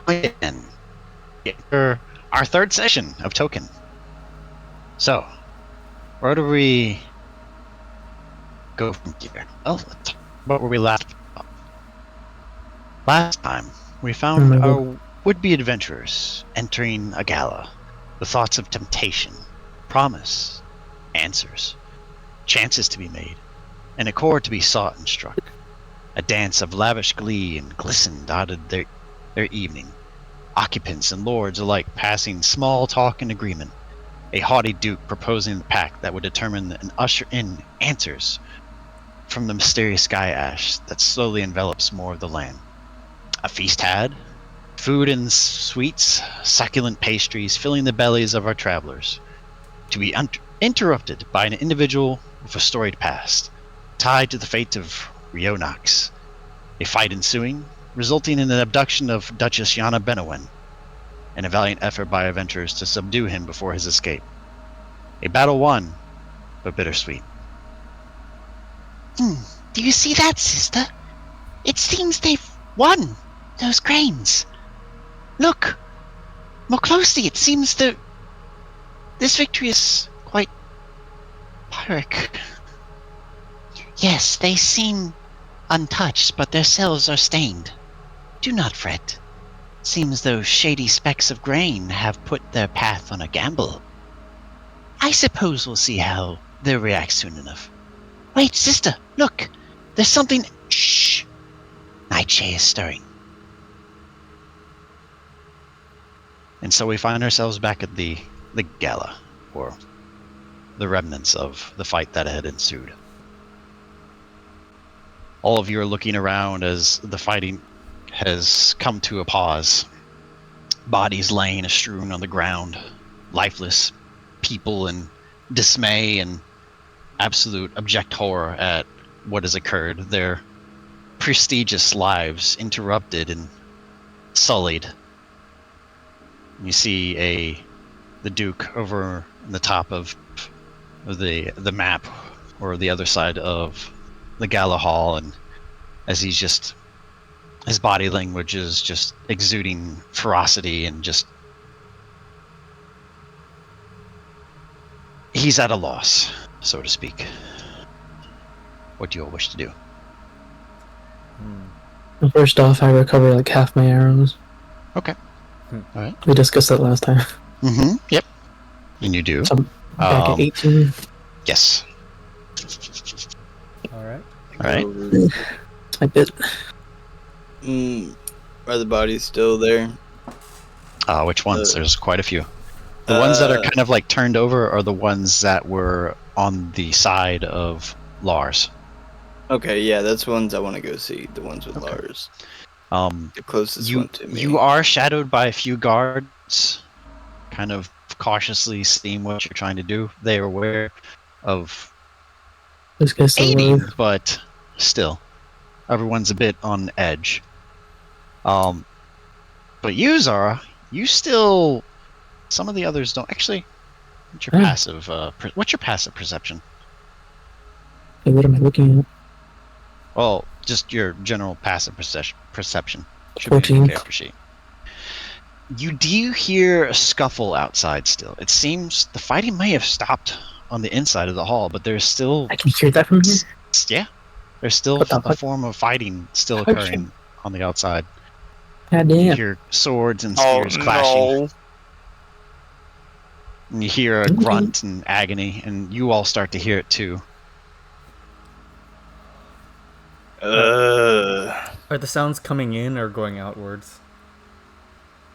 again for our third session of Toukin. So, where do we go from here? Well, let's talk about where we left off. Last time, we found our would-be adventurers entering a gala. The thoughts of temptation, promise, answers, chances to be made, an accord to be sought and struck. A dance of lavish glee and glisten dotted their evening. Occupants and lords alike passing small talk in agreement. A haughty duke proposing the pact that would determine and usher in answers from the mysterious sky ash that slowly envelops more of the land. A feast had, food and sweets, succulent pastries filling the bellies of our travelers, to be interrupted by an individual with a storied past, tied to the fate of Ryo Nox. A fight ensuing, resulting in an abduction of Duchess Yana Benewen, and a valiant effort by adventurers to subdue him before his escape. A battle won, but bittersweet. Do you see that, sister? It seems they've won those grains. Look more closely. It seems that this victory is quite pyrrhic. Yes, they seem untouched, but their cells are stained. Do not fret. Seems those shady specks of grain have put their path on a gamble. I suppose we'll see how they'll react soon enough. Wait, sister, look! There's something... Shh! Nightshade is stirring. And so we find ourselves back at the gala, or the remnants of the fight that had ensued. All of you are looking around as the fighting has come to a pause. Bodies laying strewn on the ground, lifeless people in dismay and absolute abject horror at what has occurred. Their prestigious lives interrupted and sullied. You see the Duke over in the top of the map, or the other side of the gala hall, and as his body language is just exuding ferocity and just he's at a loss, so to speak. What do you all wish to do? First off, I recover like half my arrows. Okay. All right. We discussed that last time. Mm-hmm. Yep. And you do. So I'm back at 18. Yes. All right. All right. I bit. Are the bodies still there? Which ones? There's quite a few. The ones that are kind of like turned over are the ones that were on the side of Lars. Okay, yeah, that's ones I want to go see. The ones with Lars. The closest one to me. You are shadowed by a few guards, kind of cautiously seeing what you're trying to do. They are aware of This guy's still aiding, alive. but still, everyone's a bit on edge. But you, Xara, you still. Some of the others don't actually. What's your passive? What's your passive perception? Hey, what am I looking at? Well, just your general passive perception. Should 14. be in your character sheet. You do hear a scuffle outside still. It seems the fighting may have stopped on the inside of the hall, but there's still... I can hear that from here? Yeah. There's still a form of fighting still occurring on the outside. God damn. You hear swords and spears clashing. No. And you hear a grunt and agony, and you all start to hear it too. Are the sounds coming in or going outwards?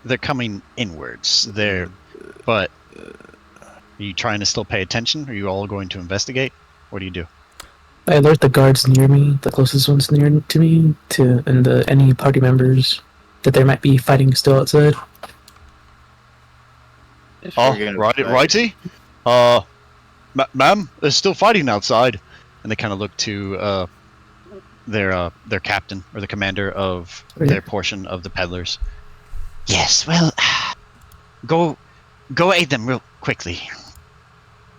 They're coming inwards. But are you trying to still pay attention? Are you all going to investigate? What do you do? I alert the guards near me, the closest ones near to me, and any party members that there might be fighting still outside. Righty. Ma'am, there's still fighting outside. And they kind of look to their captain or the commander of their portion of the peddlers. Yes, well, Go aid them real quickly.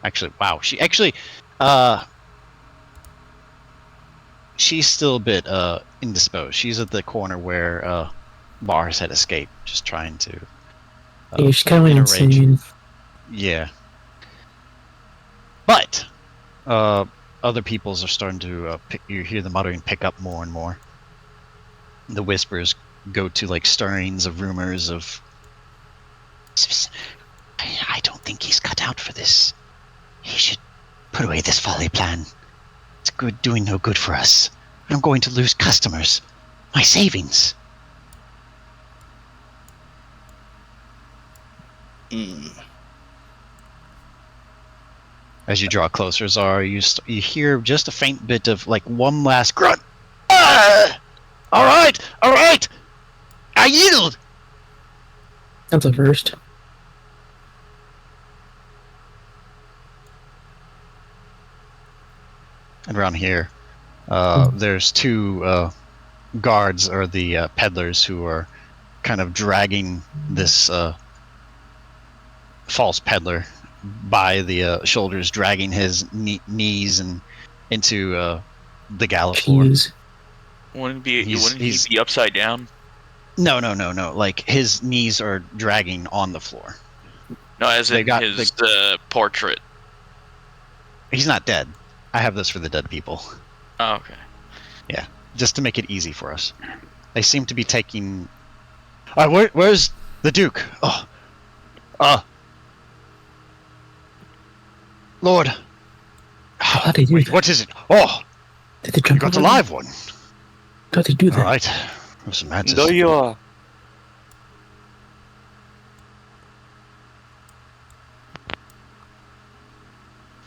Actually, wow. She's still a bit indisposed. She's at the corner where Lars had escaped, just trying to. Yeah, she kind of went interrage. insane. Yeah. But other peoples are starting to. You hear the muttering pick up more and more. The whispers go to like stirrings of rumors of. I don't think he's cut out for this. He should put away this folly plan. It's doing no good for us. I'm going to lose customers. My savings. As you draw closer, Xara, you hear just a faint bit of like one last grunt. Ah! All right, I yield. That's a first. And around here, there's two guards or the peddlers who are kind of dragging this false peddler by the shoulders, dragging his knees and into the gallop floor. Wouldn't he be upside down? No. Like his knees are dragging on the floor. No, as in his portrait. He's not dead. I have this for the dead people. Oh, okay. Yeah, just to make it easy for us. They seem to be taking. Where's the Duke? Lord. How did they do Wait, that? what is it? Oh, Did they you jump got a over live me? one. How did they do that? All right. There's some answers. No, you are.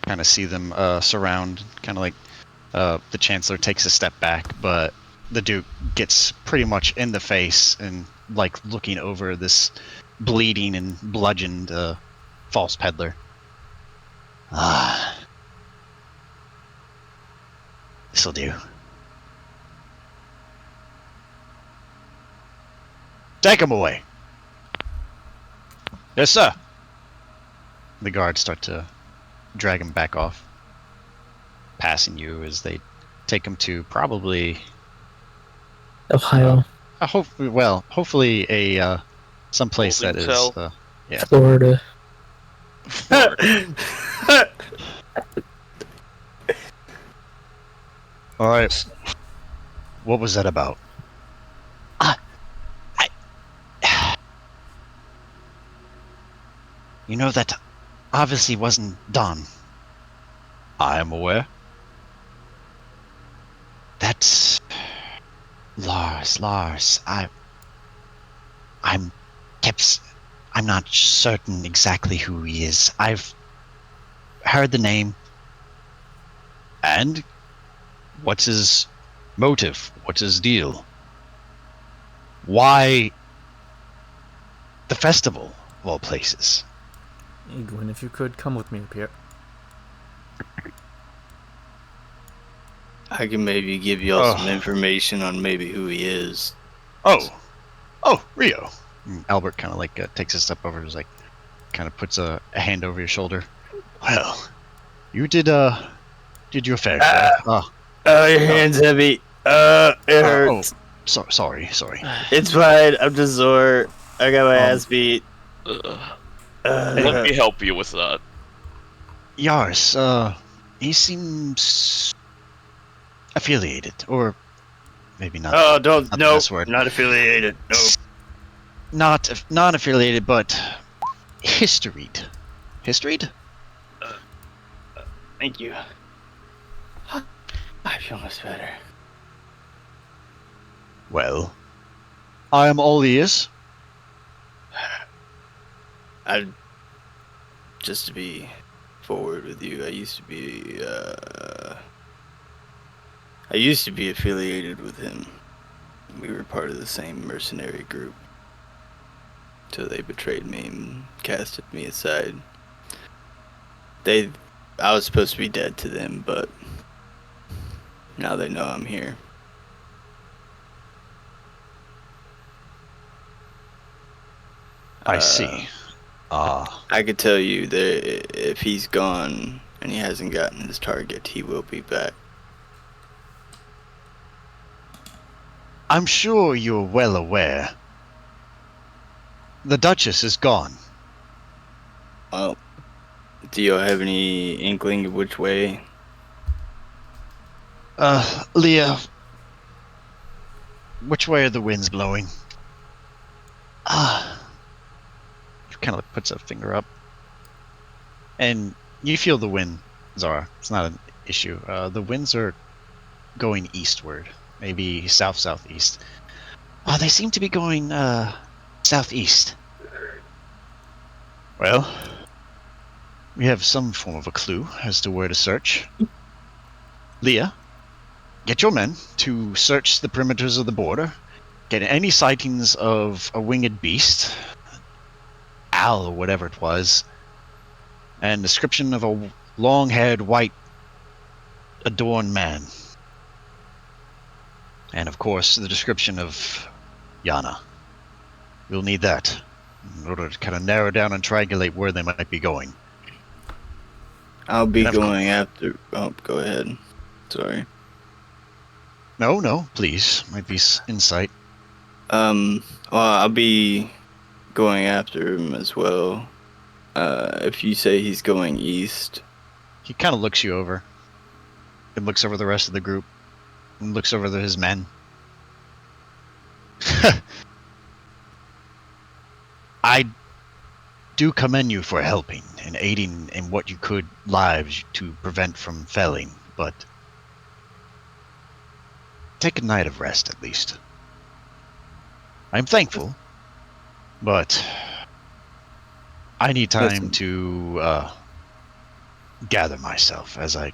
Kind of see them surround, kind of like the Chancellor takes a step back, but the Duke gets pretty much in the face and like looking over this bleeding and bludgeoned false peddler. This'll do. Take him away. Yes, sir. The guards start to drag him back off, passing you as they take him to probably Ohio. hopefully a someplace that is yeah. Florida. All right. What was that about? You know that obviously wasn't done. I am aware. That's Lars. I'm not certain exactly who he is. I've heard the name. And what's his motive? What's his deal? Why the festival of all places? Yiguin, if you could come with me up here. I can maybe give y'all some information on maybe who he is. Oh, Ryo. And Albert kind of like takes a step over, just like kind of puts a hand over your shoulder. Well, you did your fair share. Your hand's heavy. It hurts. Sorry. It's fine. I'm just sore. I got my ass beat. Let me help you with that. Yars, he seems affiliated, or maybe not. Oh, this word. not affiliated. No. Not affiliated, but historied. Historied? Thank you. I feel much better. Well, I am all ears. Just to be forward with you, I used to be affiliated with him. We were part of the same mercenary group. Till they betrayed me and casted me aside. I was supposed to be dead to them, but now they know I'm here. I see. I could tell you that if he's gone and he hasn't gotten his target, he will be back. I'm sure you're well aware The Duchess is gone. Well, do you have any inkling of which way? Leah, which way are the winds blowing? He kind of puts a finger up. And you feel the wind, Xara. It's not an issue. The winds are going eastward, maybe south-southeast. They seem to be going southeast. Well, we have some form of a clue as to where to search. Leah, get your men to search the perimeters of the border. Get any sightings of a winged beast, owl or whatever it was, and description of a long-haired, white, adorned man. And of course, the description of Yana. You'll need that in order to kind of narrow down and triangulate where they might be going. I'll be going after... Oh, go ahead. Sorry. No, please. Might be insight. Well, I'll be going after him as well. If you say he's going east... He kind of looks you over. And looks over the rest of the group. And looks over his men. I do commend you for helping and aiding in what you could lives to prevent from felling, but take a night of rest at least. I'm thankful, but I need time to gather myself as I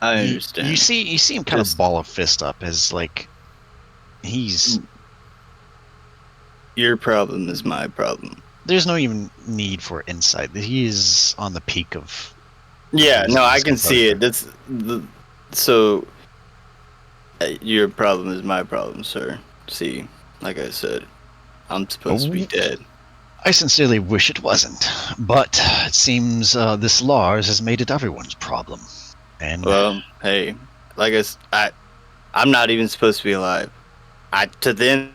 understand. You see him kind of ball a fist up as like he's... Your problem is my problem. There's no even need for insight. He is on the peak of... Yeah, no, I can see it. That's the... So, your problem is my problem, sir. See, like I said, I'm supposed to be dead. I sincerely wish it wasn't, but it seems this Lars has made it everyone's problem. And well, hey, like I'm not even supposed to be alive. To them,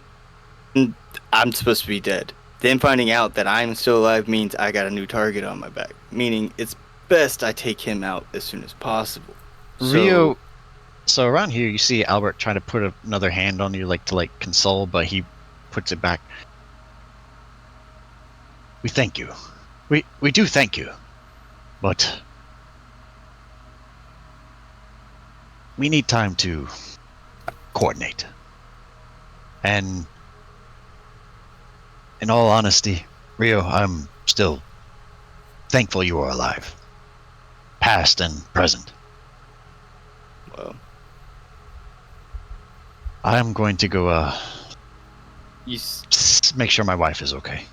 I'm supposed to be dead. Then finding out that I'm still alive means I got a new target on my back. Meaning it's best I take him out as soon as possible. Ryo, so around here you see Albert trying to put another hand on you, to console, but he puts it back. We thank you. We do thank you. But we need time to coordinate. And in all honesty, Ryo, I'm still thankful you are alive. Past and present. Well, I'm going to go, you make sure my wife is okay.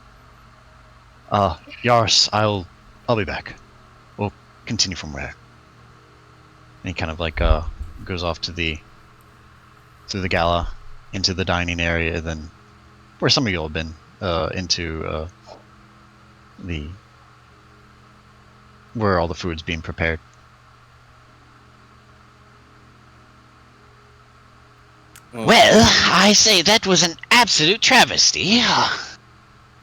Yars, I'll be back. We'll continue from there. And he kind of goes off to the gala, into the dining area, then where some of you all have been, into where all the food's being prepared. Well, I say that was an absolute travesty.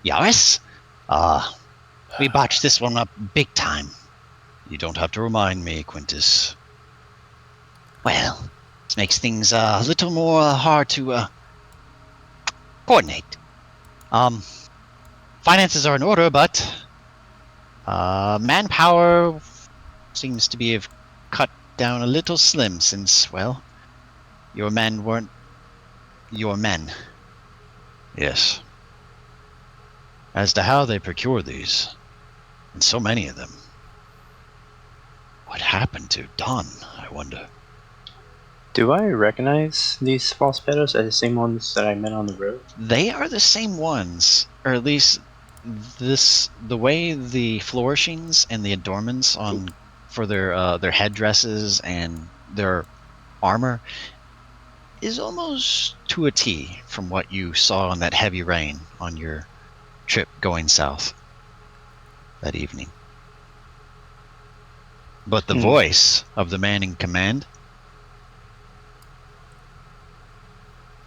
Yaris, we botched this one up big time. You don't have to remind me, Quintus. Well, this makes things a little more hard to coordinate. Finances are in order, but manpower seems to be cut down a little slim since, well, your men weren't your men. Yes. As to how they procure these, and so many of them, what happened to Don, I wonder? Do I recognize these false pedos as the same ones that I met on the road? They are the same ones, or at least the way the flourishings and the adornments for their headdresses and their armor is almost to a T from what you saw on that heavy rain on your trip going south that evening. But the voice of the man in command,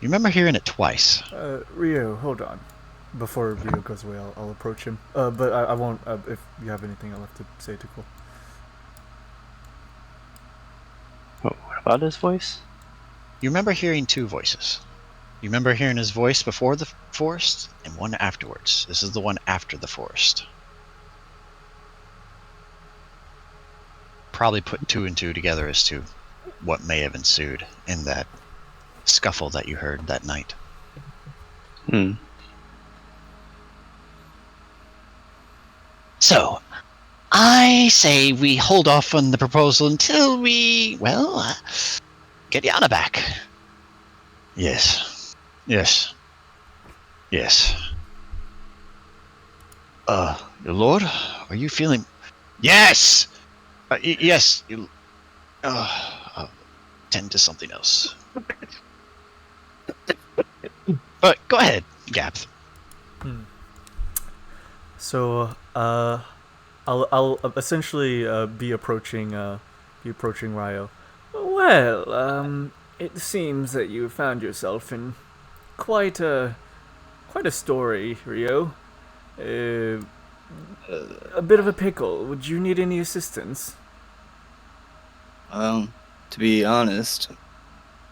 you remember hearing it twice. Ryo, hold on. before Ryo goes away, I'll approach him. But I won't. If you have anything, I'll have to say Takkul. What about his voice? You remember hearing two voices. You remember hearing his voice before the forest and one afterwards. This is the one after the forest. Probably put two and two together as to what may have ensued in that scuffle that you heard that night. So, I say we hold off on the proposal until we, get Yana back. Yes. Yes. Yes. Your lord, are you feeling... Yes! Yes. I'll tend to something else. But go ahead, Gabth. So, I'll essentially be approaching Ryo. Well, it seems that you found yourself in quite a story, Ryo. A bit of a pickle. Would you need any assistance? To be honest,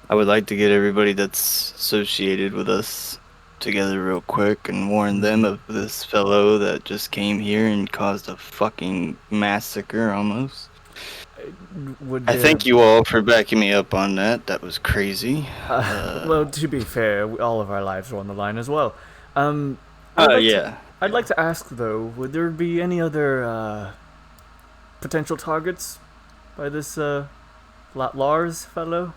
I would like to get everybody that's associated with us together real quick and warn them of this fellow that just came here and caused a fucking massacre almost. I thank you all for backing me up on that. That was crazy. Well, to be fair, all of our lives are on the line as well. Yeah. I'd like to ask, though, would there be any other potential targets by this Lars fellow?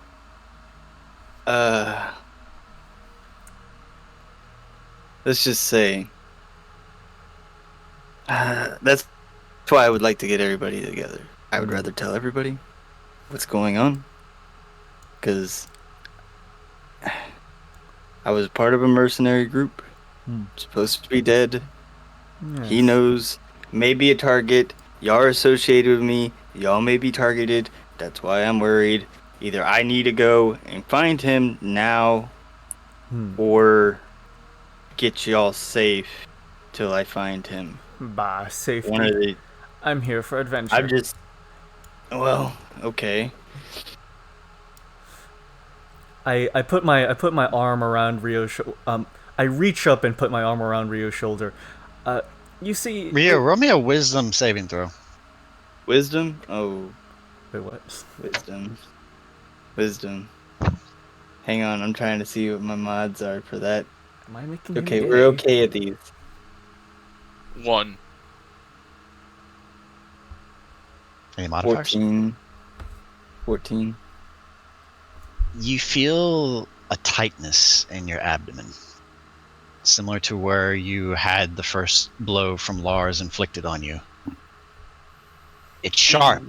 Let's just say that's why I would like to get everybody together. I would rather tell everybody what's going on, because I was part of a mercenary group, supposed to be dead. Yes. He knows, maybe a target. Y'all are associated with me. Y'all may be targeted. That's why I'm worried. Either I need to go and find him now, or get y'all safe till I find him. Bah, safety. One of the... I'm here for adventure. I'm just... Well, okay. I put my arm around Ryo's I reach up and put my arm around Ryo's shoulder. You see, Ryo, roll me a wisdom saving throw. Wisdom? Oh. Wait, what? Wisdom. Hang on, I'm trying to see what my mods are for that. Am I making Okay, you we're gay? okay at these. 1. Any modifiers? 14. You feel a tightness in your abdomen, similar to where you had the first blow from Lars inflicted on you. It's sharp,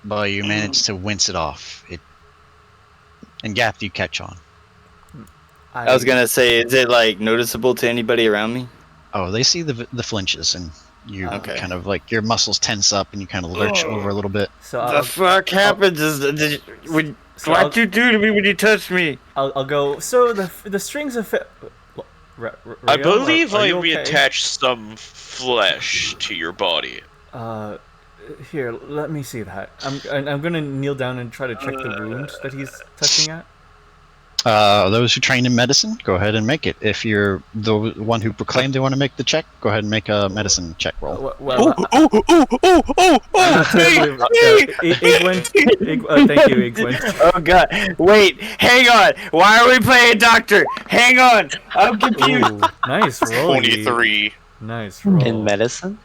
but you manage to wince it off. And Gabth, you catch on. I was gonna say, is it like noticeable to anybody around me? Oh, they see the flinches, and you Okay. kind of like your muscles tense up, and you kind of lurch over a little bit. So The fuck happens what'd you do to me when you touched me? I'll go. So the strings of I believe are I you okay? reattached some flesh to your body. Here, let me see that. I'm gonna kneel down and try to check the wound that he's touching at. Those who train in medicine, go ahead and make it. If you're the one who proclaimed they want to make the check, go ahead and make a medicine check roll. Yiguin, thank you, Yiguin. Oh god, wait, hang on. Why are we playing doctor? Hang on, I'm confused. Ooh, nice roll. 23. Nice roll. In medicine?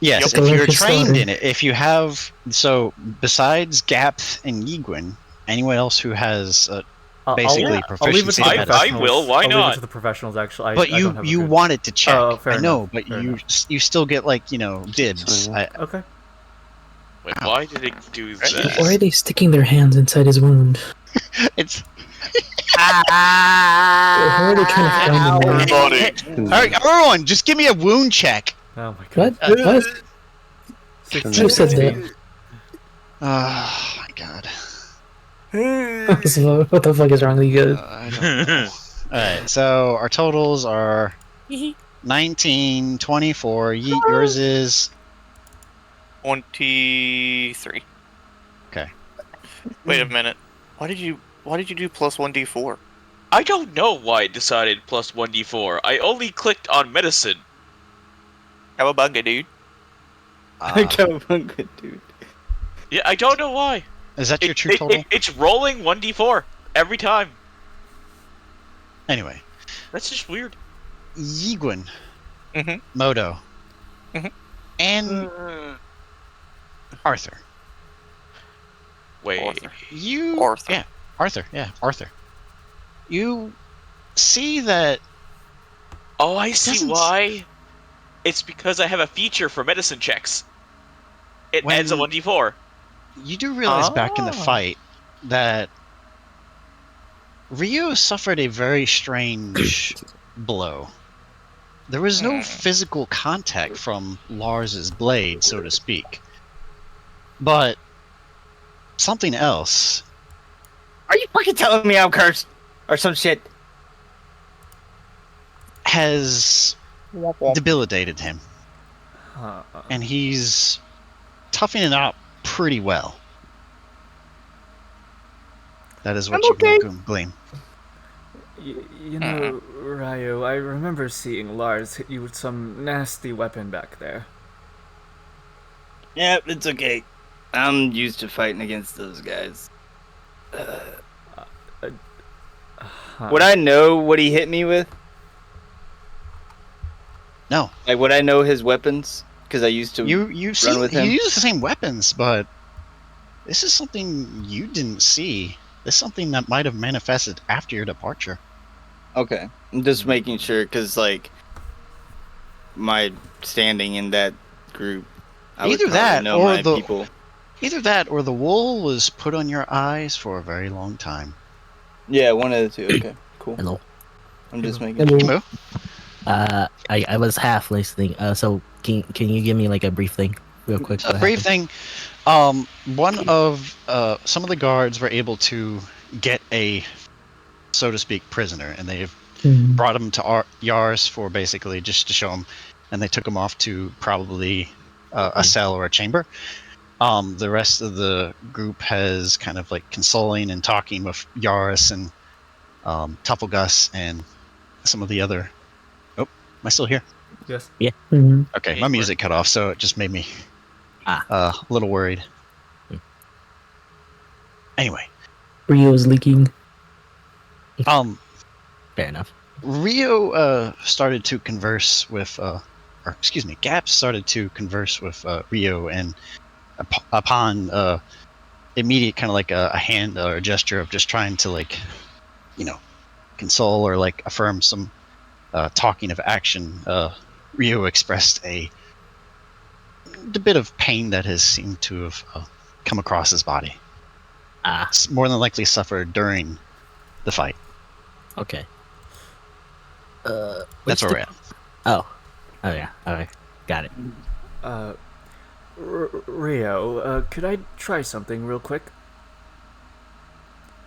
Yes, Yep. if you're Delicious trained slaughter. in it, if you have, so besides Gabth and Yiguin, anyone else who has basically I'll leave it to proficiency the in I medicine. will, why I'll leave it not? to the professionals, actually. But I don't have a you good... wanted to check. Oh, fair I know, enough, but fair you still get like dibs. Sorry. Okay. Wait, why did it do Why that? are they sticking their hands inside his wound? It's How are they trying to find the wound? Everybody. all right. Everyone, just give me a wound check. Oh my god. What? What? 16. Who said that? Oh my god. What the fuck is wrong with you guys? I don't know. Alright, so our totals are 19, 24. Yeet, yours is 23. okay. Wait a minute. Why did you do plus 1d4? I don't know why it decided plus 1d4. I only clicked on medicine. Cowabunga, dude. Cowabunga, dude. Yeah, I don't know why. Is that your true total? It's rolling 1d4 every time. Anyway, That's just weird. Yiguin, Mhm. Modo, Mhm. and Arthur. Wait. Arthur. You Arthur. Yeah, Arthur. Yeah, Arthur. You see that Oh, I see doesn't- why. It's because I have a feature for medicine checks. It When- adds a 1d4. you do realize back in the Ah. fight that Ryo suffered a very strange blow. There was no physical contact from Lars's blade, so to speak. But something else Are you fucking telling me I'm cursed? Or some shit? has debilitated him, Huh. and he's toughing it out pretty well. That is what I'm you okay. can glean. You know, Ryo, I remember seeing Lars hit you with some nasty weapon back there. Yeah, it's okay. I'm used to fighting against those guys. Huh. Would I know what he hit me with? No, Like, would I know his weapons? Because I used to. you see, with you him? use the same weapons, but this is something you didn't see. This is something that might have manifested after your departure. Okay, I'm just making sure because, like, my standing in that group, I would Either probably that know or my the people. Either that or the wool was put on your eyes for a very long time. Yeah, one of the two. Okay, cool. Hello. I'm just making Hello. sure. Emo? I was half listening. So can you give me like a brief thing, real quick? A what brief happened? thing. One of some of the guards were able to get a, so to speak, prisoner, and they've Hmm. brought him to Yars for basically just to show him, and they took him off to probably a cell or a chamber. The rest of the group has kind of like consoling and talking with Yaris and Tufflegus and some of the other. Oh, am I still here? Yes. Hmm. Okay, Yeah, my you music cut off, so it just made me Ah. a little worried. Hmm. Anyway, Rio's leaking. Fair enough. Ryo started to converse with, or excuse me, Gabth started to converse with Ryo, and upon immediate kind of like a hand or a gesture of just trying to like, console or like affirm some talking of action, Ryo expressed the bit of pain that has seemed to have come across his body. Ah, It's more than likely suffered during the fight. okay. That's what's where the- we're at. Oh yeah. Okay, got it. Ryo, could I try something real quick?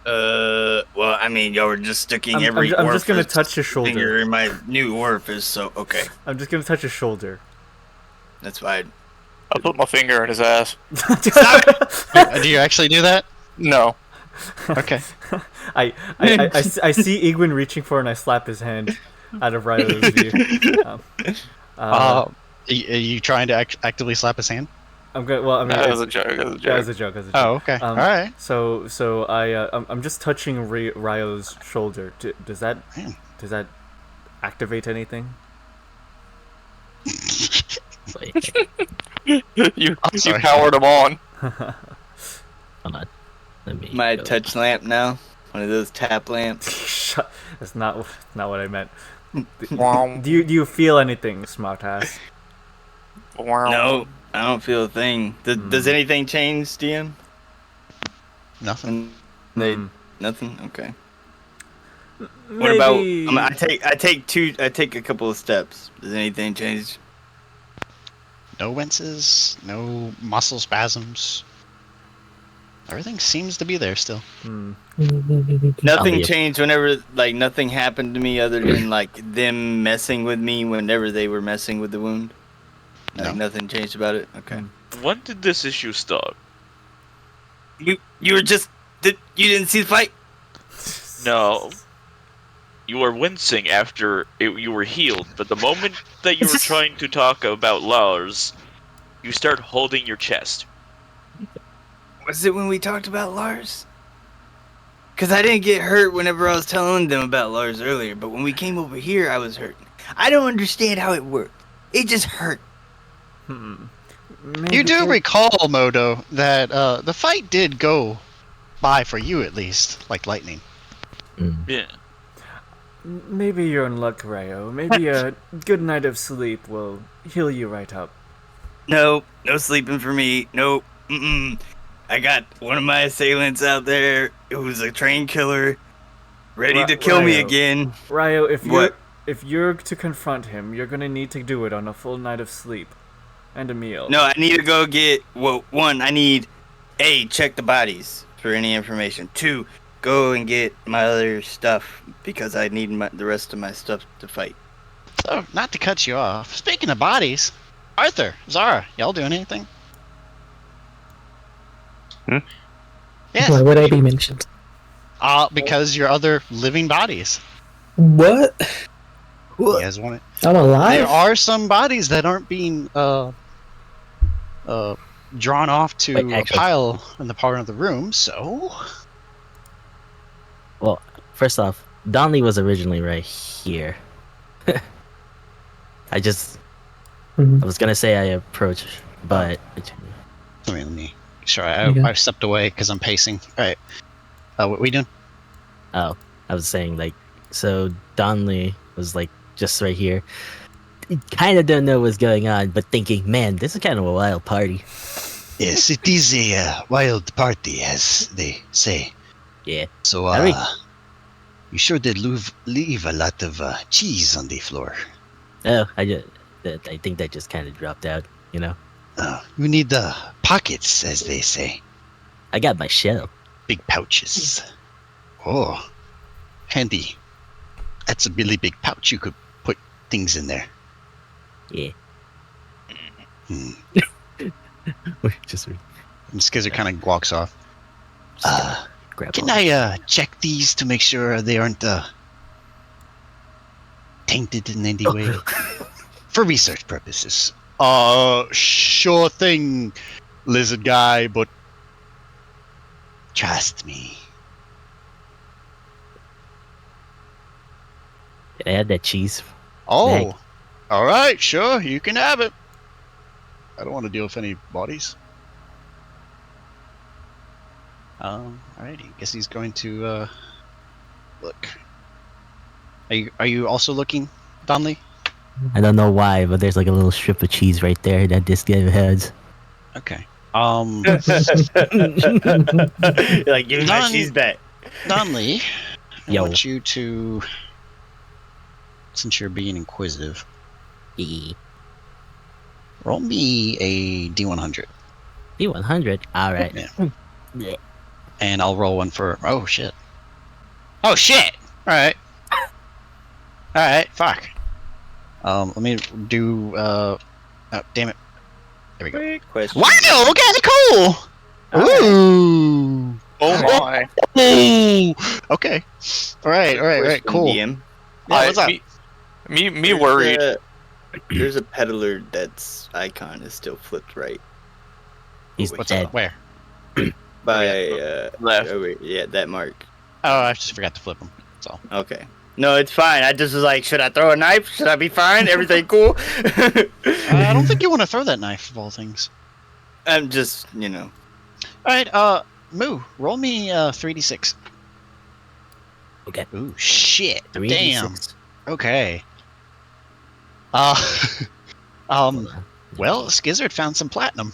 Well, I mean, y'all were just sticking I'm every just gonna orifice touch his finger shoulder. in my new orifice, so okay, I'm just gonna touch his shoulder. that's fine. I put my finger in his ass. Wait, do you actually do that? No. Okay. I see Yiguin reaching for, and I slap his hand out of Ryo's view. Are you trying to actively slap his hand? I'm good. Well, I mean, That was it's- a joke. That was a yeah, joke. as a joke. Oh, okay. All right. So I'm just touching Ryo's shoulder. Does that Man. activate anything? Wait, You sorry. powered him on. hold on. Let me. My go. touch lamp now, one of those tap lamps. Shut. That's not what I meant. Wow. Do you feel anything, smartass? No, I don't feel a thing. Does anything change, DM? Nothing. Nothing. Okay. What about? I take a couple of steps. Does anything change? No winces, no muscle spasms. Everything seems to be there still. Nothing changed whenever, like, nothing happened to me other than, like, them messing with me whenever they were messing with the wound. Like, nothing changed about it? Okay. When did this issue start? You were just... you didn't see the fight? No. You were wincing after you were healed, but the moment that you were trying to talk about Lars, you start holding your chest. Was it when we talked about Lars? Because I didn't get hurt whenever I was telling them about Lars earlier, but when we came over here, I was hurt. I don't understand how it worked. It just hurt. You do recall, Modo, that the fight did go by for you at least, like lightning. Yeah. Maybe you're in luck, Ryo. Maybe a good night of sleep will heal you right up. No sleeping for me. Nope. I got one of my assailants out there who's a train killer, ready to kill me again. Ryo, if you're to confront him, you're gonna need to do it on a full night of sleep and a meal. No, I need to go get. Well, one, I need check the bodies for any information. 2, go and get my other stuff because I need the rest of my stuff to fight. So, not to cut you off, speaking of bodies, Arthur, Xara, y'all doing anything? Yes. Why would I be mentioned? Because your other living bodies. What? You guys want it? I'm alive? There are some bodies that aren't being drawn off to a pile in the part of the room, so... Well, first off, Donlee was originally right here. I was gonna say I approach, but... Let me sure, I stepped away because I'm pacing. Alright. What are we doing? Oh, I was saying, like, so Donlee was, like, just right here. Kind of don't know what's going on, but thinking, man, this is kind of a wild party. Yes, it is a wild party, as they say. Yeah. So, you sure did leave a lot of cheese on the floor. Oh, I think that just kind of dropped out, you know? You need the pockets, as they say. I got my shell. Big pouches. Oh, handy. That's a really big pouch. You could put things in there. Yeah. And Skizard kind of walks off. Can all. I check these to make sure they aren't tainted in any way? For research purposes. Sure thing, lizard guy, but trust me. I had that cheese. Oh, all right, sure, you can have it. I don't want to deal with any bodies. Alrighty, guess he's going to look. Are you also looking, Donlee? I don't know why, but there's like a little strip of cheese right there that this guy has. Okay. You're like, give me my cheese back. Donlee, I Yo. want you to, since you're being inquisitive, roll me a D100. D100? Alright. Yeah. And I'll roll one for... Oh, shit. Oh, shit! Alright. Alright, fuck. Let me do... Oh, damn it. There we go. Quick question. Wow, okay, cool! Ooh! Oh my. Ooh! Okay. Alright, cool. DM. Yeah, what's up? Me worried. There's a peddler that's icon is still flipped right. He's What's dead. up? Where? By Left. yeah, that mark. Oh, I just forgot to flip them. That's all. Okay. No, it's fine. I just was like, should I throw a knife? Should I be fine? Everything cool? I don't think you want to throw that knife, of all things. I'm just, you know. Alright, Moo, roll me 3d6. Okay. Ooh, shit. 3d6. Damn. Okay. Well, Skizard found some platinum.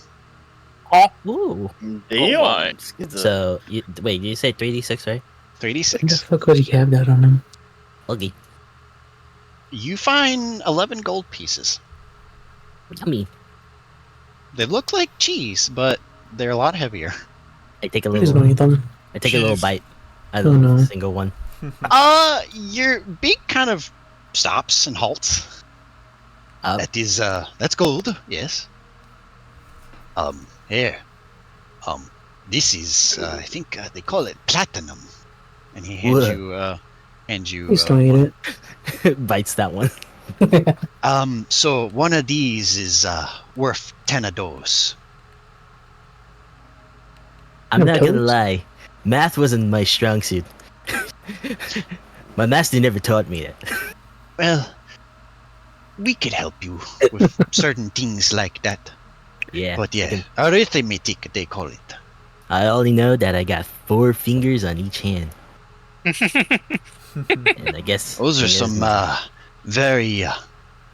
Ooh. Damn. my. So, wait, you say 3d6, right? What the 3d6. fuck would he have that on him? Okay. You find 11 gold pieces. Yummy. They look like cheese, but they're a lot heavier. I take a Please little. don't eat them. I take a little bite. Out Oh, of no. a single one. Your beak kind of stops and halts. Up. That's gold, yes. Here. This is, I think they call it platinum. And he hands What? you, Please don't eat it. Bites that one. so one of these is, worth 10 of those. I'm No not gonna toads? lie. Math wasn't my strong suit. My master never taught me that. Well, we could help you with certain things like that. Yeah. But yeah, arithmetic, they call it. I only know that I got 4 fingers on each hand. And I guess Those are fingers some, and- very,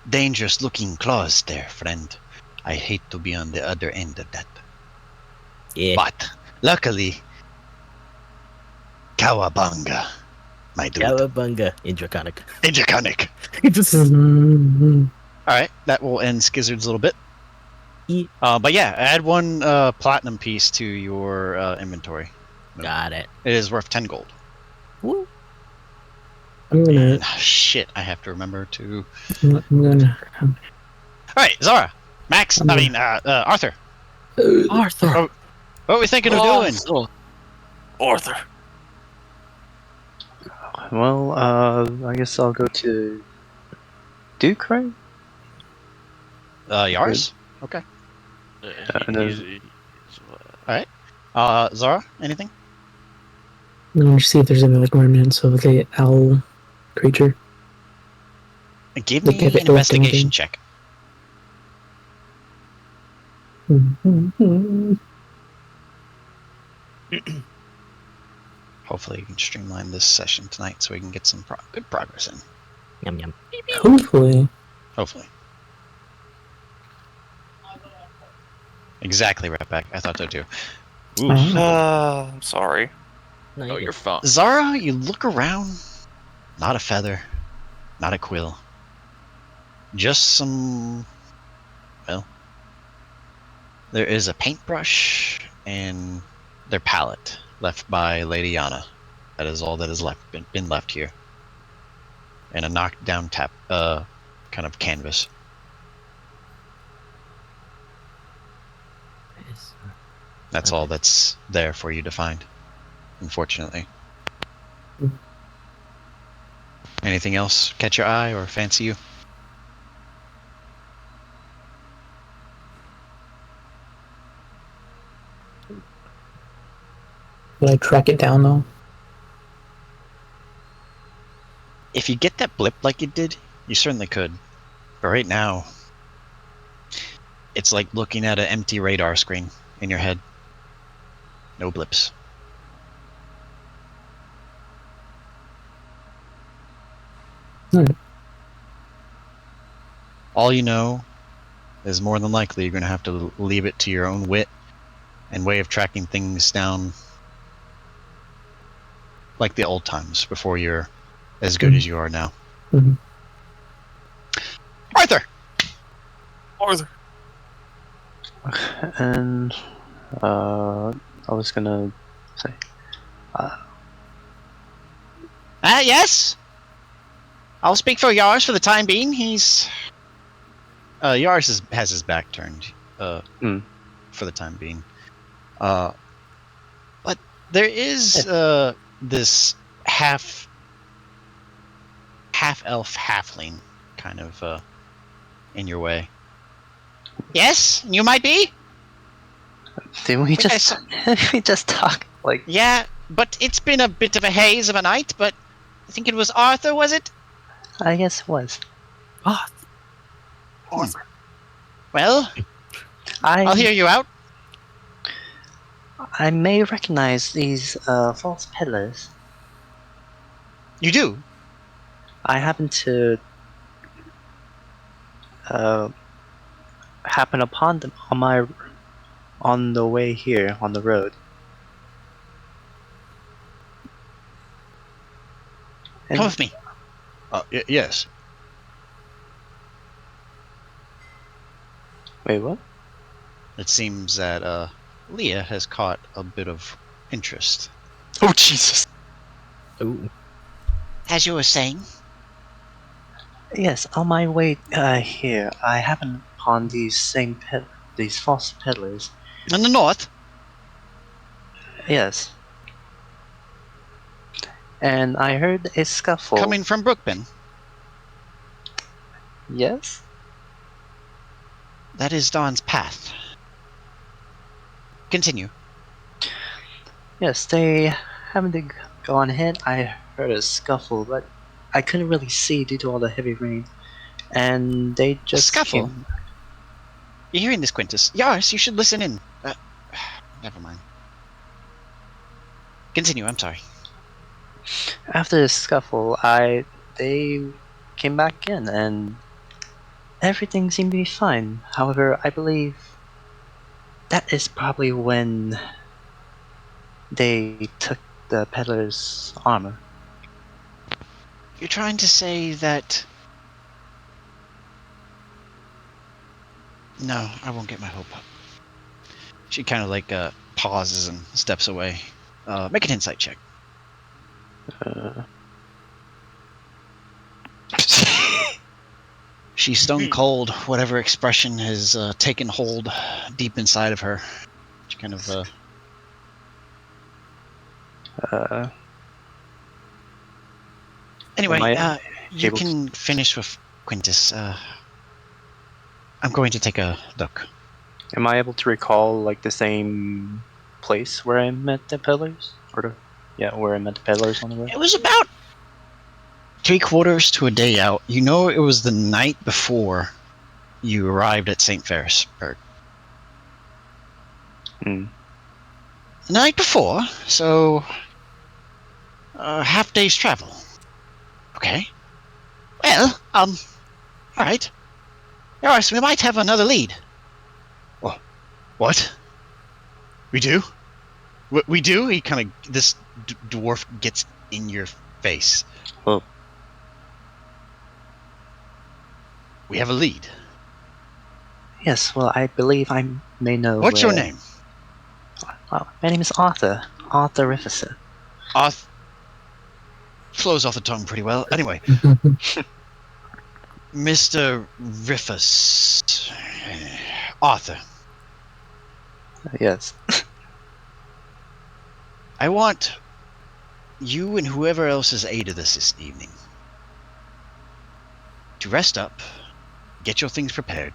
dangerous looking claws there, friend. I hate to be on the other end of that. Yeah. But, luckily, Cowabunga, my dude. Cowabunga in Draconic. Draconic. Mhm. Alright, that will end Skizard's little bit. Yeet. But yeah, add 1 platinum piece to your inventory. Got it. It is worth 10 gold. Woo. I'm gonna. And, shit, I have to remember to... I'm gonna. Alright, Xara, Max, Arthur. Arthur. Oh, what are we thinking of doing? Arthur. Well, I guess I'll go to Duke, right? Yars? Okay. Zara, anything? I'm gonna see if there's any like remnants of the owl creature. Give Like, me if an it left investigation anything. check. Hopefully you can streamline this session tonight so we can get some good progress in. Yum yum. Hopefully. Hopefully. Exactly, right back. I thought so too. Oof. I'm sorry. No, Oh, you're fine. Xara, you look around. Not a feather. Not a quill. Just some... Well... There is a paintbrush and their palette left by Lady Yana. That is all that has been left here. And a knocked down kind of canvas. That's all that's there for you to find, unfortunately. Anything else catch your eye or fancy you? Would I track it down though? If you get that blip like you did, you certainly could. But right now, it's like looking at an empty radar screen in your head. No blips. Alright. All you know is more than likely you're going to have to leave it to your own wit and way of tracking things down like the old times before you're as good as you are now. Mhm. Arthur! Arthur. And I was gonna say, Yes? I'll speak for Yars for the time being. He's... Yars has his back turned for the time being. But there is this half-elf, halfling kind of in your way. Yes? You might be? didn't we just we just talk like? Yeah, but it's been a bit of a haze of a night, but I think it was Arthur, was it? I guess it was. Well, I'll hear you out. I may recognize these false pillars. You do? I happen to happen upon them on the way here on the road. And Come with me. Yes. wait, what? It seems that Leah has caught a bit of interest. Oh Jesus! Ooh. As you were saying, Yes, on my way here, I happened upon these false peddlers. In the north, Yes, and I heard a scuffle. coming from Brookbend. Yes. That is Dawn's path. Continue. Yes, they happened to go on ahead. I heard a scuffle, but I couldn't really see due to all the heavy rain. And they just Scuffle? came- You're hearing this, Quintus. Yes, you should listen in. Never mind. Continue, I'm sorry. After the scuffle, they came back in, and everything seemed to be fine. However, I believe that is probably when they took the peddler's armor. You're trying to say that... No, I won't get my hope up. She kind of like pauses and steps away. Make an insight check. She's stone cold. Whatever expression has taken hold deep inside of her. She kind of... Anyway, Am I you able to- can finish with Quintus. I'm going to take a look. Am I able to recall like the same place where I met the peddlers? Where I met the peddlers on the road? It was about 3/4 to a day out. You know, it was the night before you arrived at St. Ferrisburg. Hmm. The night before, so half day's travel. Okay. Well, all right. Yes, we might have another lead. Oh, what? We do? We do? He kind of, this dwarf gets in your face. Oh. We have a lead. Yes, well, I believe I may know. What's your name? Well, my name is Arthur. Arthur Rifaser. Flows off the tongue pretty well. Anyway, Mr. Rifus. Arthur. Yes. I want you and whoever else has aided us this evening to rest up, get your things prepared.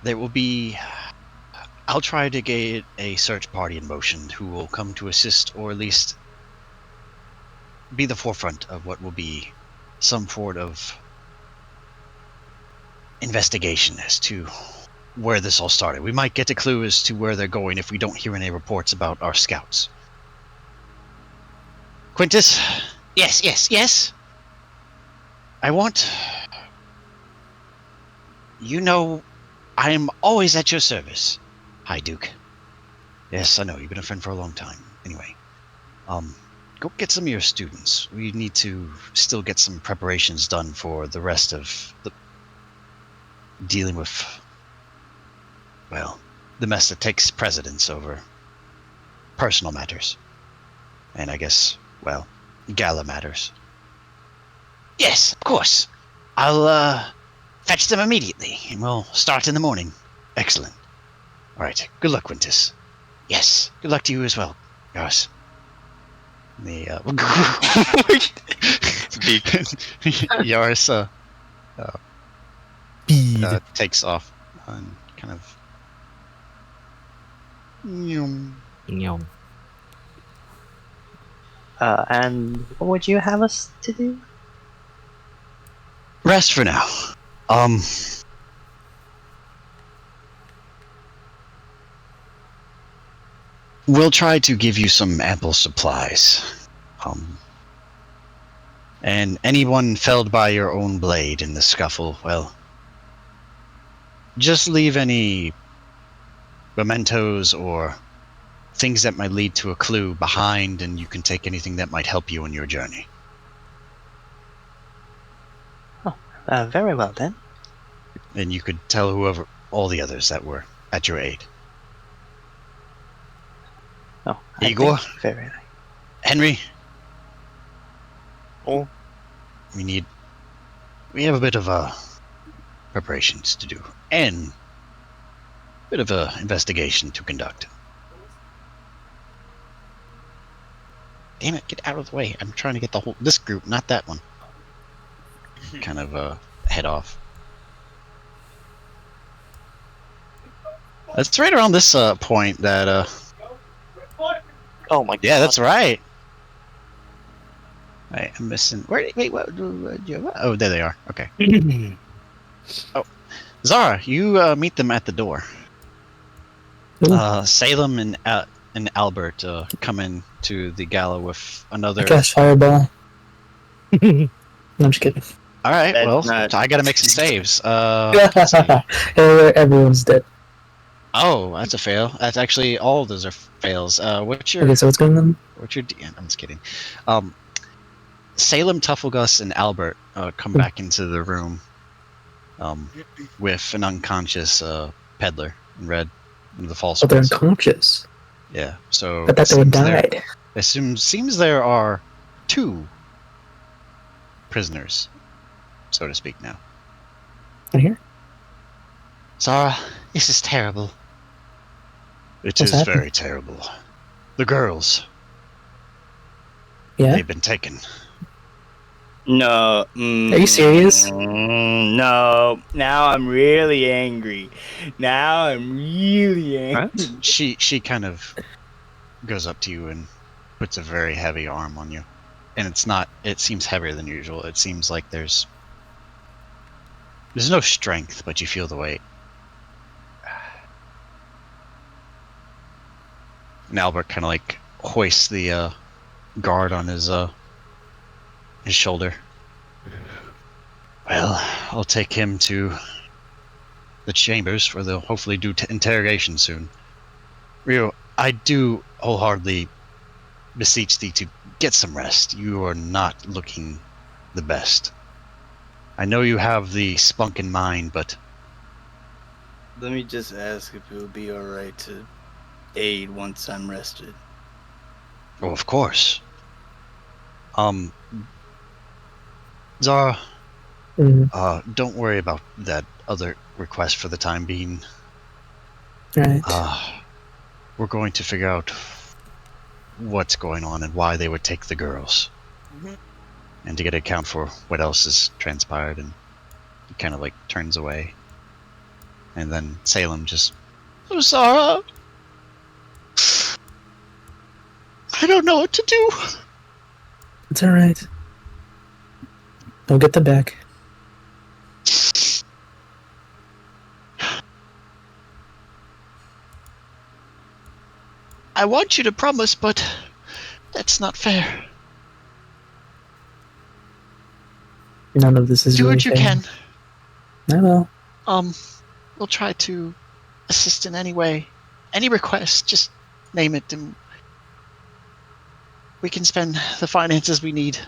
There will be... I'll try to get a search party in motion who will come to assist, or at least be the forefront of what will be some sort of investigation as to where this all started. We might get a clue as to where they're going if we don't hear any reports about our scouts. Quintus? Yes. I want... You know, I am always at your service. Hi, Duke. Yes, I know, you've been a friend for a long time. Anyway, go get some of your students. We need to still get some preparations done for the rest of the... dealing with... well, the mess that takes precedence over personal matters. And I guess, well, gala matters. Yes, of course. I'll, fetch them immediately, and we'll start in the morning. Excellent. All right. Good luck, Quintus. Yes. Good luck to you as well, Yaris. Yaris Bead. takes off and kind of... Nyong. And what would you have us to do? Rest for now. We'll try to give you some ample supplies. And anyone felled by your own blade in the scuffle, well, just leave any mementos or things that might lead to a clue behind, and you can take anything that might help you on your journey. Very well then. And you could tell whoever, all the others that were at your aid. Igor, Thank you very much. Henry, Oh, we have a bit of preparations to do and a bit of a investigation to conduct. Damn it, get out of the way. I'm trying to get this group, not that one. Kind of head off. It's right around this point that oh my god. yeah, that's right. Wait, I'm missing. Wait, what? Oh, there they are. Okay. Xara, you meet them at the door. Ooh. Salem and Albert come in to the gala with another. I cast Fireball. No, I'm just kidding. All right, That's well, not- I gotta make some saves. Let's see. Everyone's dead. Oh, that's a fail. That's actually all of those are fails. What's your? Okay, so what's going on? What's your? I'm just kidding. Salem, Tufflegus, and Albert come back into the room with an unconscious peddler in red, one of the false Oh, they're ones. unconscious. Yeah, so I thought they would died. It seems there are 2 prisoners, so to speak, now. Right here? Xara, this is terrible. It What's is happened? very terrible. The girls, Yeah? they've been taken. No. Are you serious? No. Now I'm really angry. She kind of goes up to you and puts a very heavy arm on you. And it seems heavier than usual. It seems like there's no strength, but you feel the weight. And Albert kind of like hoists the guard on his shoulder. Well, I'll take him to the chambers where they'll hopefully do interrogation soon. Ryo, I do wholeheartedly beseech thee to get some rest. You are not looking the best. I know you have the spunk in mind, but Let me just ask if it would be alright to aid once I'm rested. oh, of course. Xara, don't worry about that other request for the time being. Right. We're going to figure out what's going on and why they would take the girls. And to get an account for what else has transpired, and he kind of like turns away. And then Salem just, oh, Xara, I don't know what to do. It's alright. I'll get them back. I want you to promise, but that's not fair. None of this is Do really what you fair. can. I will. We'll try to assist in any way. Any request, just name it, and we can spend the finances we need.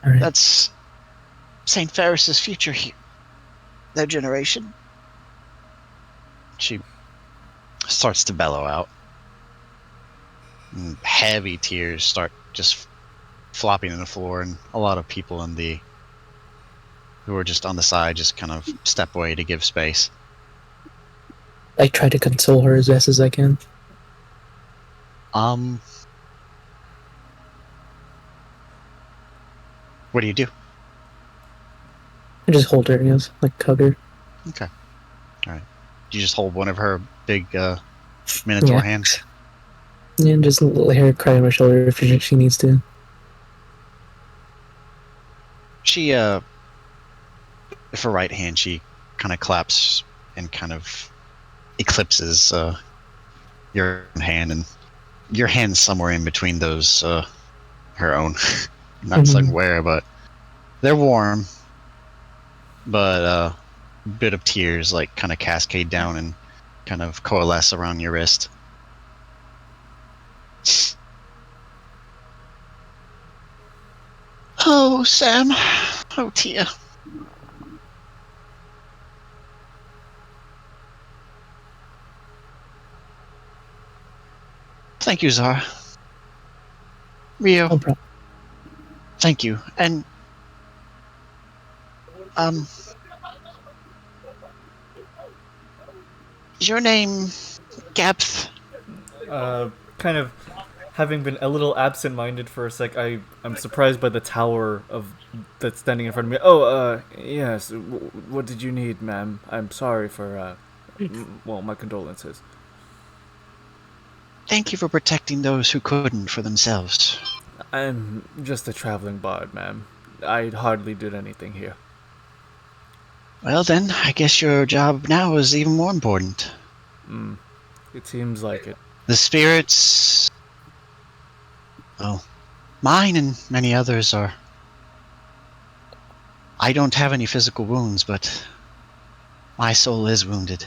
Alright. That's St. Ferris's future here. Their generation. She starts to bellow out. And heavy tears start just flopping on the floor, and a lot of people who are just on the side just kind of step away to give space. I try to console her as best as I can. What do you do? I just hold her, yes, like hug her. Okay. Alright. You just hold one of her big minotaur Yeah. hands. Yeah, and just let her cry on my shoulder if she needs to. She, with her right hand, she kind of claps and kind of eclipses your hand, and your hand's somewhere in between those, her own. Not certain where, but they're warm. But a bit of tears like kind of cascade down and kind of coalesce around your wrist. Oh, Sam. Oh, dear. Thank you, Xara. Ryo, No problem. thank you. And, is your name Gabth? Kind of having been a little absent-minded for a sec, I'm surprised by the tower of that's standing in front of me. Oh, yes. What did you need, ma'am? I'm sorry for, well, my condolences. Thank you for protecting those who couldn't for themselves. I'm just a traveling bard, ma'am. I hardly did anything here. Well then, I guess your job now is even more important. It seems like it. The spirits... Well, mine and many others are... I don't have any physical wounds, but my soul is wounded.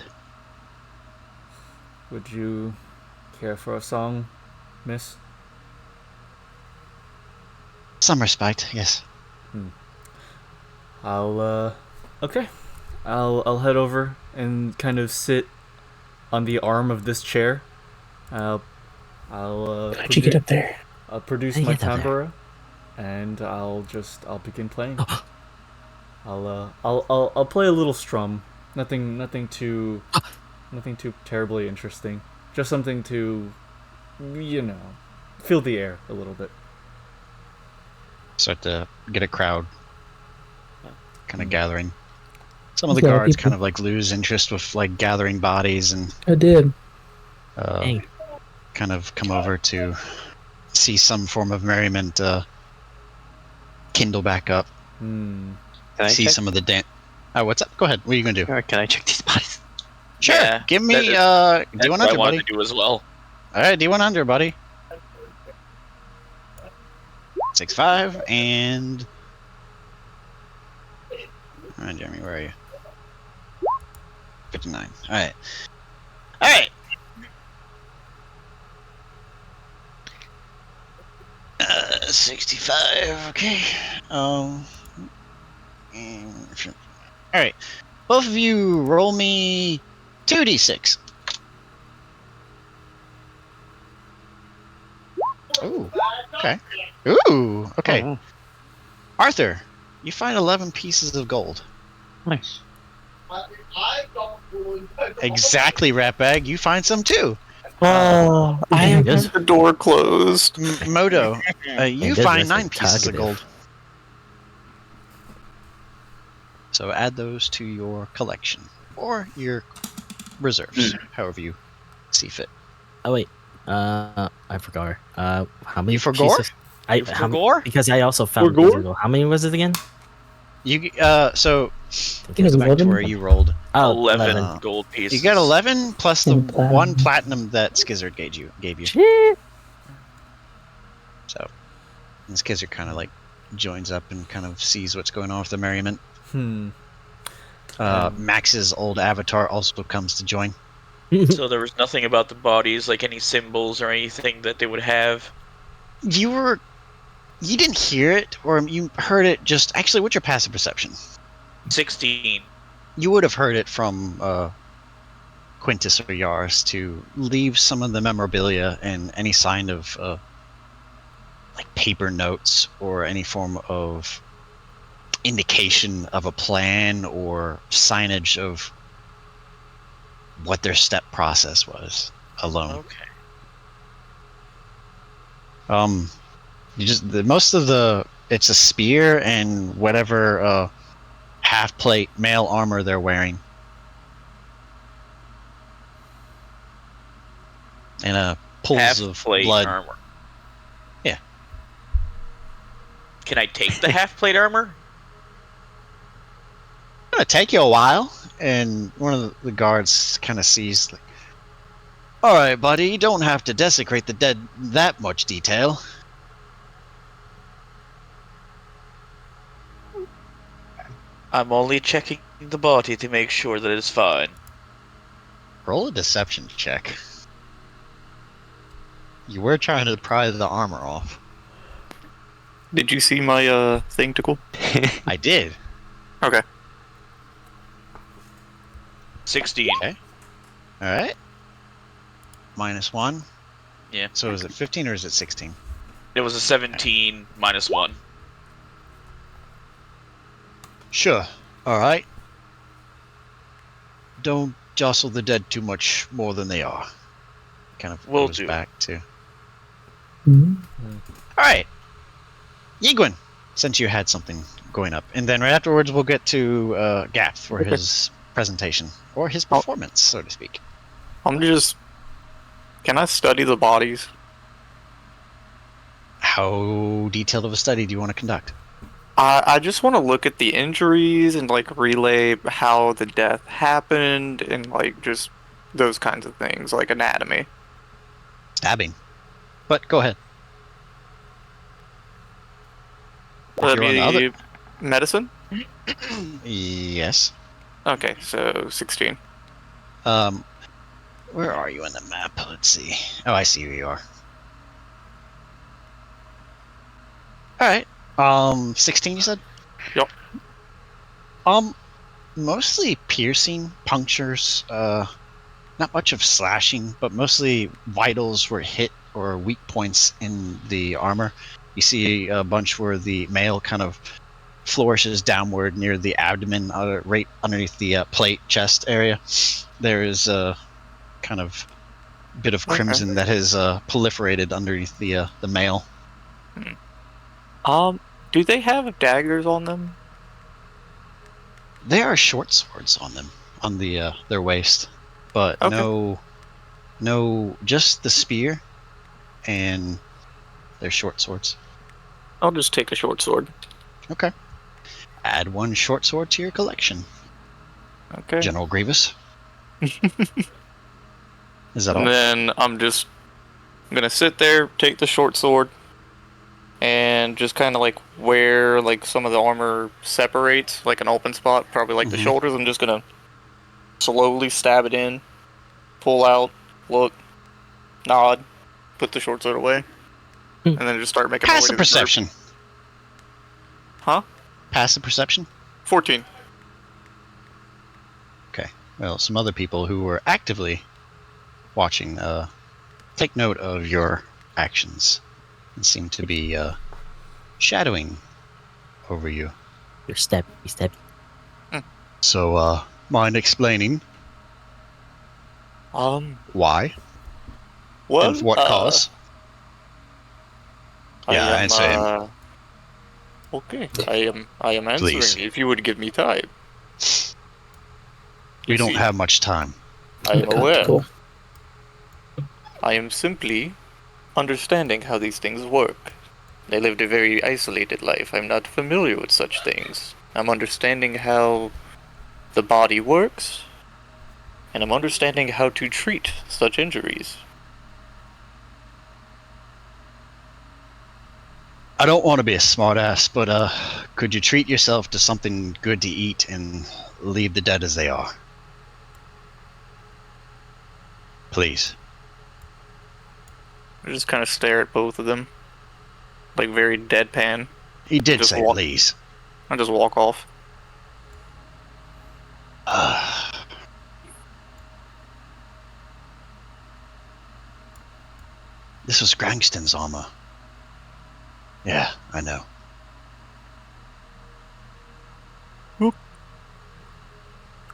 Would you care for a song, miss? Some respite, yes. Okay. I'll head over and kind of sit on the arm of this chair. I'll How'd you get up there? I'll produce How'd you my get up there? tambura, and I'll begin playing. I'll play a little strum. Nothing too terribly interesting. Just something to, feel the air a little bit. Start to get a crowd kind of gathering. Some of the Yeah, guards people- kind of like lose interest with like gathering bodies and I did. Dang. kind of come over to see some form of merriment kindle back up. Can I See check? some of the dance. Oh, what's up? Go ahead. What are you gonna do? Or can I check these bodies? Sure. Yeah, Give me that's D100, what I wanted buddy. to do as well. All right, D100, buddy. 6-5 and. All right, Jeremy, where are you? 59. All right. All right. 65. Okay. All right. Both of you roll me 2d6. Ooh. Okay. Ooh. Okay. Oh, Arthur, you find 11 pieces of gold. nice. Exactly, Ratbag. You find some too. Oh, I am. Yes. The door closed. Modo, you good find rest of 9 pieces of talkative. gold. So add those to your collection or your reserves, however you see fit. Oh wait, I forgot. How many? You forgot? pieces- I You how, forgot? because I also found. Forgot? physical. How many was it again? You so think it was back to 11. where you rolled. Oh, 11 gold pieces. You got 11 plus the And platinum. 1 platinum that Skizard gave you. Shit. So, and Skizard kind of like joins up and kind of sees what's going on with the merriment. Max's old avatar also comes to join. So there was nothing about the bodies, like any symbols or anything that they would have. You didn't hear it, or you heard it just... Actually, what's your passive perception? 16. You would have heard it from Quintus or Yars to leave some of the memorabilia and any sign of like paper notes or any form of indication of a plan or signage of what their step process was alone. Okay. You just most of the it's a spear and whatever half plate mail armor they're wearing, and pools of Half-plate blood. armor. Yeah. Can I take the half-plate armor? It's gonna take you a while, and one of the guards kind of sees like, all right, buddy, you don't have to desecrate the dead that much detail. I'm only checking the body to make sure that it's fine. Roll a deception check. You were trying to pry the armor off. Did you see my thing, Takkul? I did. Okay. 16. Okay. All right. -1. Yeah. So is it 15 or is it 16? It was a 17 minus 1. Sure. All right. Don't jostle the dead too much more than they are. Kind of Will goes do. back to. Mhm. All right. Yiguin, since you had something going up, and then right afterwards we'll get to Gabth for his presentation or his performance, so to speak. I'm just. Can I study the bodies? How detailed of a study do you want to conduct? I just want to look at the injuries and like relay how the death happened and like just those kinds of things, like anatomy. Stabbing. But go ahead. If That'd you're on the other. be medicine? Yes. Okay, so 16. Where are you on the map? Let's see. Oh, I see where you are. All right. 16 you said? Yup. Mostly piercing, punctures, not much of slashing, but mostly vitals were hit or weak points in the armor. You see a bunch where the mail kind of flourishes downward near the abdomen, right underneath the plate chest area. There is a kind of bit of crimson that has proliferated underneath the mail. Do they have daggers on them? There are short swords on them, on the their waist, but Okay. no, just the spear, and they're short swords. I'll just take a short sword. Okay. Add one short sword to your collection. Okay. General Grievous. Is that all? And then I'm gonna sit there, take the short sword, and just kind of like where like some of the armor separates, like an open spot, probably like the Mhm. shoulders. I'm just gonna slowly stab it in, pull out, look, nod, put the short sword away, and then just start making my way Passive to the group. perception. Huh? Passive perception? 14. Okay. Well, some other people who were actively watching take note of your actions and seem to be shadowing over you. You're steppy. So, mind explaining why Well, and what cause? Yeah, answer him. Okay, I am answering Please. if you would give me time. We You don't see, have much time. I am aware. Cool. I am simply understanding how these things work. I lived a very isolated life. I'm not familiar with such things. I'm understanding how the body works, and I'm understanding how to treat such injuries. I don't want to be a smartass, but could you treat yourself to something good to eat and leave the dead as they are? Please. I just kind of stare at both of them, like very deadpan. He did Just say walk- please. I just walk off. This was Grangston's armor. Yeah, I know.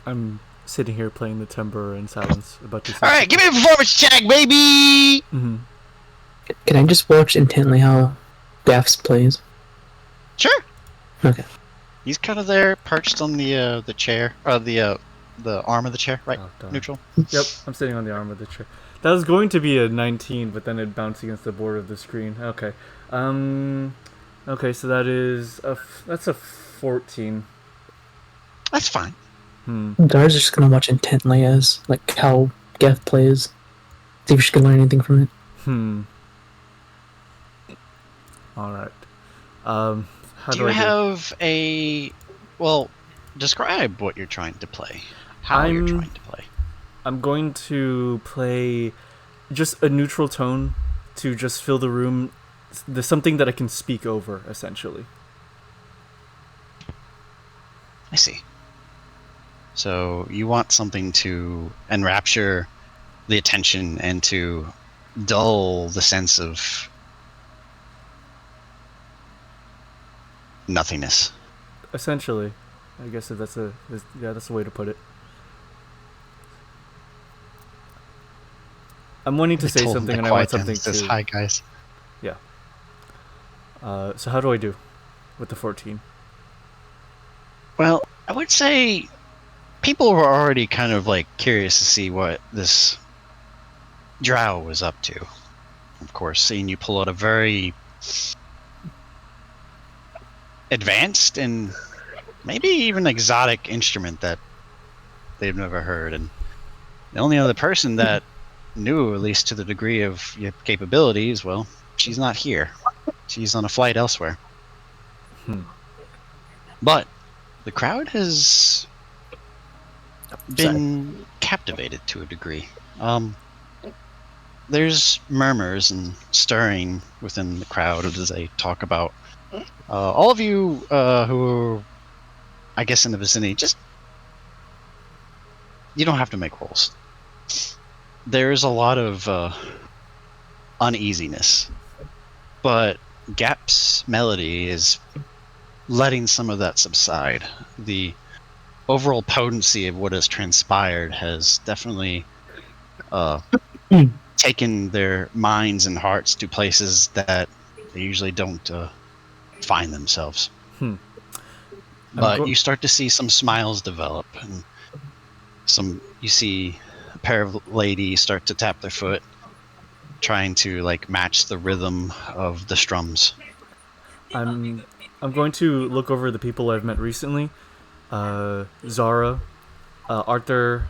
I'm sitting here playing the timbre in silence, about to. All right, give me a performance check, baby. Mm-hmm. Can I just watch intently how Gabth plays? Sure. Okay. He's kind of there, perched on the chair, or the arm of the chair, right? Oh, darn. Neutral. Yep, I'm sitting on the arm of the chair. That was going to be a 19, but then it bounced against the border of the screen. Okay. Okay, so that is that's a 14. That's fine. Dara's just gonna watch intently as like how Gabth plays. See if she can learn anything from it. All right. How do do you I have a? Well, describe what you're trying to play. How you're trying to play. I'm going to play just a neutral tone to just fill the room. There's something that I can speak over, essentially. I see. So you want something to enrapture the attention and to dull the sense of nothingness. Essentially, I guess that's the way to put it. I'm wanting to say Told something, the and I want quiet something says, to. "Hi guys." Yeah. So how do I do with the 14? Well, I would say people were already kind of like curious to see what this drow was up to. Of course, seeing you pull out a very advanced and maybe even exotic instrument that they've never heard, and the only other person that knew, at least to the degree of your capabilities, well, she's not here. She's on a flight elsewhere. But the crowd has been captivated to a degree. There's murmurs and stirring within the crowd as they talk about all of you who are, I guess, in the vicinity. Just you don't have to make rolls. There's a lot of uneasiness, but Gap's melody is letting some of that subside. The overall potency of what has transpired has definitely taken their minds and hearts to places that they usually don't find themselves. But you start to see some smiles develop, and you see a pair of ladies start to tap their foot, trying to like match the rhythm of the strums. I'm going to look over the people I've met recently. Xara, Arthur,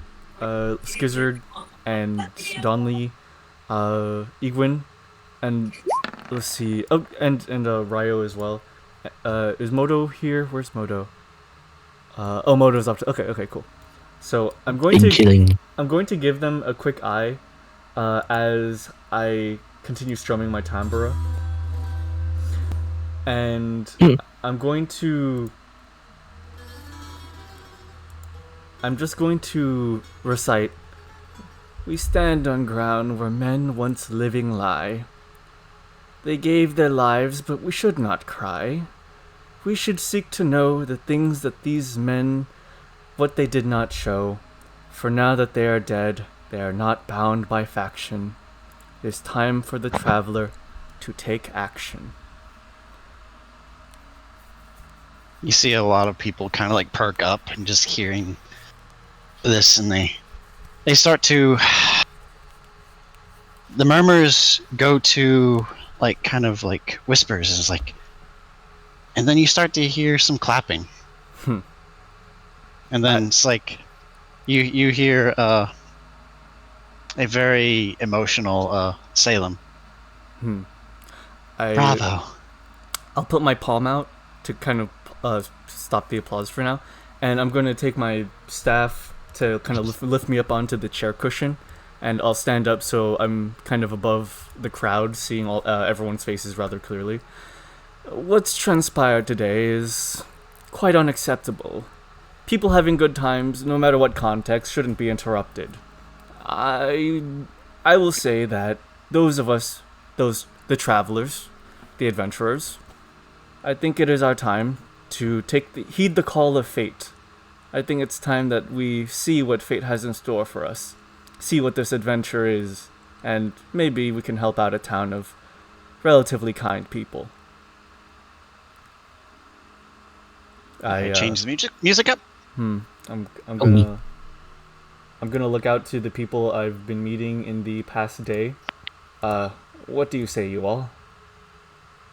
Skizard, and Donlee, Yiguin, and let's see. Oh, and Ryo as well. Is Modo here? Where's Modo? Modo's up to. Okay, cool. So I'm going to give them a quick eye, as I continue strumming my tambura, and I'm just going to recite. We stand on ground where men once living lie. They gave their lives, but we should not cry. We should seek to know the things that these men, what they did not show. For now that they are dead, they are not bound by faction. It is time for the traveler to take action. You see a lot of people kind of like perk up and just hearing this, and they start to, the murmurs go to like kind of like whispers, and it's like, and then you start to hear some clapping, and then it's like you hear a very emotional Salem. Bravo. I'll put my palm out to kind of stop the applause for now, and I'm going to take my staff to kind of lift me up onto the chair cushion, and I'll stand up so I'm kind of above the crowd, seeing all everyone's faces rather clearly. What's transpired today is quite unacceptable. People having good times, no matter what context, shouldn't be interrupted. I will say that those of us, the travelers, the adventurers, I think it is our time to heed the call of fate. I think it's time that we see what fate has in store for us, see what this adventure is, and maybe we can help out a town of relatively kind people. I change the music up. I'm gonna look out to the people I've been meeting in the past day. What do you say, you all?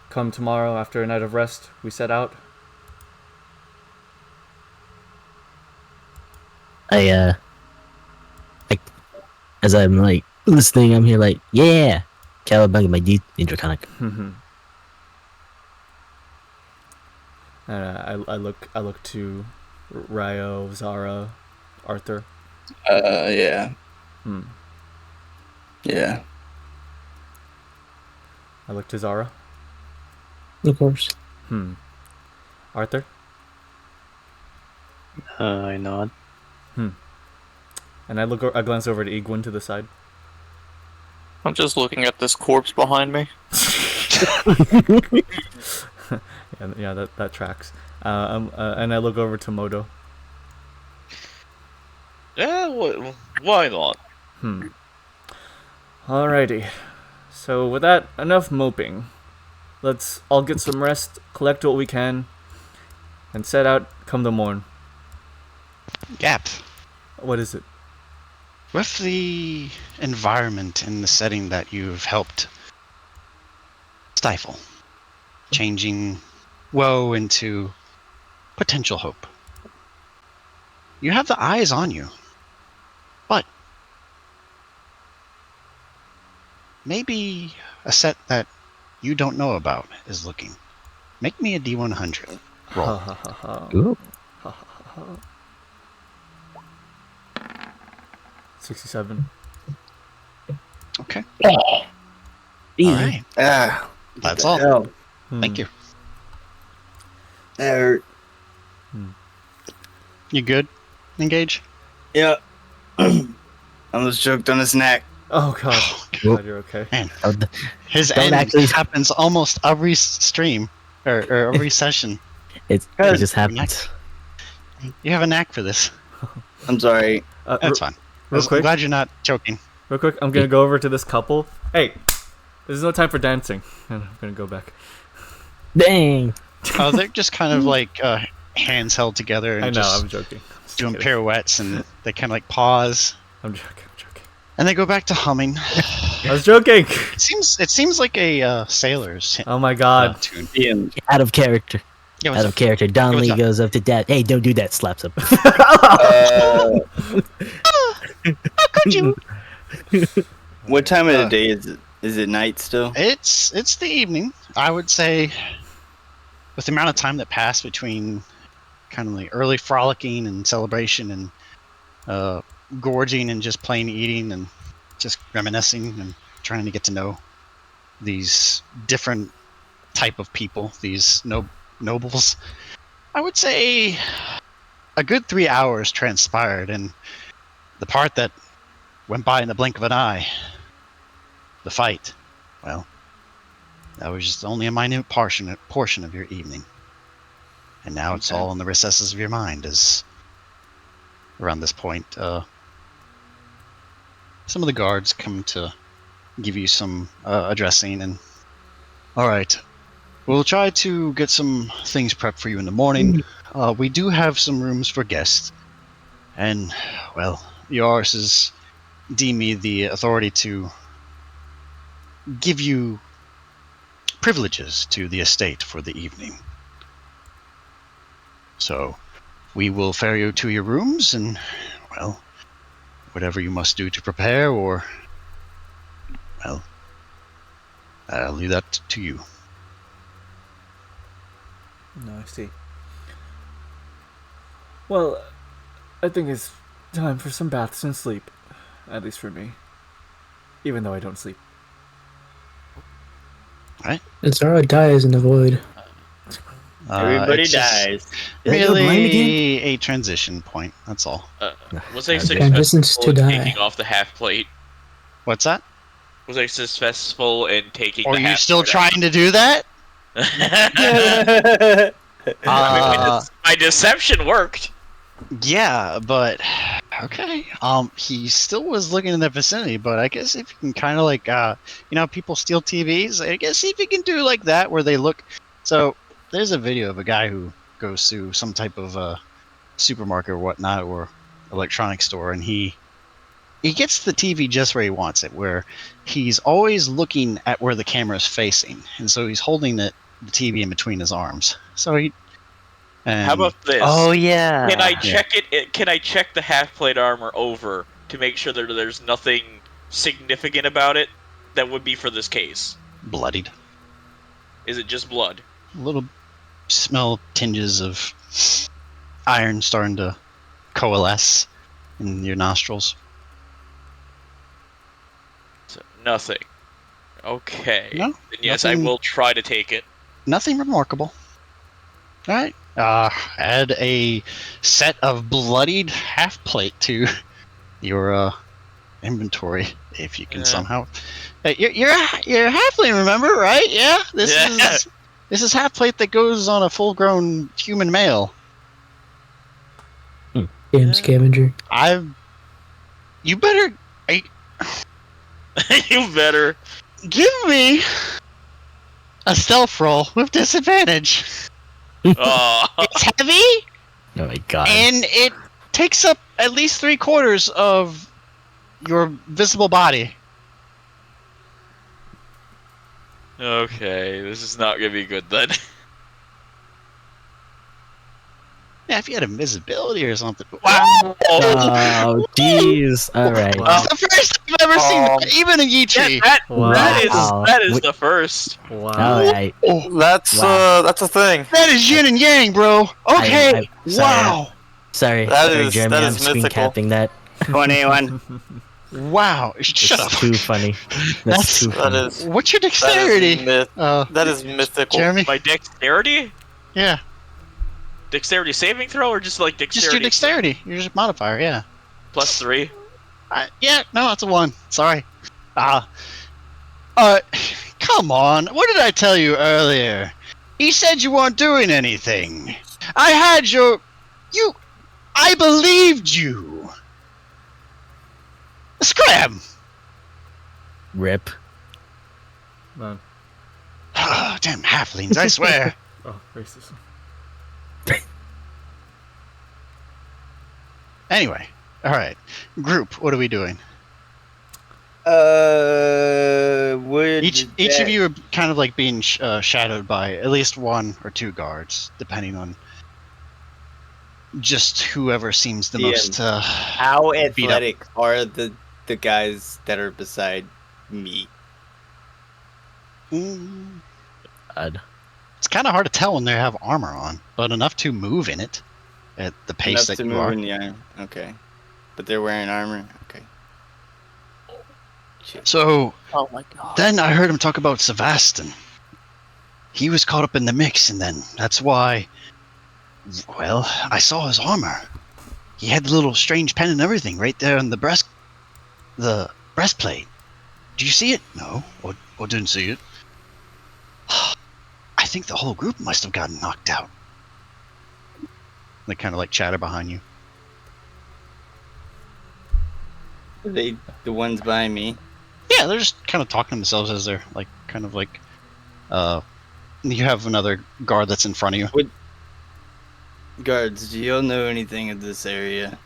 Come tomorrow after a night of rest, we set out. As I'm like listening, I'm here like, yeah, Cowabunga, my dude, Indraconic. I look to Ryo, Xara, Arthur. Yeah. Yeah. I look to Xara. Of course. Arthur. I nod. And I glance over to Yiguin to the side. I'm just looking at this corpse behind me. Yeah, that tracks. And I look over to Modo. Yeah, why not? Alrighty. So with that, enough moping. Let's all get some rest, collect what we can, and set out come the morn. Gabth, What is it? with the environment and the setting that you've helped stifle, changing woe into potential hope, you have the eyes on you. But maybe a set that you don't know about is looking. Make me a D100 roll. Ooh. 67. Okay. Easy. All right. That's all. Hell, Thank you. that hurt. You good? Engage? Yeah. Almost choked on a snack. Oh god. Glad you're okay. Man, Oh, the- his Don't end actually- happens almost every stream or every session. it just happens. You have a knack for this. I'm sorry. That's fine. Real I'm quick, glad you're not choking. I'm gonna go over to this couple. Hey, there's no time for dancing. And I'm gonna go back. Dang. Oh, they're just kind of like hands held together and I know, just I'm joking. Just doing kidding. pirouettes, and they kind of like pause, I'm joking. and they go back to humming. I was joking. It seems like a sailor's Oh my god. tune. Ian. Out of character. Yeah, Out what's of up? character. what's Donlee up? goes up to Dad. Hey, don't do that. Slaps him. How could you? What time of the day is it? Is it night still? It's the evening. I would say, with the amount of time that passed between kind of like early frolicking and celebration and gorging and just plain eating and just reminiscing and trying to get to know these different type of people, these nobles, I would say a good 3 hours transpired, and the part that went by in the blink of an eye, the fight, well, that was just only a minute portion of your evening. And now it's all in the recesses of your mind, as around this point, some of the guards come to give you some addressing, and all right, we'll try to get some things prepped for you in the morning. We do have some rooms for guests, and, well, yours is deem me the authority to give you privileges to the estate for the evening. So, we will ferry you to your rooms, and, well, whatever you must do to prepare, or, well, I'll leave that to you. No, I see. Well, I think it's time for some baths and sleep. At least for me. Even though I don't sleep. And Xara dies in the void. Everybody It's just dies. Really a transition point, that's all. Was I Transitions successful to in die. taking off the half plate? What's that? Was I successful in taking Are the you half still plate trying to do that? my deception worked. Yeah, but okay. He still was looking in the vicinity, but I guess if you can kind of like, people steal TVs. I guess if you can do like that, where they look. So there's a video of a guy who goes to some type of supermarket or whatnot, or electronics store, and he gets the TV just where he wants it, where he's always looking at where the camera is facing, and so he's holding the TV in between his arms. So he. And How about this? Oh yeah. Can I check it? Can I check the half plate armor over to make sure that there's nothing significant about it that would be for this case? bloodied? Is it just blood? A little smell tinges of iron starting to coalesce in your nostrils. So, nothing. Okay. No, Then yes, nothing- I will try to take it. Nothing remarkable. All right. Add a set of bloodied half plate to your inventory if you can Yeah. somehow. Hey, you're a halfling, remember, right? Yeah. Yeah. This is half plate that goes on a full-grown human male. Damn scavenger. You better You better. give me a stealth roll with disadvantage. Oh. It's heavy Oh my god. and it takes up at least 3/4 of your visible body. Okay, this is not gonna be good then. Yeah, if you had invisibility or something. Wow. Oh, jeez. Alright. It's the first I've ever seen that, even in Yeet Yeah, Tree. Wow. that is the first. Wow. Alright. That's Wow. that's a thing. That is yin and yang, bro. Okay. Sorry. Wow. Sorry, That sorry, is- Jeremy. that I'm is screen mythical. capping that. 21. Wow. Shut It's up. too funny. That's too That funny. is What's your that dexterity? is, that is mythical. Jeremy? My dexterity? Yeah. Dexterity saving throw or just like dexterity? Just your dexterity. Your modifier, yeah. +3. Yeah, no, that's a 1. Sorry. Come on. What did I tell you earlier? He said you weren't doing anything. I had I believed you. Scram. Rip. Man. Damn halflings, I swear. Oh, racism. Anyway, all right. Group, what are we doing? Would Each of you are kind of like being shadowed by at least 1 or 2 guards, depending on just whoever seems the Yeah. most. how beat up. athletic are the guys that are beside me? God. It's kind of hard to tell when they have armor on, but enough to move in it at the pace Enough that to you move are. in the iron. Okay. But they're wearing armor. Okay. Shit. So Oh my god. then I heard him talk about Sevastin. He was caught up in the mix, and then that's why. Well, I saw his armor. He had the little strange pen and everything right there on the breastplate. Did you see it? No, or didn't see it. I think the whole group must have gotten knocked out. They kind of like chatter behind you. Are they the ones by me? Yeah, they're just kind of talking to themselves as they're like, kind of like, you have another guard that's in front of you. Guards, do y'all know anything of this area?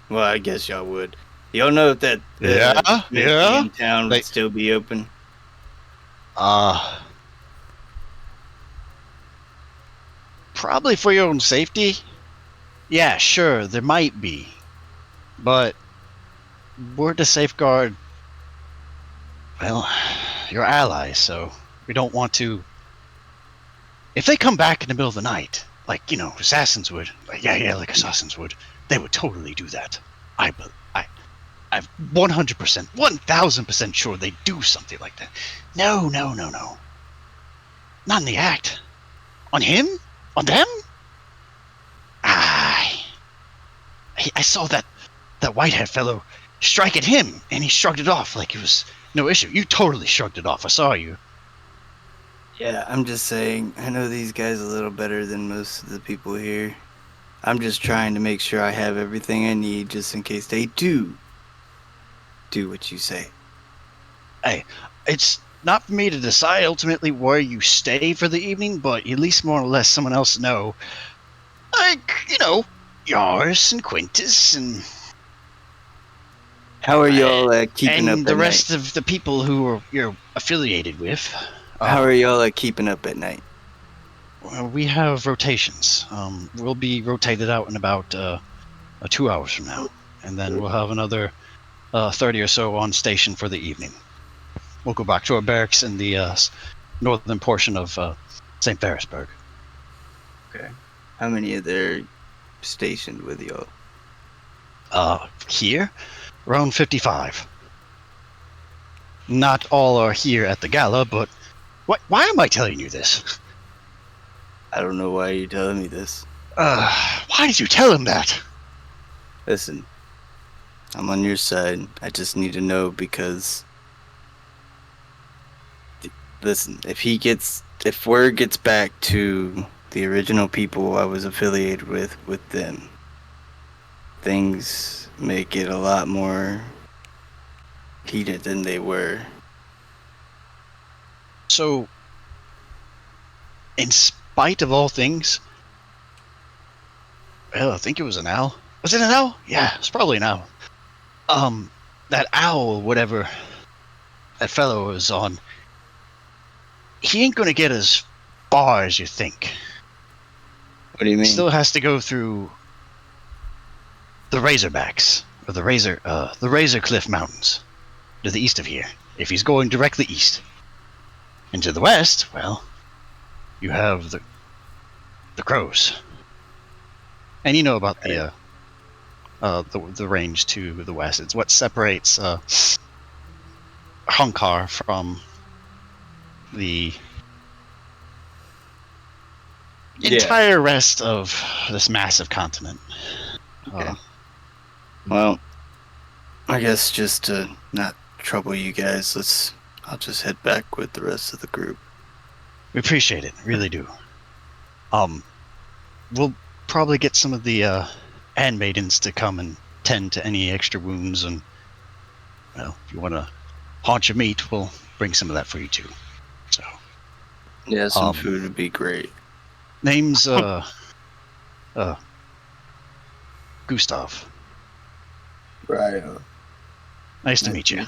Well, I guess y'all would. Y'all know if that Yeah. museum town would Like- still be open? Probably for your own safety. Yeah, sure, there might be. But we're to safeguard, well, your allies, so we don't want to. If they come back in the middle of the night, like, assassins would, like assassins would, they would totally do that. I'm 100%, 1000% sure they do something like that. No. Not in the act. On him? On them? I saw that white-haired fellow strike at him, and he shrugged it off like it was no issue. You totally shrugged it off. I saw you. Yeah, I'm just saying, I know these guys a little better than most of the people here. I'm just trying to make sure I have everything I need just in case they do what you say. Hey, it's not for me to decide ultimately where you stay for the evening, but at least more or less someone else know. Like, Yaris and Quintus and How are y'all keeping up and at the night? rest of the people who you're affiliated with. How are y'all keeping up at night? Well, we have rotations. We'll be rotated out in about 2 hours from now, and then we'll have another 30 or so on station for the evening. We'll go back to our barracks in the northern portion of St. Ferrisburg. Okay. How many are there stationed with y'all? Here, around 55. Not all are here at the gala, but why am I telling you this? I don't know why you're telling me this. Why did you tell him that? Listen, I'm on your side. I just need to know because, listen, if word gets back to the original people I was affiliated with them, things may get a lot more heated than they were. So, in spite of all things, well, I think it was an owl. Was it an owl? Yeah, it's probably an owl. That owl, whatever that fellow was on, he ain't gonna get as far as you think. What do you mean? He still has to go through the Razorbacks, or the Razor Cliff Mountains, to the east of here, if he's going directly east. And to the west, well, you have the crows. And you know about the range to the west. It's what separates Hunkar from the entire rest of this massive continent. Okay. Well, I guess just to not trouble you guys, I'll just head back with the rest of the group. We appreciate it, really do. We'll probably get some of the handmaidens to come and tend to any extra wounds, and well, if you want a haunch of meat, we'll bring some of that for you too. So yeah, some food would be great. Name's Gustav. Ryo. Nice to meet you.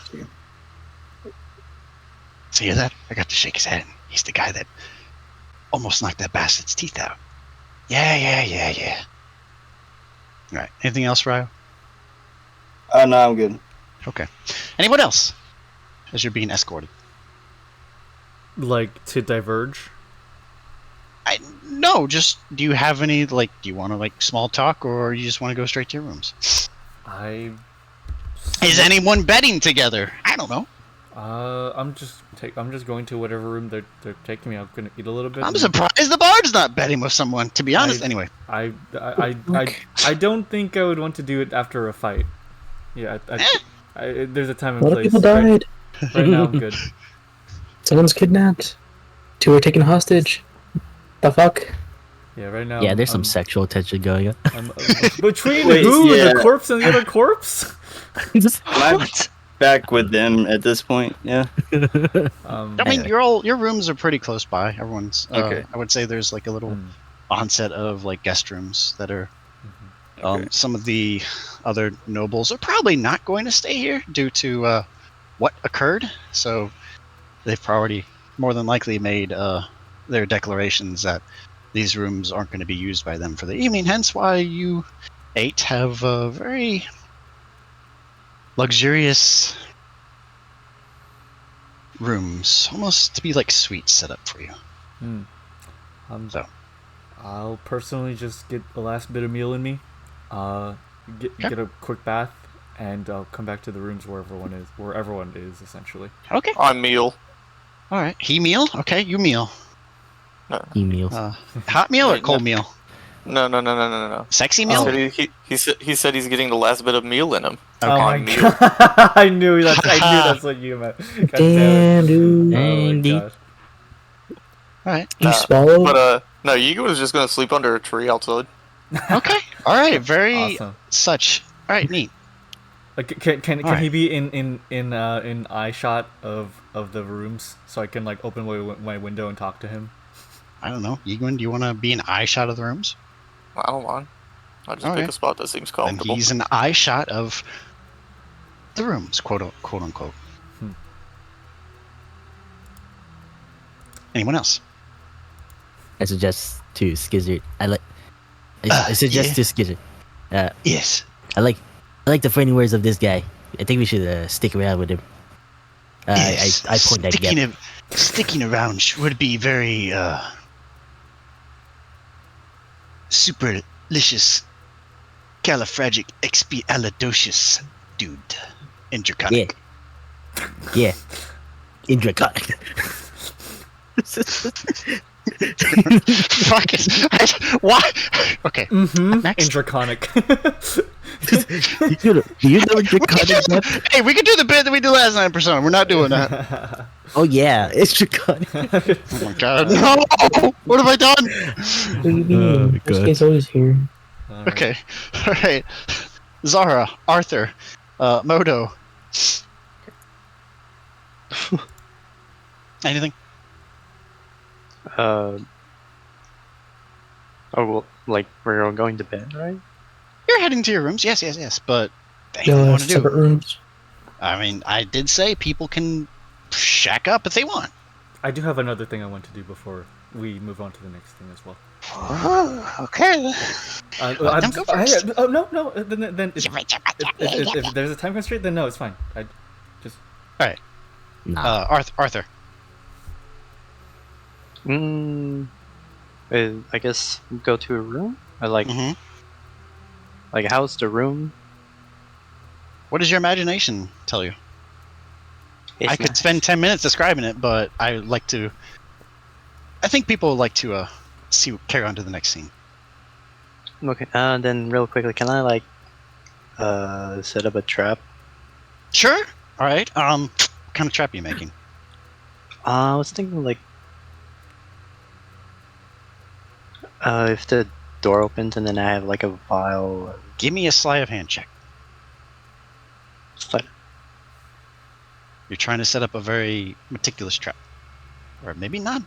See that? I got to shake his hand. He's the guy that almost knocked that bastard's teeth out. Yeah. All right. Anything else, Ryo? No, I'm good. Okay. Anyone else? As you're being escorted. Like, to diverge? No, just, do you have any, do you want to, small talk, or you just want to go straight to your rooms? Is anyone betting together? I don't know. I'm just going to whatever room they're taking me. I'm gonna eat a little bit. I'm surprised the bard's not betting with someone, to be honest. Anyway. I don't think I would want to do it after a fight. Yeah, there's a time and A lot of place. people died. Right now, I'm good. Someone's kidnapped. 2 are taken hostage. The fuck? Yeah, right now. Yeah, there's some sexual tension going on. Between who? The corpse and the other corpse? I'm back with them at this point. Yeah. I mean, your rooms are pretty close by. Everyone's okay. I would say there's a little onset of guest rooms that are. Some of the other nobles are probably not going to stay here due to what occurred. So they've already more than likely made their declarations that these rooms aren't going to be used by them for the evening. Hence why you 8 have very luxurious rooms, almost to be like suites set up for you. So I'll personally just get the last bit of meal in me, get a quick bath, and I'll come back to the rooms where everyone is essentially. Okay. I'm meal. All right. He meal. Okay. You meal. No. He meals. Hot meal or cold meal? No. Sexy meal? He said he's getting the last bit of meal in him. Okay. Oh my god! I knew that's what you meant. God Damn, dude. Oh my gosh. Alright. You swallowed? But no, Yiguin was just gonna sleep under a tree outside. Okay. Alright, very Awesome. such. Alright, neat. Can he be in eye shot of the rooms so I can open my window and talk to him? I don't know. Yiguin, do you want to be an eye shot of the rooms? I don't mind. I'll just pick a spot that seems And comfortable. he's an eye shot of the rooms, quote unquote. Anyone else? I suggest to Skizard. I suggest to Skizard. Yes. I like the funny words of this guy. I think we should stick around with him. Yes. I point that Gabth. Sticking around would be very super delicious, califragic, expialidocious dude. Indraconic. Yeah. Indraconic. Fuck it. Why? Okay. Mm-hmm. Next. Indraconic. Do you know Draconic Gabth? Hey, we can do the bit that we did last night in Persona. We're not doing that. Oh yeah, it's Draconic. Oh my god, no! What have I done? What do you mean? This God. guy's always here. Okay, alright. Xara, Arthur, Modo. Anything? Oh, well, like we're all going to bed, right? You're heading to your rooms, yes, but anything Y'all you have want to separate do? rooms. I mean, I did say people can shack up if they want. I do have another thing I want to do before we move on to the next thing as well. Okay. Let them go first. No. Then if there's a time constraint, then no, it's fine. Nah. Arthur. I guess go to a room. I like. Mhm. Like, how's the room? What does your imagination tell you? It's I could nice. spend 10 minutes describing it, but I like to. I think people would like to carry on to the next scene. Okay. Then real quickly, can I set up a trap? Sure. All right. What kind of trap are you making? I was thinking if the door opens and then I have like a vial. Give me a sleight of hand check. You're trying to set up a very meticulous trap, or maybe not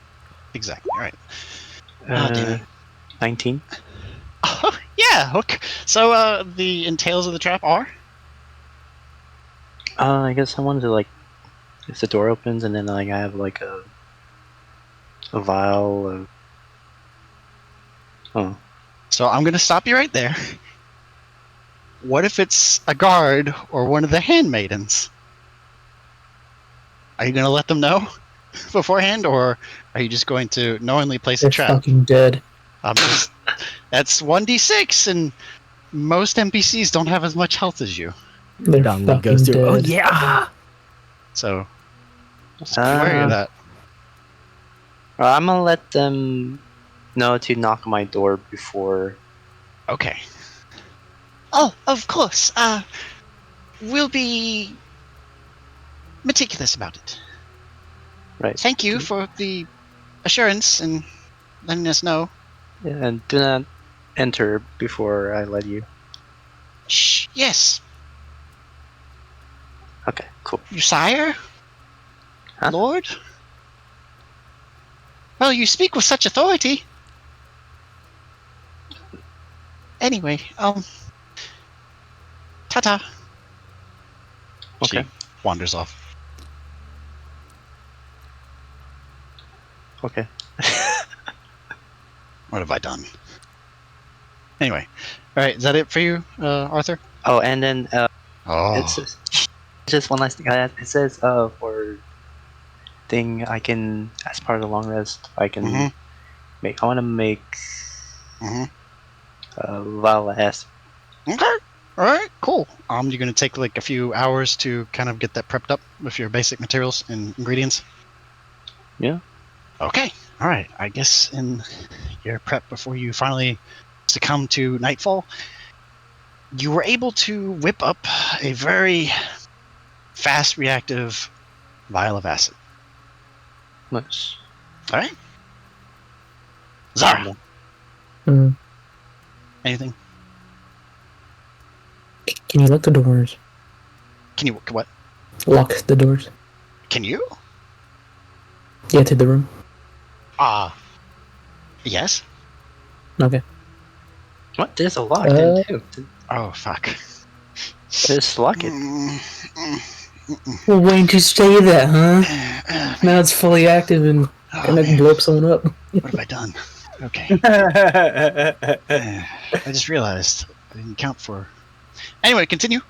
exactly. All right. Damn it. 19. Oh, yeah. Hook. So the entails of the trap are. I guess I wanted to if the door opens and then I have like a vial of. Oh. So I'm gonna stop you right there. What if it's a guard or one of the handmaidens? Are you gonna let them know beforehand, or are you just going to knowingly place a They're trap? fucking dead. That's 1d6, and most NPCs don't have as much health as you. They're Donlee fucking goes dead. through. Oh yeah. So just be wary of that. I'm gonna let them know to knock on my door before. Okay. Oh, of course. We'll be meticulous about it. Right. Thank you for the assurance and letting us know. Yeah, and do not enter before I let you. Shh, yes. Okay, cool. You sire? Huh? Lord? Well, you speak with such authority. Anyway, ta-ta. Okay. She wanders off. Okay. What have I done? Anyway, all right. Is that it for you, Arthur? Oh, and then Oh. it's just one last thing. It says for thing I can, as part of the long rest, I can Mhm. make. I want to make Mhm. vial acid. Okay. All right. Cool. You're gonna take like a few hours to kind of get that prepped up with your basic materials and ingredients. Yeah. Okay. All right. I guess in your prep before you finally succumb to nightfall, you were able to whip up a very fast reactive vial of acid. Nice. All right. Xara, Mm. anything? Can you lock the doors? Can you what? Lock the doors. Can you? Yeah, to the room. Yes. Okay. What? There's a lock in too. Oh fuck. Just lock it. Well, why didn't you say that, huh? Now it's fully active and gonna man. blow someone up. What have I done? Okay. I just realized I didn't count for. Anyway, continue.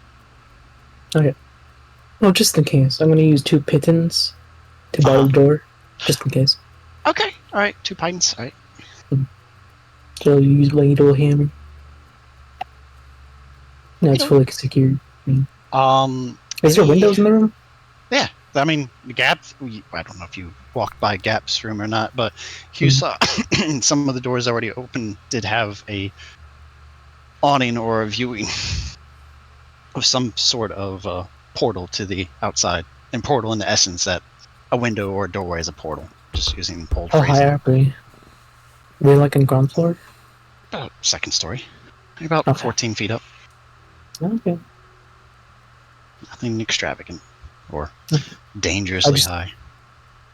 Okay. Well, just in case, I'm gonna use 2 pitons to bar the door, just in case. Okay. All right. 2 pints. All right. So you use ladle hammer. No, it's fully secured. Is there windows in the room? Yeah. I mean, Gabth. I don't know if you walked by Gabth's room or not, but you saw some of the doors already open did have a awning or a viewing of some sort of portal to the outside. And portal in the essence that a window or a doorway is a portal. Just using old How high phrasing. are we? We're like in ground floor? About second story. About Okay. 14 feet up. Okay. Nothing extravagant or I dangerously just- high.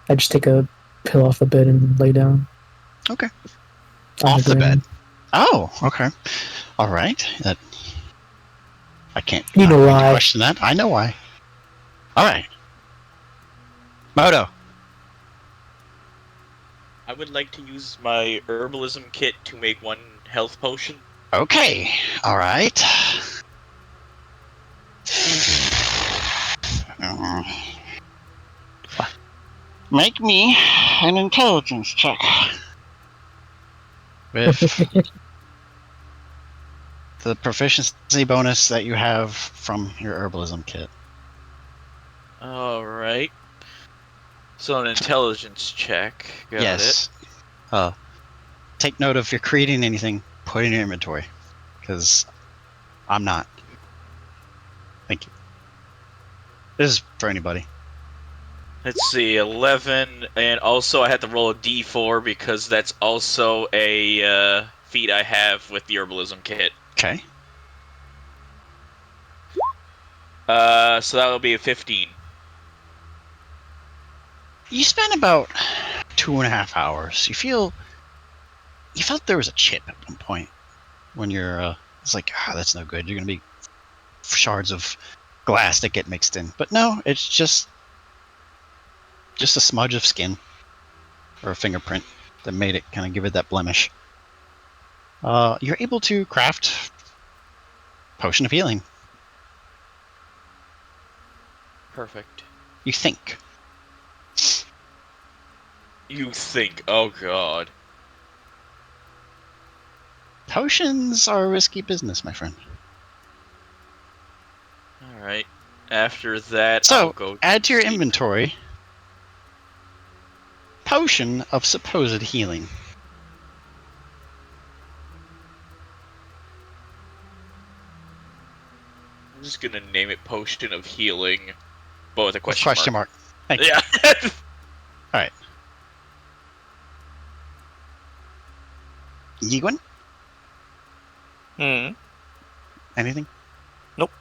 I just take a pill off the bed and lay down. Okay. On Off the ground. bed. Oh, okay. All right. I can't. You know not going to why. question that. I know why. All right. Modo. I would like to use my herbalism kit to make one health potion. Okay. All right. Make me an intelligence check. With the proficiency bonus that you have from your herbalism kit. Alright. So an intelligence check. Got Yes. Take note if you're creating anything, put it in your inventory. Because I'm not. Thank you. This is for anybody. Let's see, 11, and also I had to roll a d4 because that's also a feat I have with the herbalism kit. Okay. So that will be a 15. You spent about 2.5 hours. You felt there was a chip at one point when you're it's like, that's no good. You're gonna be shards of glass that get mixed in. But no, it's just a smudge of skin or a fingerprint that made it kind of give it that blemish. You're able to craft potion of healing. Perfect. You think. You think, oh god. Potions are a risky business, my friend. Alright. After that, So, I'll go add to your sleep. inventory potion of supposed healing. I'm just gonna name it Potion of Healing, but with a With question mark. Thank you. Yeah. Alright. Yiguin? Hmm. Anything? Nope.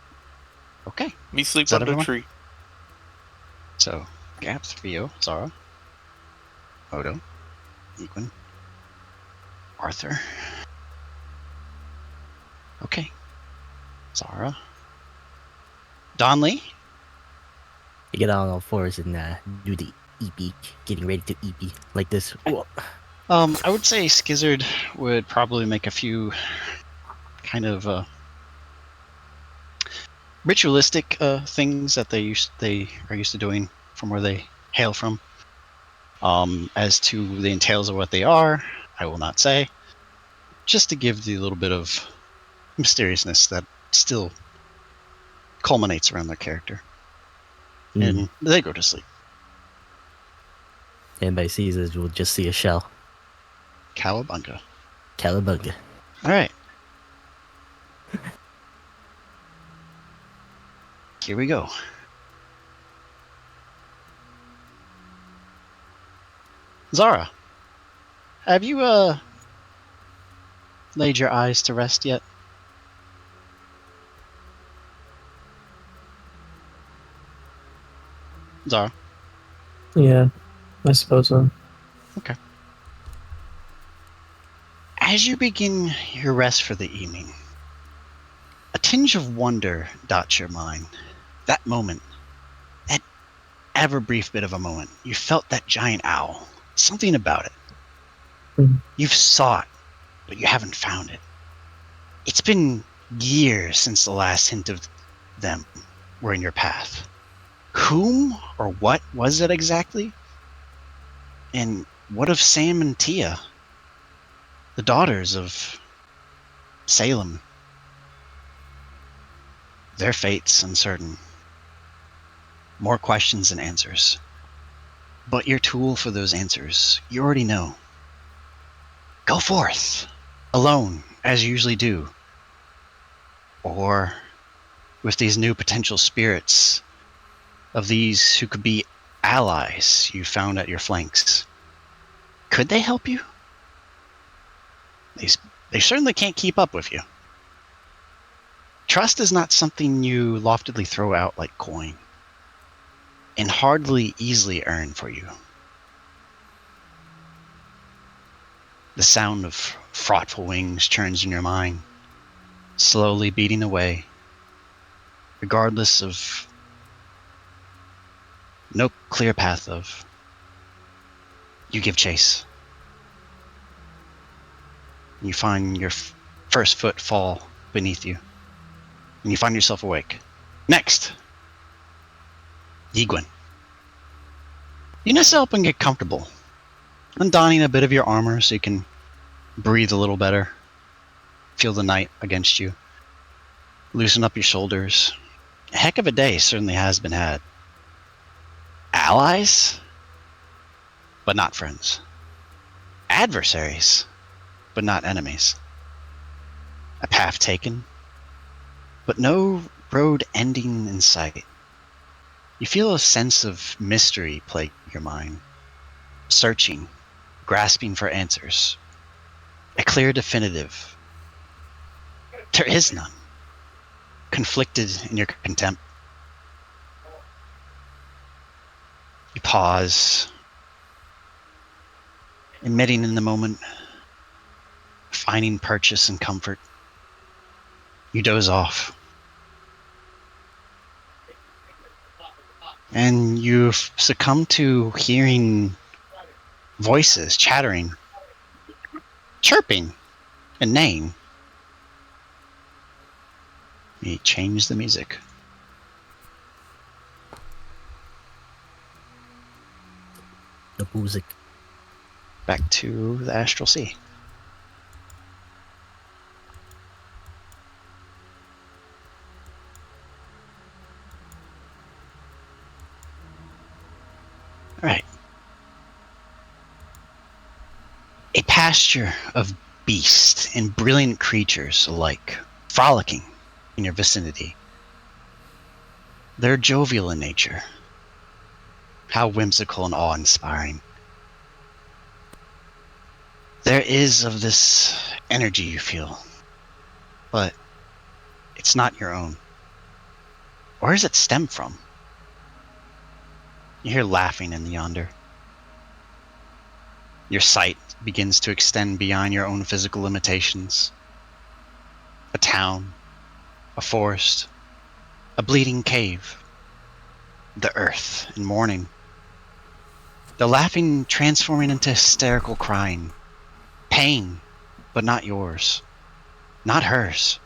Okay. Me sleep Is that under a everyone? tree. So, Gabth, Ryo, Xara, Modo, Yiguin, Arthur. Okay. Xara. Donlee? You get on all fours and do the EP, getting ready to EP like this. Whoa. I would say Skizard would probably make a few kind of ritualistic things that they are used to doing from where they hail from. As to the entails of what they are, I will not say. Just to give the little bit of mysteriousness that still culminates around their character. And they go to sleep. Anybody sees us, we'll just see a shell. Cowabunga. Cowabunga. Alright. Here we go. Xara, have you laid your eyes to rest yet? Xara. Yeah, I suppose so. Okay. As you begin your rest for the evening, a tinge of wonder dots your mind. That moment, that ever brief bit of a moment, you felt that giant owl. Something about it. Mhm. You've sought, but you haven't found it. It's been years since the last hint of them were in your path. Whom or what was it exactly? And what of Sam and Tia, the daughters of Salem? Their fate's uncertain. More questions than answers. But your tool for those answers, you already know. Go forth, alone, as you usually do. Or with these new potential spirits of these who could be allies you found at your flanks. Could they help you? They certainly can't keep up with you. Trust is not something you loftily throw out like coin, and hardly easily earned for you. The sound of fraughtful wings churns in your mind, slowly beating away, regardless of no clear path of. You give chase. You find your first foot fall beneath you, and you find yourself awake. Next, Yiguin. You nestle up and get comfortable, undonning a bit of your armor so you can breathe a little better, feel the night against you, loosen up your shoulders. A heck of a day certainly has been had. Allies, but not friends. Adversaries, but not enemies. A path taken, but no road ending in sight. You feel a sense of mystery plague your mind, searching, grasping for answers. A clear definitive. There is none. Conflicted in your contempt. You pause, emitting in the moment, finding purchase and comfort. You doze off. And you succumb to hearing voices chattering, chirping, and neighing. You change the music. The music. Back to the Astral Sea. All right. A pasture of beasts and brilliant creatures alike, frolicking in your vicinity. They're jovial in nature. How whimsical and awe-inspiring. There is of this energy you feel, but it's not your own. Where does it stem from? You hear laughing in yonder. Your sight begins to extend beyond your own physical limitations. A town, a forest, a bleeding cave, the earth in mourning. The laughing transforming into hysterical crying. Pain, but not yours. Not hers.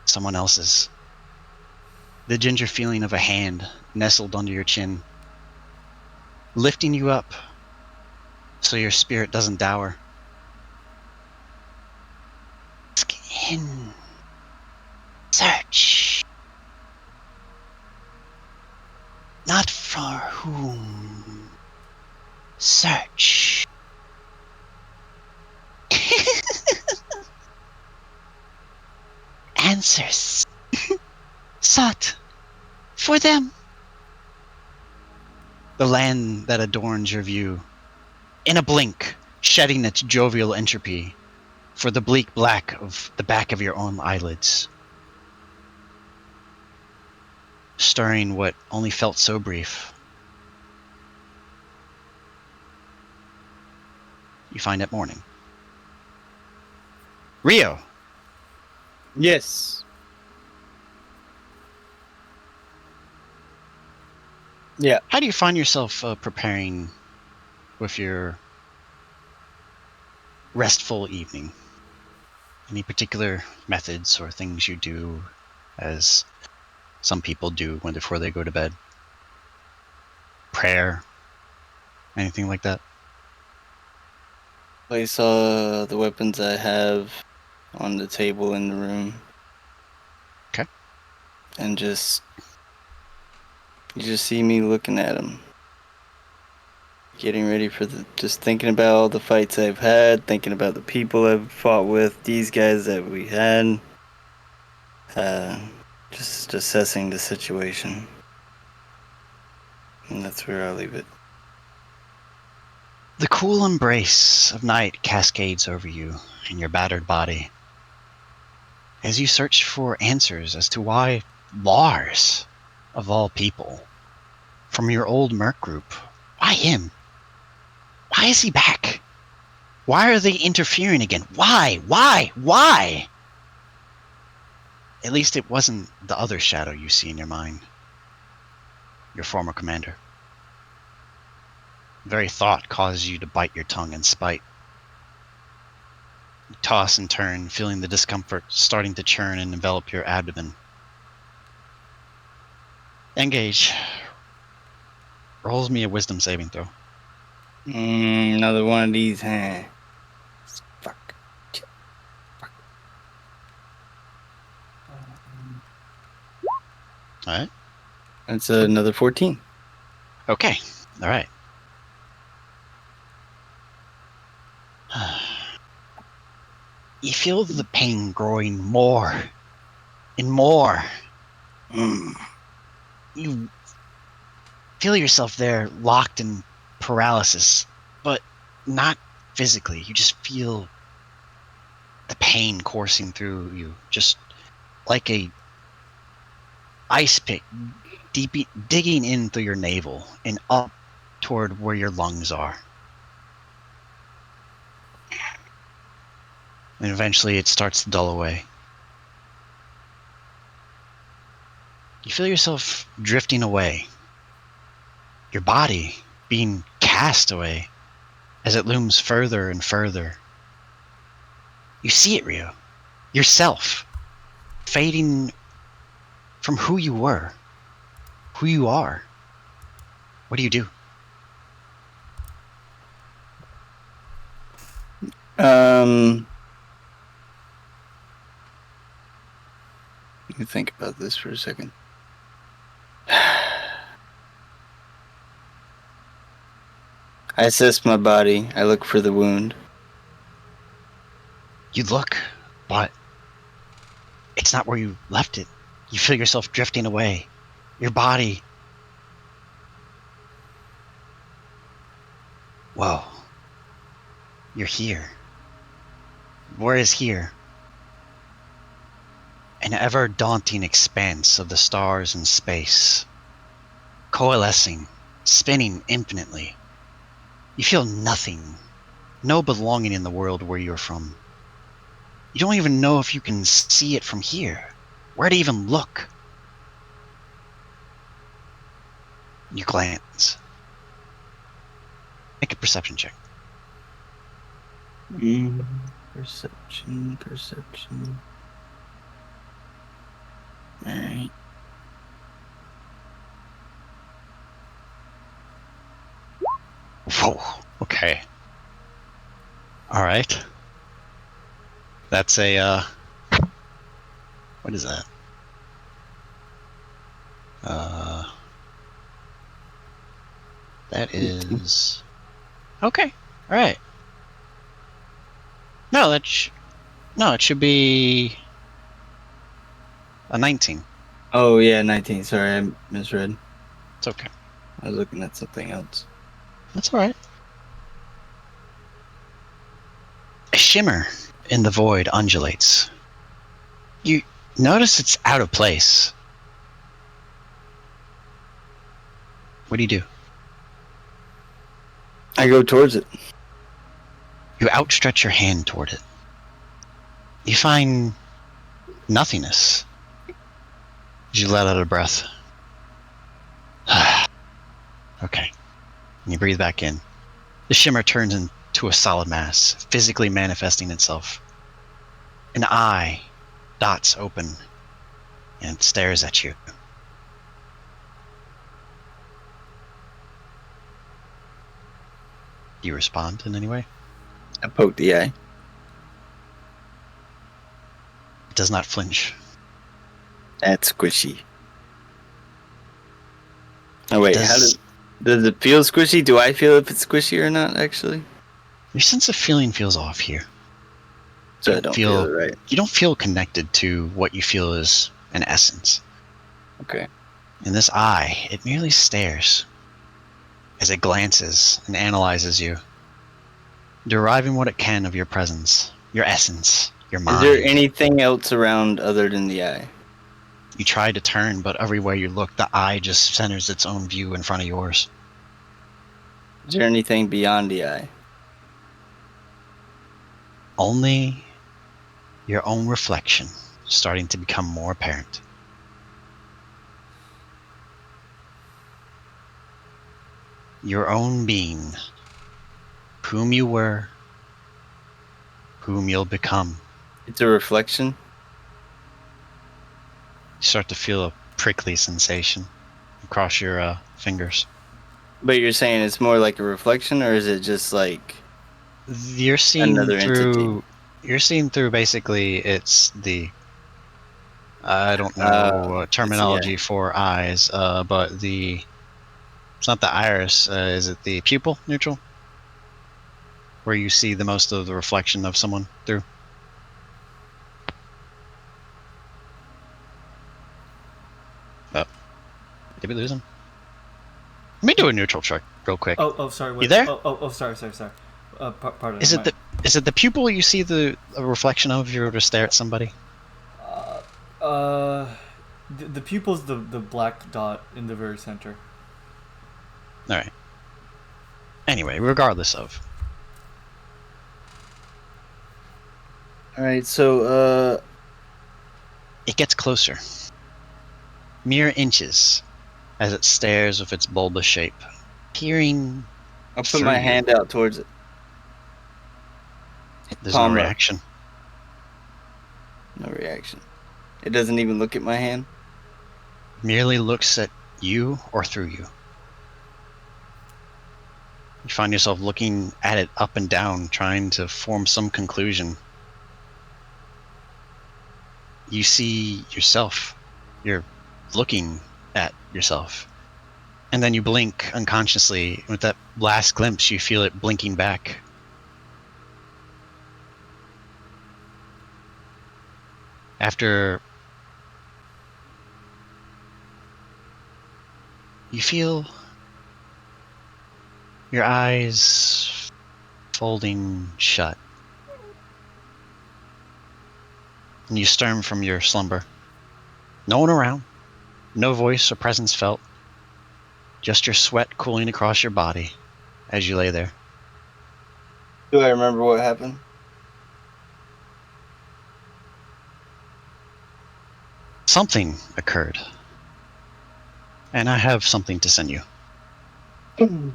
Someone else's. The ginger feeling of a hand nestled under your chin, lifting you up so your spirit doesn't dour. Skin. Search. Not for whom. Search. Answers. Sought. For them. The land that adorns your view, in a blink, shedding its jovial entropy for the bleak black of the back of your own eyelids. Stirring what only felt so brief. You find it morning. Ryo! Yes. Yeah. How do you find yourself preparing with your restful evening? Any particular methods or things you do as some people do before they go to bed? Prayer? Anything like that? Place all the weapons I have on the table in the room. Okay. And you just see me looking at them. Getting ready for just thinking about all the fights I've had, thinking about the people I've fought with, these guys that we had. Just assessing the situation. And that's where I'll leave it. The cool embrace of night cascades over you and your battered body as you search for answers as to why Lars, of all people, from your old merc group, why him? Why is he back? Why are they interfering again? Why? At least it wasn't the other shadow you see in your mind. Your former commander. The very thought causes you to bite your tongue in spite. You toss and turn, feeling the discomfort starting to churn and envelop your abdomen. Engage. Rolls me a wisdom saving throw. Another one of these, huh? Fuck. Alright. That's another 14. Okay. Alright. You feel the pain growing more and more. You feel yourself there locked in paralysis, but not physically. You just feel the pain coursing through you, just like a ice pick digging in through your navel and up toward where your lungs are. And eventually it starts to dull away. You feel yourself drifting away. Your body being cast away as it looms further and further. You see it, Ryo. Yourself. Fading from who you were. Who you are. What do you do? Let me think about this for a second. I assess my body. I look for the wound. You look, but it's not where you left it. You feel yourself drifting away. Your body. Whoa. You're here. Where is here? An ever-daunting expanse of the stars and space. Coalescing, spinning infinitely. You feel nothing. No belonging in the world where you're from. You don't even know if you can see it from here. Where to even look. You glance. Make a perception check. Perception. Alright. Whoa. Okay. Alright. That's a, what is that? That is... Okay. Alright. No, it should be a 19. Oh, yeah, 19. Sorry, I misread. It's okay. I was looking at something else. That's alright. A shimmer in the void undulates. You notice it's out of place. What do? I go towards it. You outstretch your hand toward it. You find nothingness. You let out a breath. Okay. And you breathe back in. The shimmer turns into a solid mass, physically manifesting itself. An eye dots open and stares at you. Do you respond in any way? I poke the eye. It does not flinch. That's squishy. Oh wait, does it feel squishy? Do I feel if it's squishy or not, actually? Your sense of feeling feels off here. So I don't feel it right. You don't feel connected to what you feel is an essence. Okay. In this eye, it merely stares as it glances and analyzes you, deriving what it can of your presence, your essence, your mind. Is there anything else around other than the eye? You try to turn, but everywhere you look, the eye just centers its own view in front of yours. Is there anything beyond the eye? Only your own reflection starting to become more apparent. Your own being, whom you were, whom you'll become. It's a reflection? You start to feel a prickly sensation across your fingers. But you're saying it's more like a reflection, or is it just like You're seeing another through. entity? You're seeing through. Basically, it's the. I don't know terminology for eyes, but the. It's not the iris. Is it the pupil neutral? Where you see the most of the reflection of someone through. Oh, did we lose him? Let me do a neutral check real quick. Oh, sorry. Wait. You there? Sorry. Pardon. Is it the pupil you see the reflection of if you were to stare at somebody? The pupil's the black dot in the very center. All right. Anyway, regardless of. All right, so It gets closer. Mere inches as it stares with its bulbous shape, peering. I'll put my hand out towards it. There's no Palm up. reaction. No reaction. It doesn't even look at my hand? Merely looks at you or through you. You find yourself looking at it up and down, trying to form some conclusion. You see yourself. You're looking at yourself. And then you blink unconsciously. With that last glimpse, you feel it blinking back. After you feel your eyes folding shut, and you stir from your slumber. No one around, no voice or presence felt, just your sweat cooling across your body as you lay there. Do I remember what happened? Something occurred, and I have something to send you.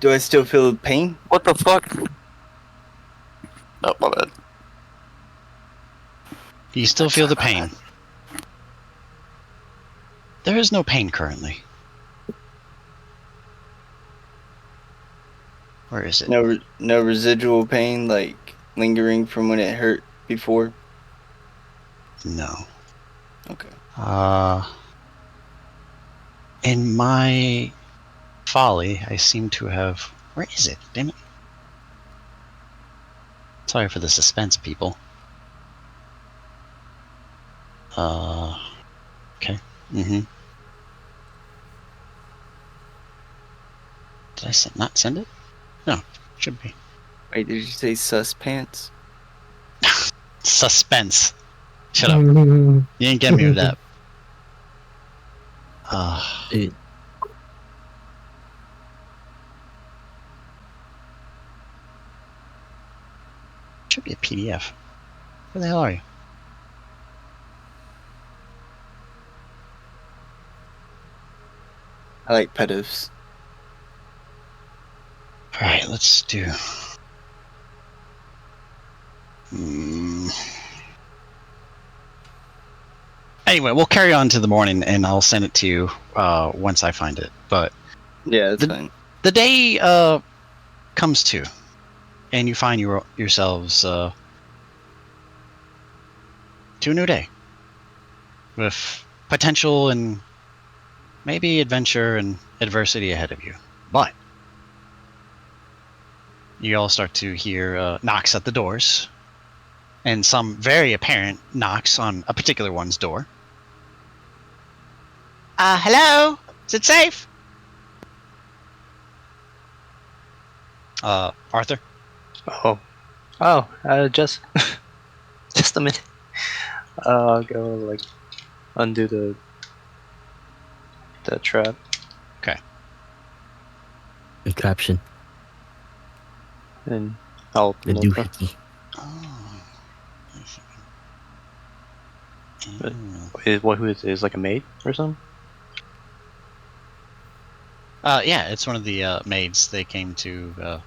Do I still feel pain? What the fuck? Oh, my bad. You still feel the pain. There is no pain currently. Where is it? No residual pain, like lingering from when it hurt before? No. Okay. In my folly, I seem to have... Where is it? Damn it. Sorry for the suspense, people. Okay. Did I not send it? No, should be. Wait, did you say sus pants? Suspense. Shut up. You didn't get me with that. Dude, Should be a PDF. Where the hell are you? I like pedos. Alright, let's do... Anyway, we'll carry on to the morning, and I'll send it to you once I find it. But Yeah, that's fine. the day comes to, and you find yourselves to a new day with potential and maybe adventure and adversity ahead of you. But you all start to hear knocks at the doors, and some very apparent knocks on a particular one's door. Hello? Is it safe? Arthur? Just just a minute. I'll go like undo the trap. Okay. Encaption. And I'll The open the doohickey. Oh. But- who is it? Is it like a maid or something? Yeah, it's one of the maids. They came to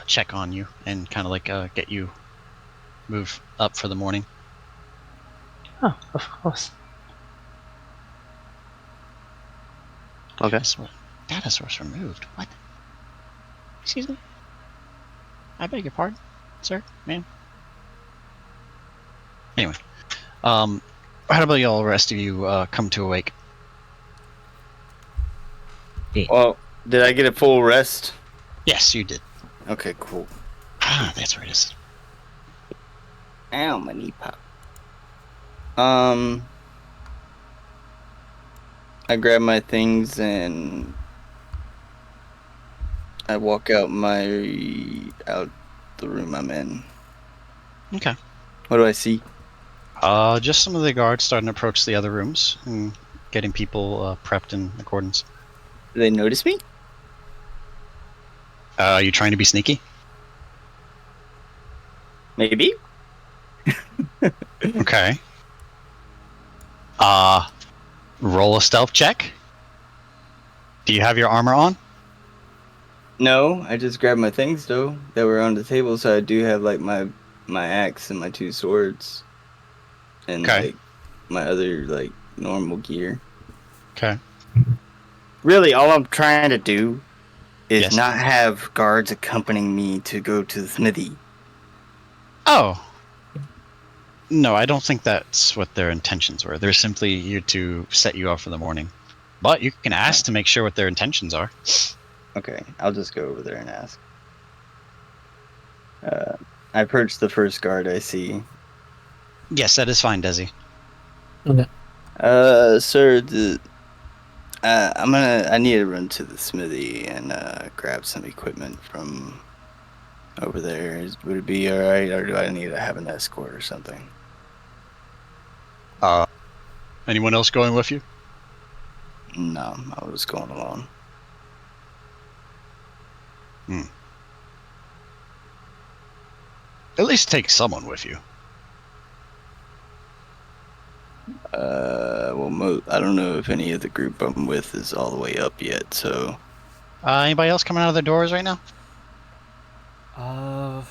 check on you and kind of like get you moved up for the morning. Oh, of course. Okay. Data source removed. What? Excuse me? I beg your pardon, sir, ma'am. Anyway, how about y'all? Rest of you come to awake. Well, did I get a full rest? Yes, you did. Okay, cool. Ah, that's where it is. Ow, my knee pop. I grab my things and I walk out the room I'm in. Okay. What do I see? Just some of the guards starting to approach the other rooms and getting people prepped in accordance. Do they notice me? You trying to be sneaky? Maybe. Okay. Roll a stealth check. Do you have your armor on? No, I just grabbed my things though that were on the table, so I do have like my axe and my 2 swords, and Okay. like my other like normal gear. Okay. Really, all I'm trying to do is Yes. not have guards accompanying me to go to the smithy. Oh. No, I don't think that's what their intentions were. They're simply here to set you up for the morning. But you can ask to make sure what their intentions are. Okay, I'll just go over there and ask. I approach the first guard I see. Yes, that is fine, Desi. Okay. Sir, I need to run to the smithy and grab some equipment from over there. Would it be alright, or do I need to have an escort or something? Anyone else going with you? No, I was going alone. At least take someone with you. Well, I don't know if any of the group I'm with is all the way up yet, so... Anybody else coming out of their doors right now? I'll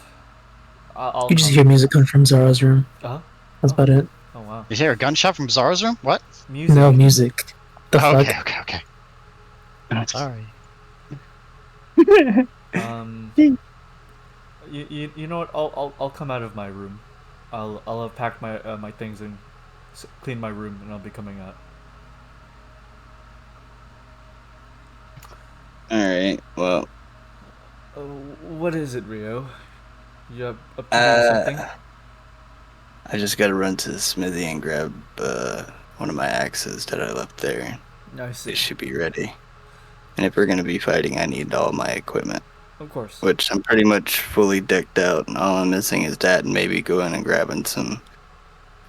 You just come. hear music come from Zara's room. Uh-huh. That's about it. Oh wow. You hear a gunshot from Zara's room? What? Music. No music. The fuck? Okay. Sorry. You know what? I'll come out of my room. I'll have packed my my things and clean my room, and I'll be coming out. Alright, well... What is it, Ryo? You up to doing something? I just gotta run to the smithy and grab one of my axes that I left there. I see. It should be ready. And if we're gonna be fighting, I need all my equipment. Of course. Which I'm pretty much fully decked out, and all I'm missing is that and maybe going and grabbing some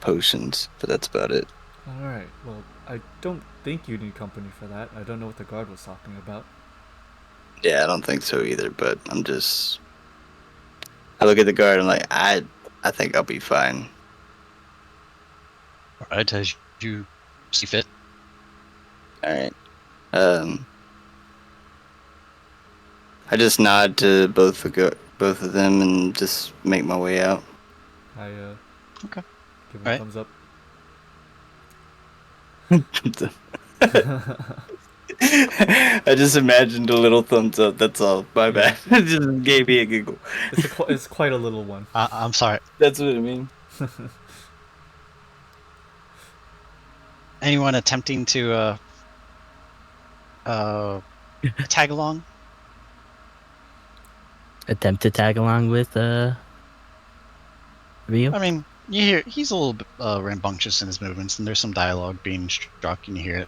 potions, but that's about it. Alright, well, I don't think you need company for that. I don't know what the guard was talking about. Yeah, I don't think so either, but I'm just... I look at the guard and I'm like, I think I'll be fine. Alright, as you see fit. Alright. I just nod to both of them and just make my way out. I Okay. give him a Alright. thumbs up. I just imagined a little thumbs up, that's all. My bad. It just gave me a giggle. It's quite a little one. I'm sorry. That's what I mean. Anyone attempting to tag along? Attempt to tag along with Ryo. I mean, You hear he's a little bit rambunctious in his movements, and there's some dialogue being struck, and you hear it.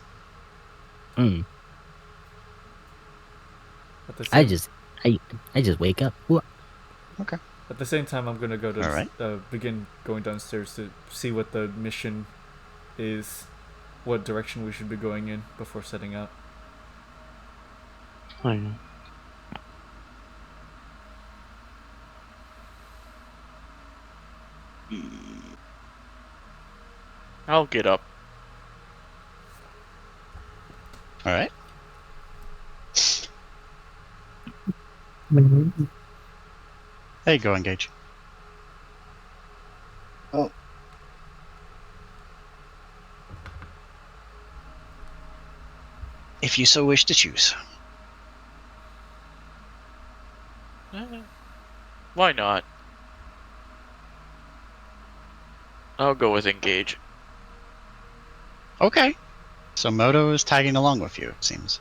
Mm. At the I same, just wake up. What? Okay. at the same time, I'm gonna go to All right. begin going downstairs to see what the mission is, what direction we should be going in before setting out. Fine. I'll get up. All right. Hey, go engage. Oh. If you so wish to choose. Why not? I'll go with engage. Okay. So Modo is tagging along with you, it seems.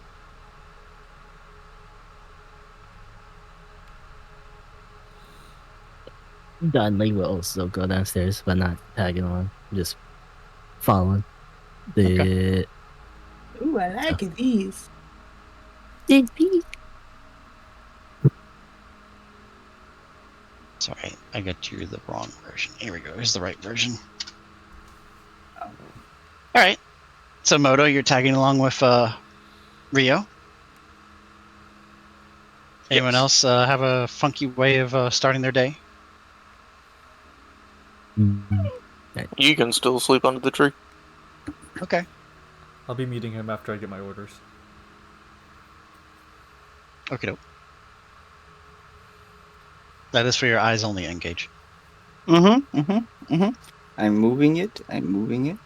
Donlee will also go downstairs, but not tagging along. Just following. The Ooh, I like these. Sorry, I got you the wrong version. Here we go. Here's the right version. All right. So Modo, you're tagging along with Ryo. Anyone Yes. else have a funky way of starting their day? You can still sleep under the tree. Okay. I'll be meeting him after I get my orders. Okay, doke. That is for your eyes only, engage. I'm moving it. I'm moving it.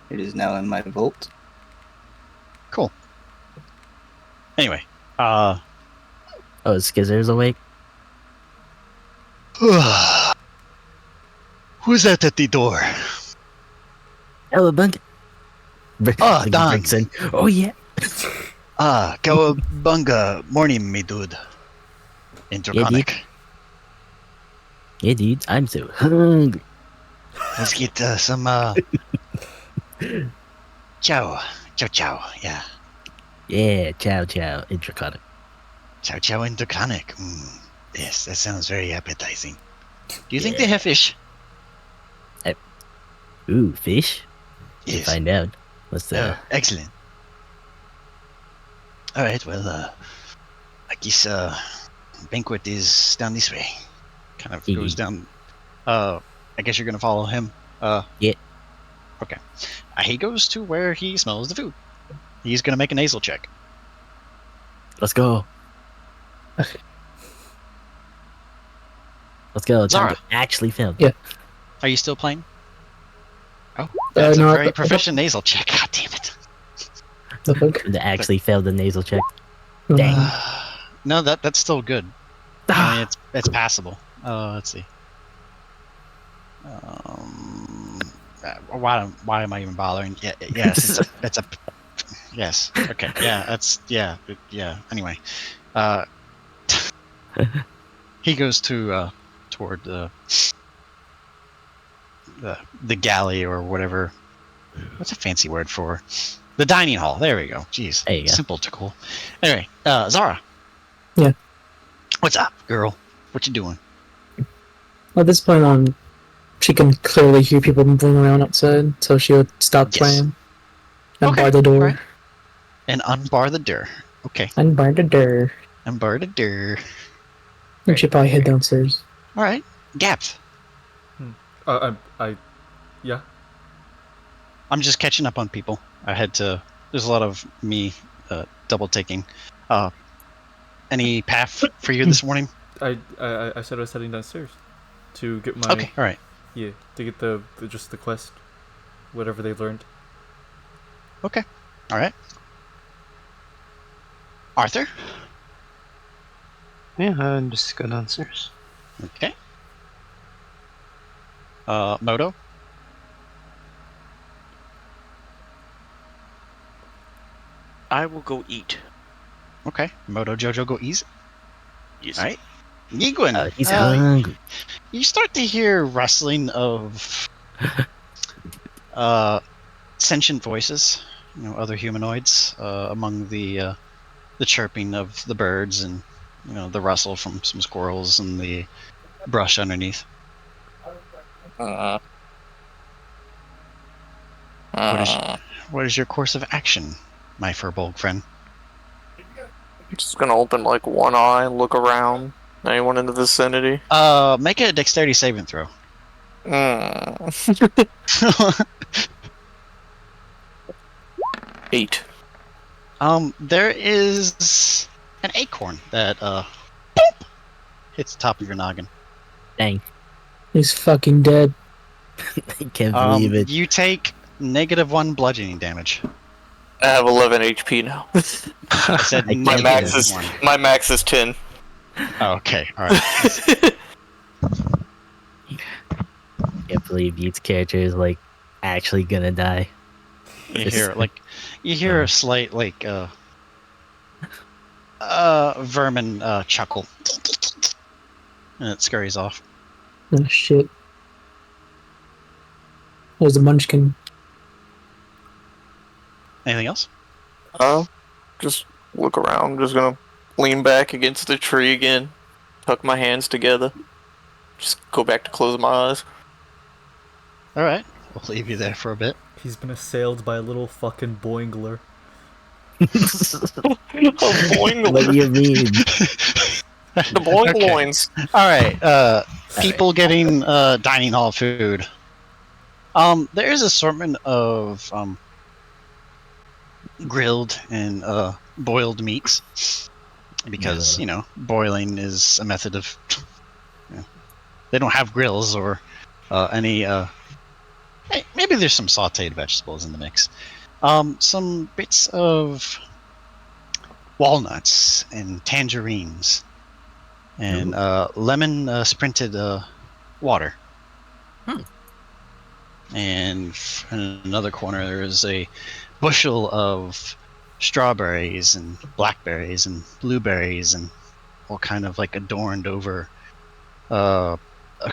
It is now in my vault. Cool. Anyway, oh, Skizard's awake. who's that at the door? Hello, Bunk. Ah, Don. Breaks in. Oh yeah. Cowabunga, morning, me dude. Interconic. Yeah, dude. I'm so hungry. Let's get some chow. Yeah. Yeah, chow chow. Intriconic. Chow interconic. Yes, that sounds very appetizing. Do you think Yeah. they have fish? Ooh, fish. Yes. To find out. What's the? Excellent. All right. Well, I guess banquet is down this way. Kind of goes down. I guess you're gonna follow him. Yeah. Okay. He goes to where he smells the food. He's gonna make a nasal check. Let's go. Let's go. Xara. Actually failed. Yeah. Are you still playing? Oh, that's no, a I- very I- proficient nasal check. God damn it. The fuck? They actually failed the nasal check. Dang. No, that's still good. I mean, it's passable. Let's see. Why am I even bothering? Yes, it's a yes. Okay, yeah, that's yeah. Anyway, he goes to toward the galley or whatever. What's a fancy word for the dining hall? There we go. Jeez, There you go. simple to cool. Anyway, Xara. Yeah. What's up, girl? What you doing? At this point, she can clearly hear people moving around outside, so she would stop Yes. playing and Okay, bar the door. right. And unbar the door. Okay. Unbar the door. Unbar the door. And she'd probably head downstairs. All right. Gabth. Yeah. I'm just catching up on people. I had to. There's a lot of me double taking. Any path for you this morning? I said I was heading downstairs to get my Okay. All right. yeah, to get the just the quest, whatever they learned. Okay. All right. Arthur. Yeah, I'm just go downstairs. Okay. Modo. I will go eat. Okay. Modo Jojo go easy. Yes. All right. Yiguin, He's hungry. you start to hear rustling of sentient voices, other humanoids among the chirping of the birds and the rustle from some squirrels and the brush underneath. What is your course of action, my furbolg friend? I'm just gonna open like one eye, look around. Anyone in the vicinity? Make a dexterity saving throw. 8. There is an acorn that hits the top of your noggin. Dang. He's fucking dead. I can't believe it. You take -1 bludgeoning damage. I have 11 HP now. I said my max is -1. my max is 10. Oh, okay, all right. Can't believe Yeet's character is like actually gonna die. You hear a slight vermin chuckle, and it scurries off. Oh shit. There's a munchkin. Anything else? Just look around. I'm just gonna lean back against the tree again, tuck my hands together, just go back to close my eyes. All right, we'll leave you there for a bit. He's been assailed by a little fucking boingler. A boingler. What do you mean? The boingloins. Okay. All right, people getting dining hall food. There is an assortment of grilled and boiled meats because boiling is a method of. They don't have grills or any. Maybe there's some sautéed vegetables in the mix. Some bits of walnuts and tangerines and lemon sprinted water. And in another corner there is a bushel of strawberries and blackberries and blueberries and all kind of adorned over a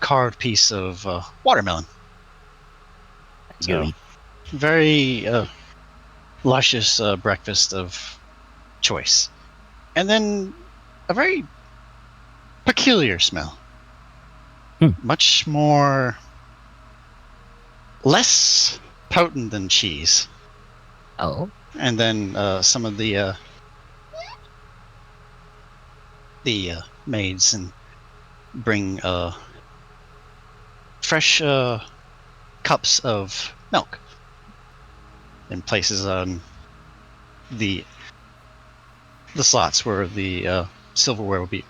carved piece of watermelon. So, very luscious breakfast of choice. And then a very peculiar smell. Much more less potent than cheese. Oh. And then some of the maids and bring fresh cups of milk and places on the slots where the silverware will be.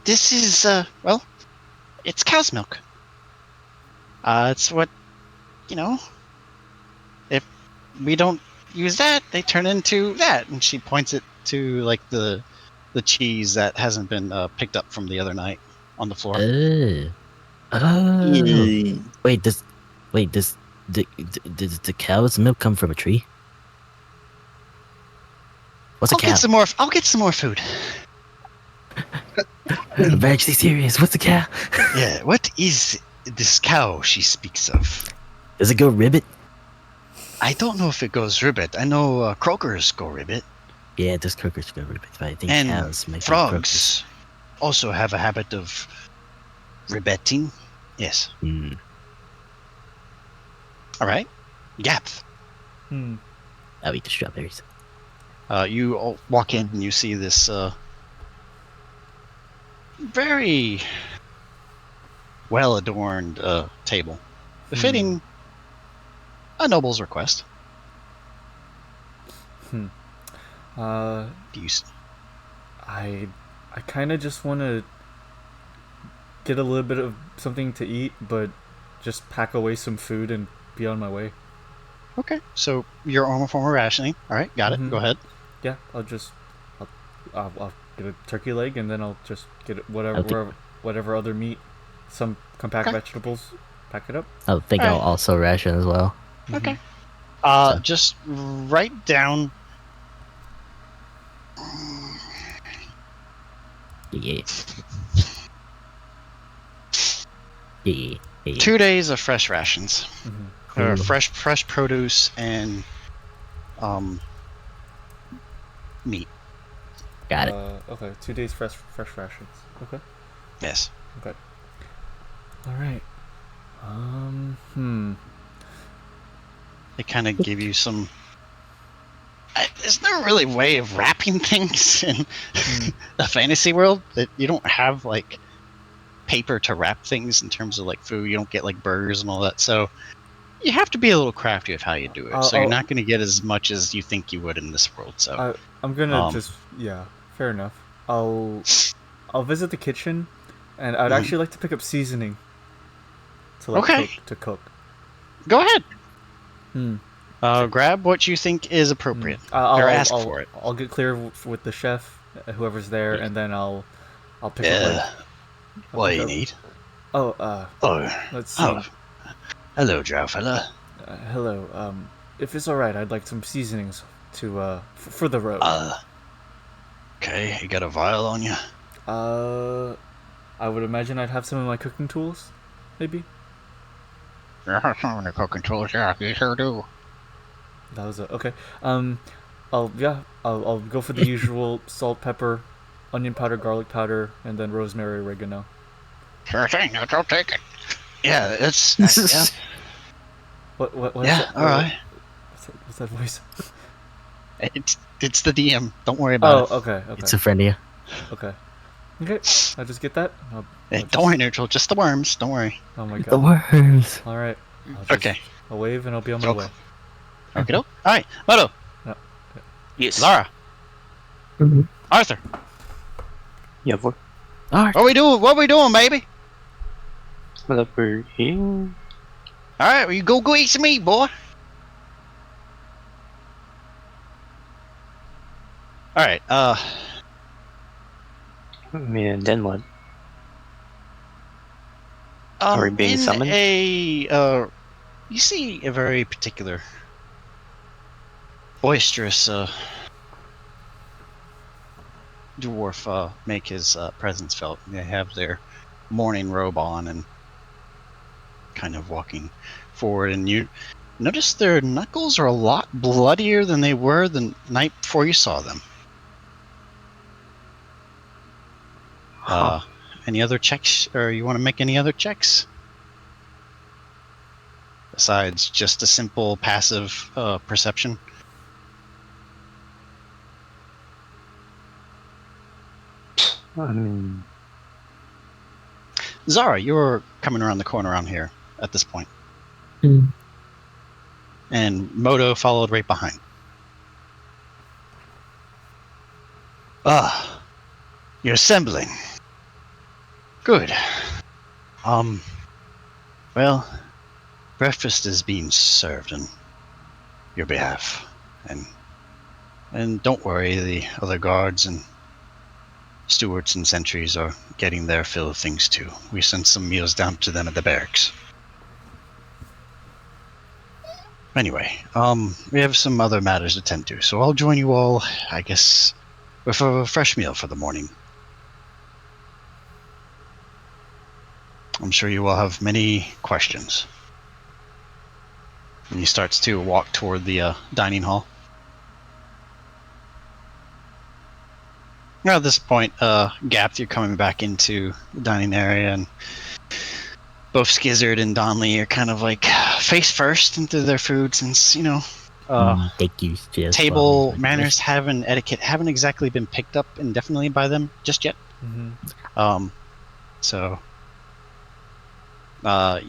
This is it's cow's milk. It's what if we don't use that, they turn into that. And she points it to the cheese that hasn't been picked up from the other night on the floor. Wait, does the cow's milk come from a tree? What's a cow? I'll get some more food. I'm actually serious. What's a cow? Yeah, what is this cow she speaks of? Does it go ribbit? I don't know if it goes ribbit. I know croakers go ribbit. Yeah, does croakers go ribbit? But I think and cows make frogs also have a habit of ribbetting. Yes. All right. Gabth. I'll eat the strawberries. You all walk in and you see this very well-adorned table, befitting a noble's request. I kind of just want to get a little bit of something to eat, but just pack away some food and be on my way. Okay, so your armor former rationing. All right, got it. Go ahead. Yeah, I'll get a turkey leg, and then I'll just get whatever other meat, some compact vegetables, pack it up. I think I'll also ration as well. Okay. Just write down Yeah. Yeah. Yeah. 2 days of fresh rations. Or Cool. fresh produce and meat. Got it. Okay, 2 days fresh rations. Okay. Yes. Okay. All right. They kind of give you some. There's no really way of wrapping things in a fantasy world. That you don't have like paper to wrap things in terms of like food. You don't get like burgers and all that. So you have to be a little crafty of how you do it. So you're not going to get as much as you think you would in this world. So I'm gonna fair enough. I'll visit the kitchen, and I'd actually like to pick up seasoning to cook. Go ahead. Grab what you think is appropriate. Or ask for it. I'll get clear with the chef, whoever's there, and then I'll pick up. What do you need? Let's see. Hello, drow fella. Hello. If it's all right, I'd like some seasonings to for the road. Okay, you got a vial on you? I would imagine I'd have some of my cooking tools, maybe. I have some of the cooking tools. Yeah, you sure do. That was okay. I'll go for the usual salt, pepper, onion powder, garlic powder, and then rosemary, oregano. Sure thing. I'll take it. Yeah, it's yeah. What? Yeah, all right. What's that voice? It's the DM. Don't worry about it. Oh, okay. It's a friend. Okay. I'll just get that. Don't worry, Neutral. Just the worms. Don't worry. Oh my god. The worms. All right. I'll wave and I'll be on my way. Okay. All right, Modo. Yes. Xara. Arthur. Yeah, what? What are we doing? What are we doing, baby? Well, we're here. All right, well, you go eat some meat, boy. All right. And then what? Are we being summoned? You see a very particular boisterous dwarf make his presence felt. They have their morning robe on and kind of walking forward, and you notice their knuckles are a lot bloodier than they were the night before you saw them. Any other checks, or you want to make any other checks? Besides just a simple passive perception? I mean... Xara, you're coming around the corner around here at this point. And Modo followed right behind. You're assembling. Good. Well, breakfast is being served on your behalf. And don't worry, the other guards and stewards and sentries are getting their fill of things too. We sent some meals down to them at the barracks. Anyway, we have some other matters to tend to, so I'll join you all, I guess, with a fresh meal for the morning. I'm sure you will have many questions. And he starts to walk toward the dining hall. Now at this point, Gabth, you're coming back into the dining area, and both Skizard and Donlee are kind of like face first into their food, since, you know, thank you, table manners etiquette haven't exactly been picked up indefinitely by them just yet. So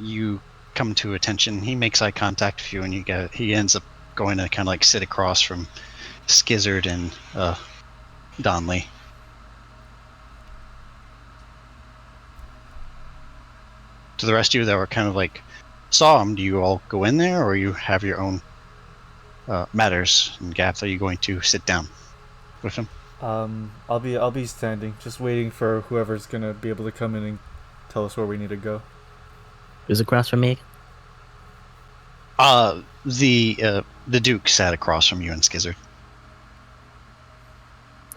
you come to attention. He makes eye contact with you, and he ends up going to kind of like sit across from Skizard and Donlee. To the rest of you that were kind of like saw him, do you all go in there, or you have your own matters? And Gabth, are you going to sit down with him? I'll be standing, just waiting for whoever's gonna be able to come in and tell us where we need to go. Who's across from me? The Duke sat across from you and Skizard.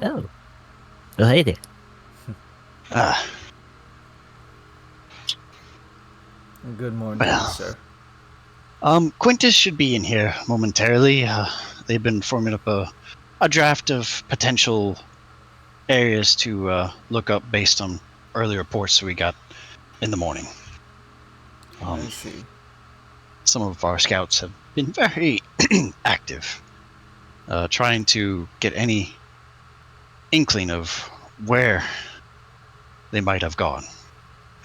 Oh. Well, hey there. Good morning, Well. sir. Quintus should be in here momentarily. They've been forming up a draft of potential areas to look up based on early reports we got in the morning. I see. Some of our scouts have been very active, trying to get any inkling of where they might have gone.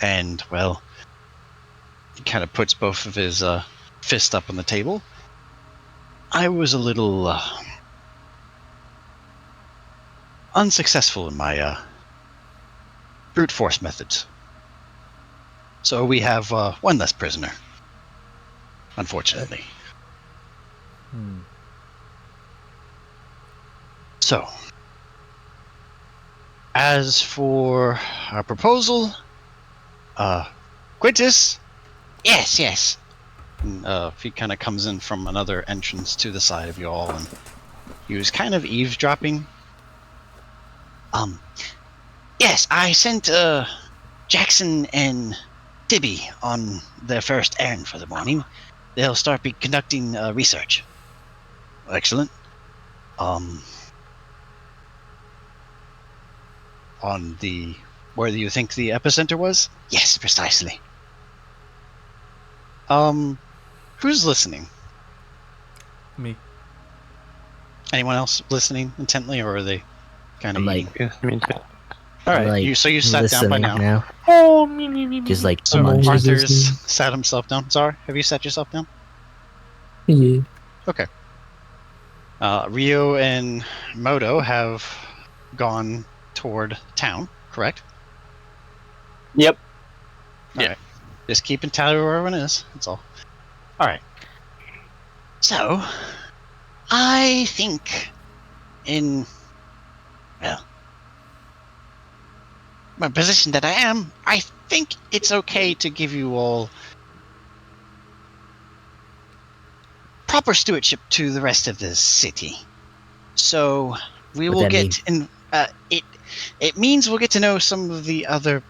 And, well, he kind of puts both of his fist up on the table. I was a little unsuccessful in my brute force methods. So we have one less prisoner, unfortunately. So, as for our proposal, Quintus? Yes. And, he kind of comes in from another entrance to the side of you all, and he was kind of eavesdropping. Yes, I sent Jackson and Tibby on their first errand for the morning. They'll start conducting research. Excellent. On the where do you think the epicenter was? Yes, precisely. Who's listening? Me. Anyone else listening intently, or are they kind of I'm eating? like, Yeah, I mean, All right, like, you sat down by listening now. Just like So I'm always Arthur's listening. sat himself down. Zara, have you sat yourself down? Yeah. Okay. Ryo and Modo have gone toward town, correct? Yep. All Yeah. right. Just keeping tally where everyone is. That's all. All right. So, I think my position that I am, I think it's okay to give you all proper stewardship to the rest of the city. So we What will that get in. It means we'll get to know some of the other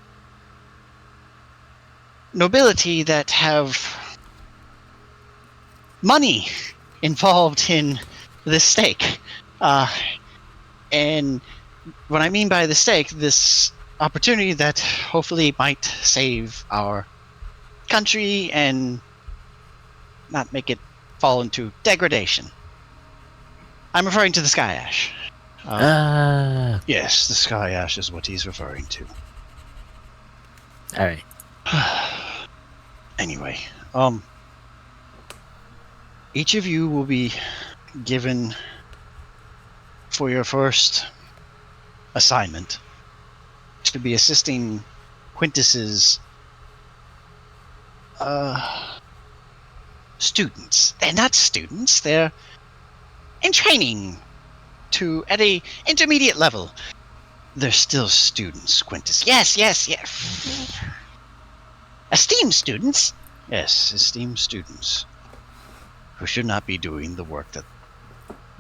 nobility that have money involved in the stake. And what I mean by the stake, this opportunity that hopefully might save our country and not make it fall into degradation. I'm referring to the Sky Ash. Yes, the Sky Ash is what he's referring to. Alright. Anyway, each of you will be given for your first assignment to be assisting Quintus's students. They're not students, they're in training at a intermediate level. They're still students, Quintus. Yes. Esteemed students. Yes, esteemed students who should not be doing the work that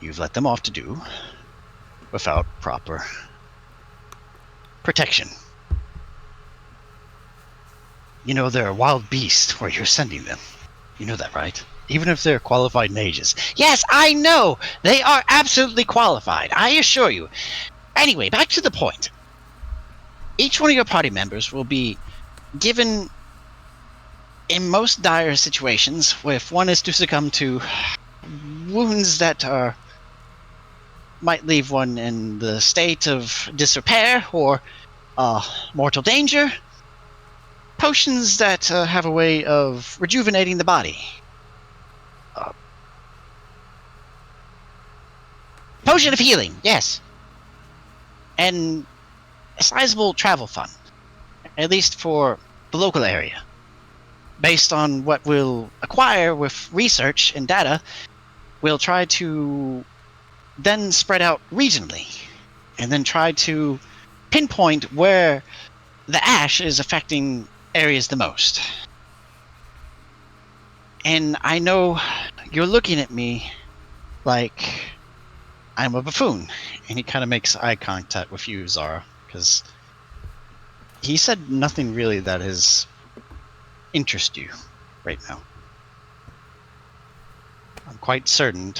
you've let them off to do without proper protection. You know, they're a wild beast where you're sending them. You know that, right? Even if they're qualified mages. Yes, I know. They are absolutely qualified, I assure you. Anyway, back to the point. Each one of your party members will be given, in most dire situations, if one is to succumb to wounds that might leave one in the state of disrepair or mortal danger, potions that have a way of rejuvenating the body. Potion of healing, yes. And a sizable travel fund, at least for the local area. Based on what we'll acquire with research and data, we'll try to then spread out regionally, and then try to pinpoint where the ash is affecting areas the most. And I know you're looking at me like I'm a buffoon, And he kind of makes eye contact with you, Xara, because he said nothing really that is interest you right now. I'm quite certain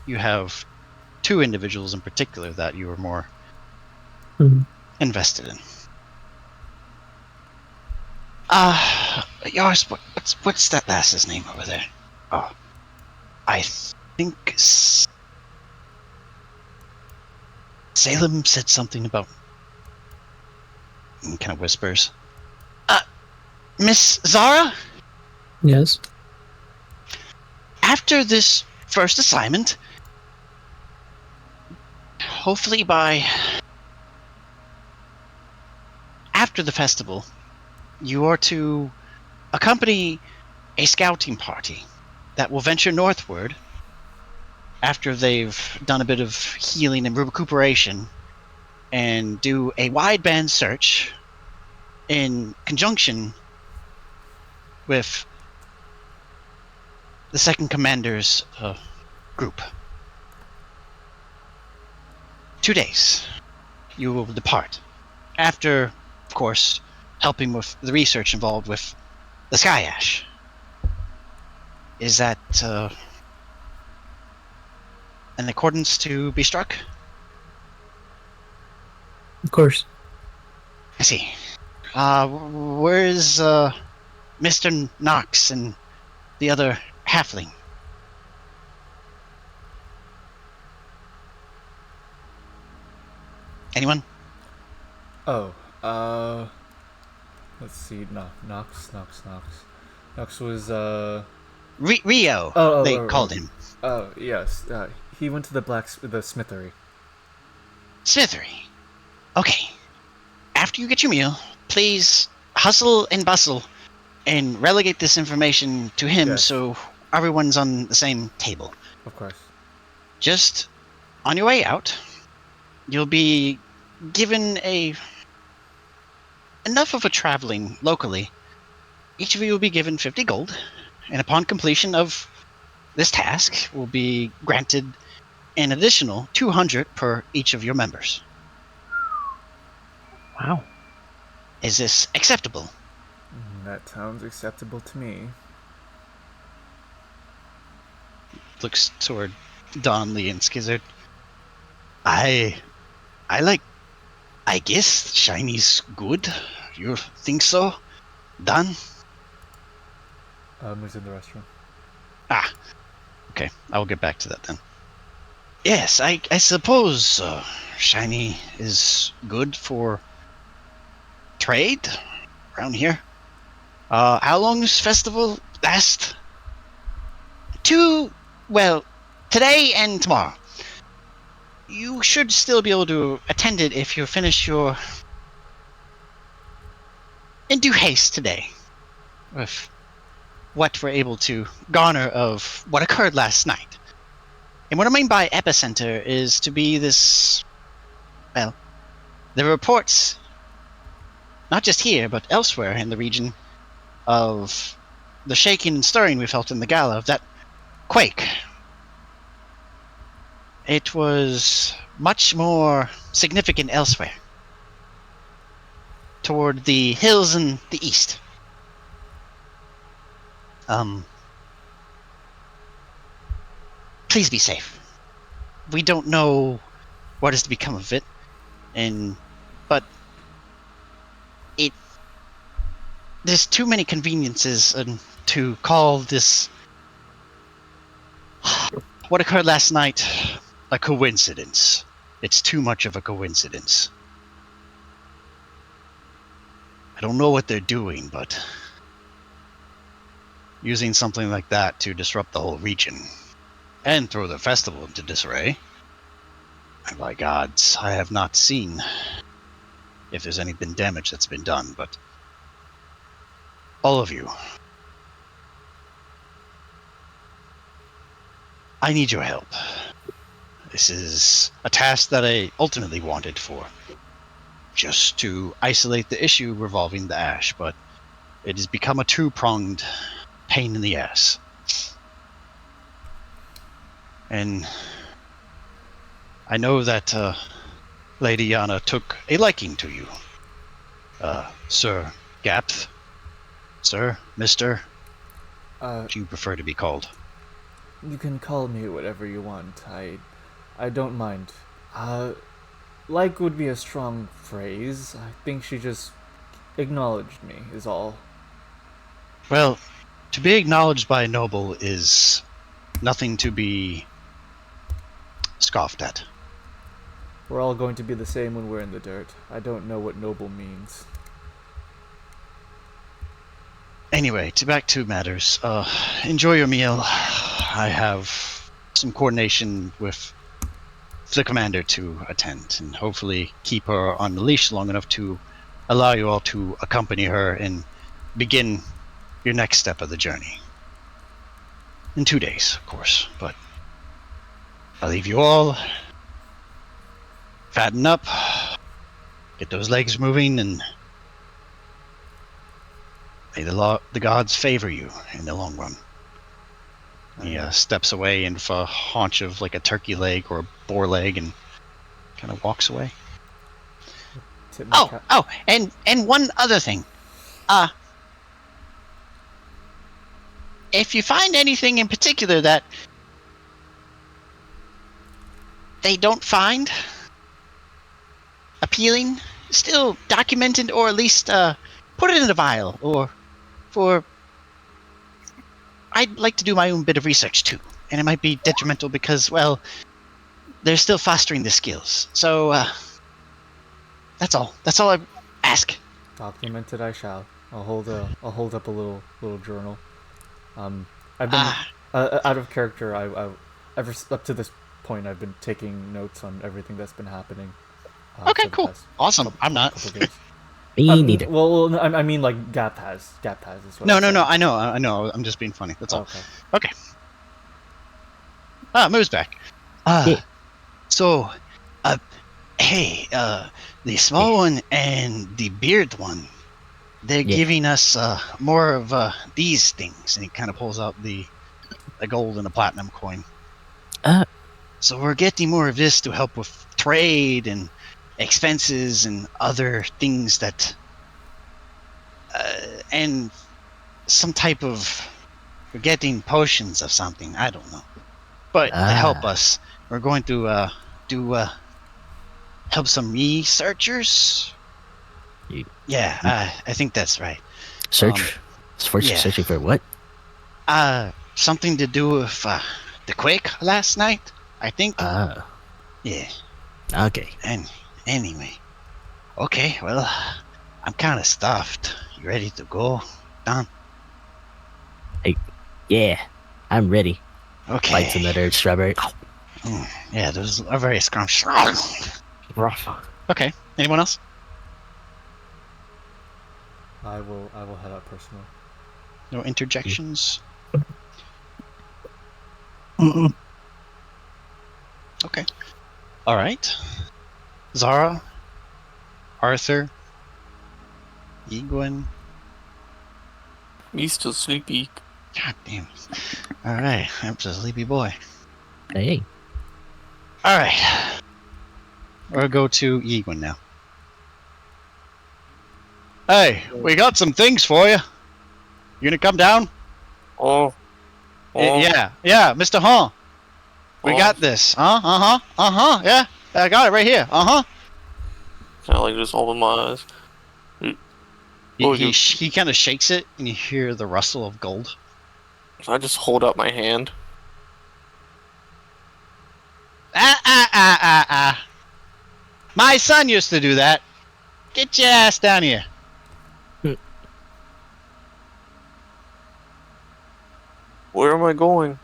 you have two individuals in particular that you are more invested in. Yours, what's that lass's name over there? Oh, I think Salem said something about... He kind of whispers. Miss Xara? Yes. After this first assignment, hopefully by after the festival, you are to accompany a scouting party that will venture northward after they've done a bit of healing and recuperation and do a wideband search in conjunction with the second commander's group. 2 days, you will depart. After, of course, helping with the research involved with the Sky Ash. Is that an accordance to be struck? Of course. I see. Where's Mr. Nox and the other halfling? Anyone? Oh, let's see. No, Nox. Nox was Ryo. They called him. Oh yes. He went to the smithery. Smithery. Okay. After you get your meal, please hustle and bustle and relegate this information to him so everyone's on the same table. Of course. Just on your way out, you'll be given enough of a traveling locally. Each of you will be given 50 gold, and upon completion of this task will be granted an additional 200 per each of your members. Wow. Is this acceptable? That sounds acceptable to me. Looks toward Donlee and Skizard. I guess Shiny's good. You think so? Done? He's in the restroom. Okay, I will get back to that then. Yes, I suppose Shiny is good for trade around here. How long does festival last? Today and tomorrow. You should still be able to attend it if you finish your... in due haste today. With what we're able to garner of what occurred last night. And what I mean by epicenter is to be this... Well, there are reports, not just here, but elsewhere in the region, of the shaking and stirring we felt in the gala of that quake. It was much more significant elsewhere, toward the hills in the east. Please be safe. We don't know what is to become of it, but there's too many conveniences to call this what occurred last night a coincidence. It's too much of a coincidence. I don't know what they're doing, but using something like that to disrupt the whole region and throw the festival into disarray, and by gods, I have not seen if there's any been damage that's been done, but all of you, I need your help. This is a task that I ultimately wanted for, just to isolate the issue revolving the ash, but it has become a two-pronged pain in the ass. And I know that Lady Yana took a liking to you. Sir Gabth. Sir, Mr. What do you prefer to be called? You can call me whatever you want. I don't mind. Like would be a strong phrase. I think she just acknowledged me, is all. Well, to be acknowledged by a noble is nothing to be scoffed at. We're all going to be the same when we're in the dirt. I don't know what noble means. Anyway, back to matters. Enjoy your meal. I have some coordination with the commander to attend, and hopefully keep her on the leash long enough to allow you all to accompany her and begin your next step of the journey. In 2 days, of course, but I'll leave you all. Fatten up, get those legs moving, and may the gods favor you in the long run. He steps away and for a haunch of like a turkey leg or a boar leg and kind of walks away. And one other thing. If you find anything in particular that they don't find appealing, still document it, or at least put it in a vial, or I'd like to do my own bit of research too, and it might be detrimental because, well, they're still fostering the skills. So that's all I ask. Documented I shall. I'll hold up a little journal. I've been out of character. Ever up to this point, I've been taking notes on everything that's been happening. Okay, cool, awesome. I'm not. Me neither. Well, I mean, like Gabth has. Is what No. I know. I'm just being funny. That's all. Okay. Moo's back. Yeah. So, hey, the small one and the beard one, they're giving us more of these things, and he kind of pulls out the gold and the platinum coin. So we're getting more of this to help with trade and expenses and other things that, and some type of, we're getting potions of something. I don't know, but to help us, we're going to help some researchers. I think that's right. Searching for what? Something to do with the quake last night, I think. Yeah. Okay. And anyway, okay. Well, I'm kind of stuffed. You ready to go, Don? Yeah, I'm ready. Okay. Bites another strawberry. Yeah, those are very scrumptious. Okay. Anyone else? I will head out personally. No interjections? Okay. Alright. Xara, Arthur, Yiguin. He's still sleepy. God damn. Alright, I'm just a sleepy boy. Hey. Alright. We'll go to Yiguin now. Hey, we got some things for you. You gonna come down? Oh. Yeah, Mr. Hall. We got this. Yeah. I got it right here. I like just open my eyes. He kind of shakes it, and you hear the rustle of gold. So I just hold up my hand. My son used to do that. Get your ass down here. Where am I going?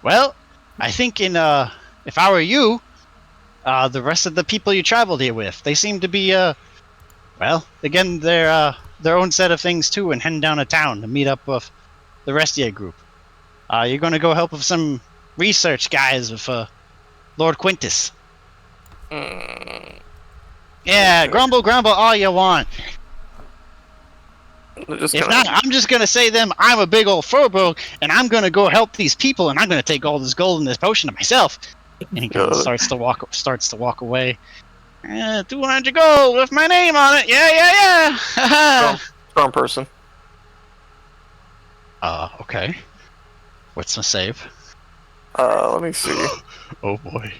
Well, I think if I were you, the rest of the people you traveled here with, they seem to be, again, their own set of things too, and heading down to town to meet up with the rest of your group. You're gonna go help with some research guys with Lord Quintus. Yeah, grumble all you want. If not, I'm just gonna say I'm a big old furbolg, and I'm gonna go help these people, and I'm gonna take all this gold and this potion to myself. And he kind of starts to walk away. 200 gold with my name on it. Yeah. Strong person. Okay. What's my save? Let me see. Oh boy.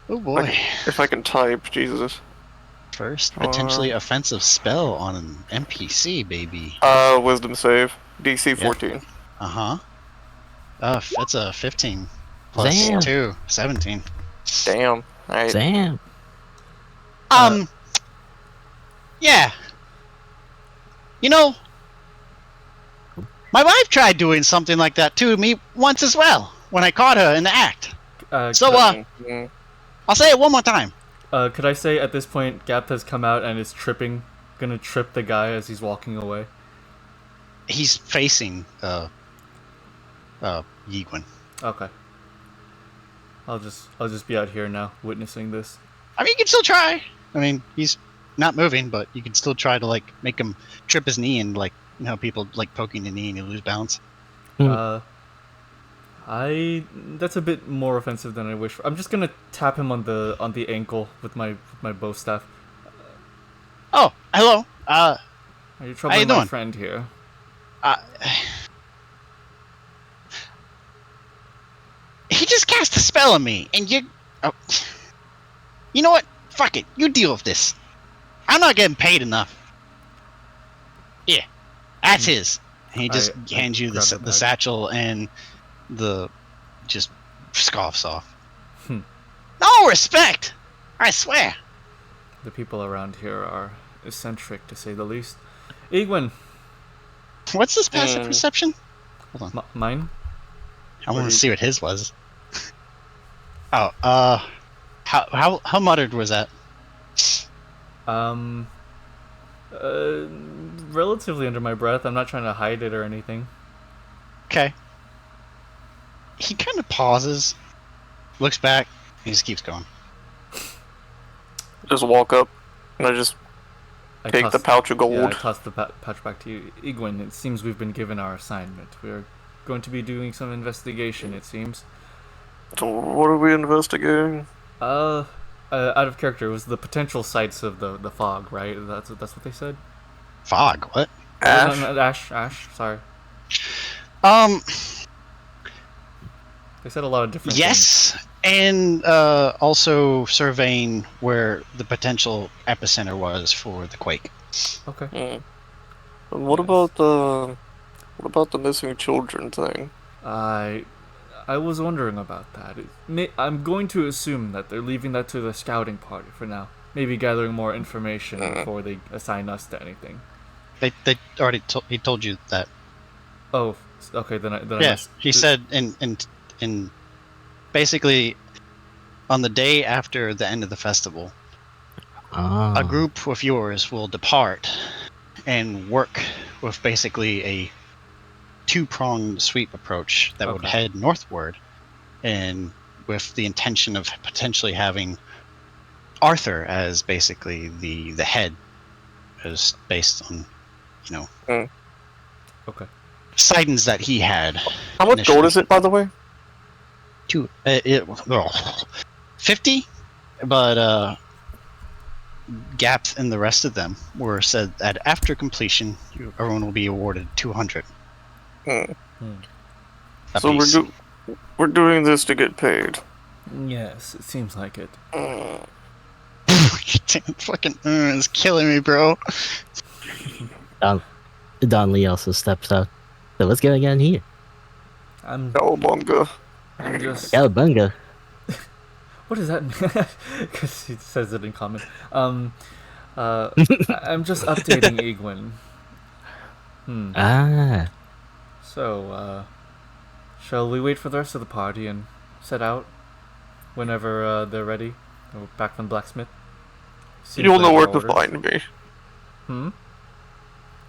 Oh boy. If I can type, Jesus. First potentially offensive spell on an NPC, baby. Wisdom save. DC 14. That's a 15 plus 2, 17. Damn. Alright. Damn. Yeah. You know, my wife tried doing something like that to me once as well when I caught her in the act. I'll say it one more time. Could I say at this point, Gabth has come out and is gonna trip the guy as he's walking away? He's facing Yiguin. Okay. I'll just be out here now, witnessing this. I mean, you can still try. I mean, he's not moving, but you can still try to like make him trip his knee and like, you know, people like poking the knee and you lose balance. That's a bit more offensive than I wish for. I'm just gonna tap him on the ankle with my bow staff. Oh, hello. Are you troubling my doing? friend here? He just cast a spell on me, and you know what? Fuck it. You deal with this. I'm not getting paid enough. Yeah, that's his. And he just hands you the satchel and the just scoffs off. No respect, I swear. The people around here are eccentric, to say the least. Yiguin. What's this passive perception? Hold on. Mine? I want to see what his was. Oh, how muttered was that? Relatively under my breath. I'm not trying to hide it or anything. Okay. He kind of pauses, looks back, and he just keeps going. Just walk up, and I just take the pouch of gold. Yeah, I toss the pouch back to you. Yiguin, it seems we've been given our assignment. We're going to be doing some investigation, it seems. So what are we investigating? Out of character, it was the potential sites of the fog, right? That's what they said? Fog? What? Ash? No, Ash, sorry. They said a lot of different things. And also surveying where the potential epicenter was for the quake. Okay. And what about the missing children thing? I was wondering about that. I'm going to assume that they're leaving that to the scouting party for now. Maybe gathering more information before they assign us to anything. They already he told you that. Oh, okay. Then he said in basically on the day after the end of the festival, a group of yours will depart and work with basically a two-pronged sweep approach that would head northward, and with the intention of potentially having Arthur as basically the head, as based on, you know, sightings that he had. How much gold is it, by the way? 50, but Gabth and the rest of them were said that after completion, everyone will be awarded 200. So we're doing this to get paid. Yes, it seems like it. Fucking it's killing me, bro. Donlee also steps out. So what's going on here? Cowabunga. I'm just... Cowabunga? What does that mean? Because he says it in common. I'm just updating Yiguin. So, shall we wait for the rest of the party and set out whenever they're ready? We're back from blacksmith. You'll know where to find me.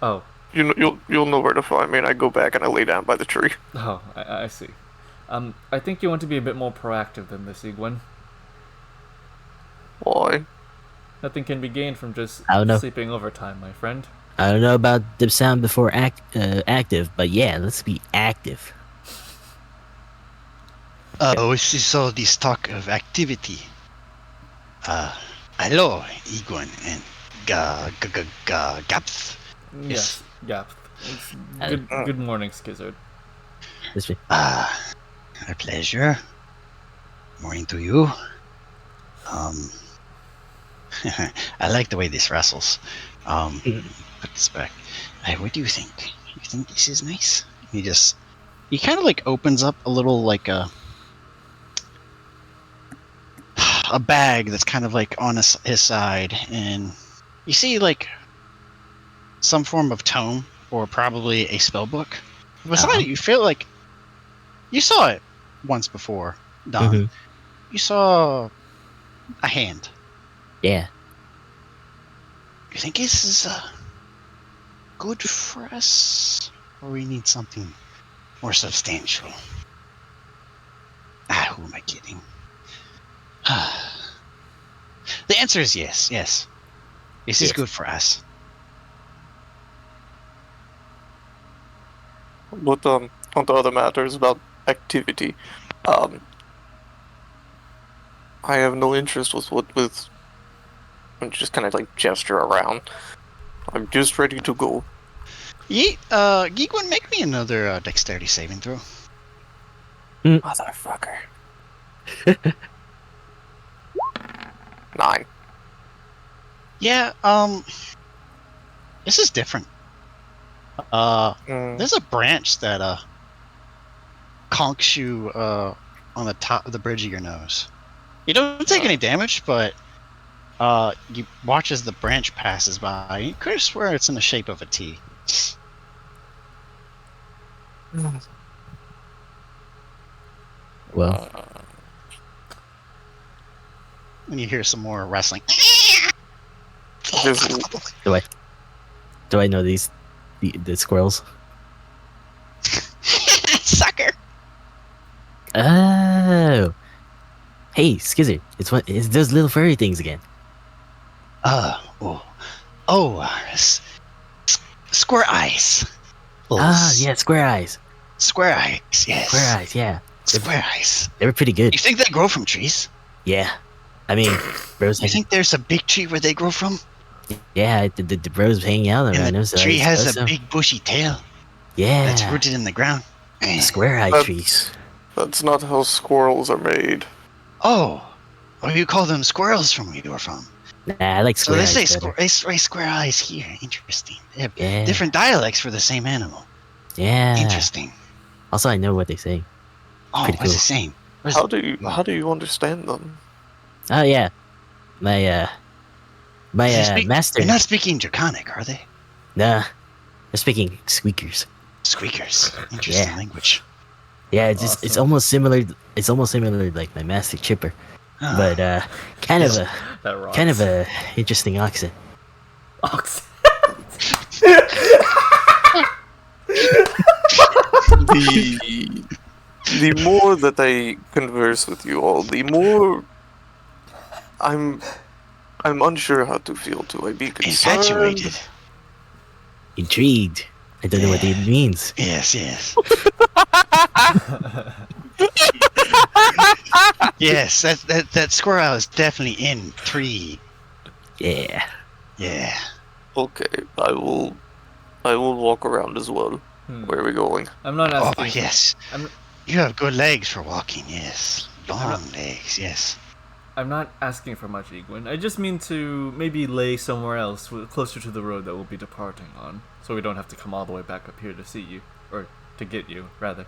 Oh. You'll know where to find me, and I go back and I lay down by the tree. Oh, I see. I think you want to be a bit more proactive than this, Yiguin. Why? Nothing can be gained from just sleeping overtime, my friend. I don't know about the sound before active, but yeah, let's be active. We see all this talk of activity. Hello, Yiguin and Gabth. Yes, Gabth. Good morning, Skizard. This way. A pleasure. Morning to you. I like the way this wrestles. Put this back. Hey, what do you think? You think this is nice? He kind of like opens up a little like a bag that's kind of like on his side, and you see like some form of tome or probably a spell book. Beside it, you feel like you saw it once before, Don. Mhm. You saw a hand. Yeah. You think this is good for us, or we need something more substantial? Who am I kidding? The answer is yes. Yes, this is good for us. But on to other matters about activity, I have no interest with. I'm just kind of like gesture around. I'm just ready to go. Yeet, Yiguin, make me another dexterity saving throw. Motherfucker. 9. Yeah, this is different. There's a branch that conks you on the top of the bridge of your nose. You don't take any damage, but you watch as the branch passes by. You could swear it's in the shape of a T. Well, And you hear some more wrestling. do I know the squirrels? Sucker! Oh. Hey, Skizard, it's those little furry things again. Square eyes. Yeah, square eyes. Square eyes, yes. Square eyes, yeah. Square eyes. They were pretty good. You think they grow from trees? Yeah. I mean, bros. You think there's a big tree where they grow from? Yeah, the bros hanging out around And them. the So tree has a so. big bushy tail Yeah. that's rooted in the ground. Square eye trees. That's not how squirrels are made. Oh, you call them squirrels from where you are from? Nah, I like So square they eyes say better. they say square eyes here. Interesting. They have Yeah. different dialects for the same animal. Yeah. Interesting. Also, I know what they say. Oh, Pretty what's cool. the same? How do you understand them? Oh yeah, my master. They're not speaking Draconic, are they? Nah, they're speaking squeakers. Squeakers. Interesting language. Yeah, it's almost similar. It's almost similar to like my master chipper, but kind of a interesting accent. The more that I converse with you all, the more I'm unsure how to feel. Do I be concerned? Infatuated. Intrigued. I don't know what it means. Yes. Yes, that squirrel is definitely intrigued. Yeah. Yeah. Okay, I will walk around as well. Where are we going? I'm not asking. Oh yes. You have good legs for walking. Yes. Long legs. Yes. I'm not asking for much, Yiguin. I just mean to maybe lay somewhere else, closer to the road that we'll be departing on, so we don't have to come all the way back up here to see you, or to get you, rather.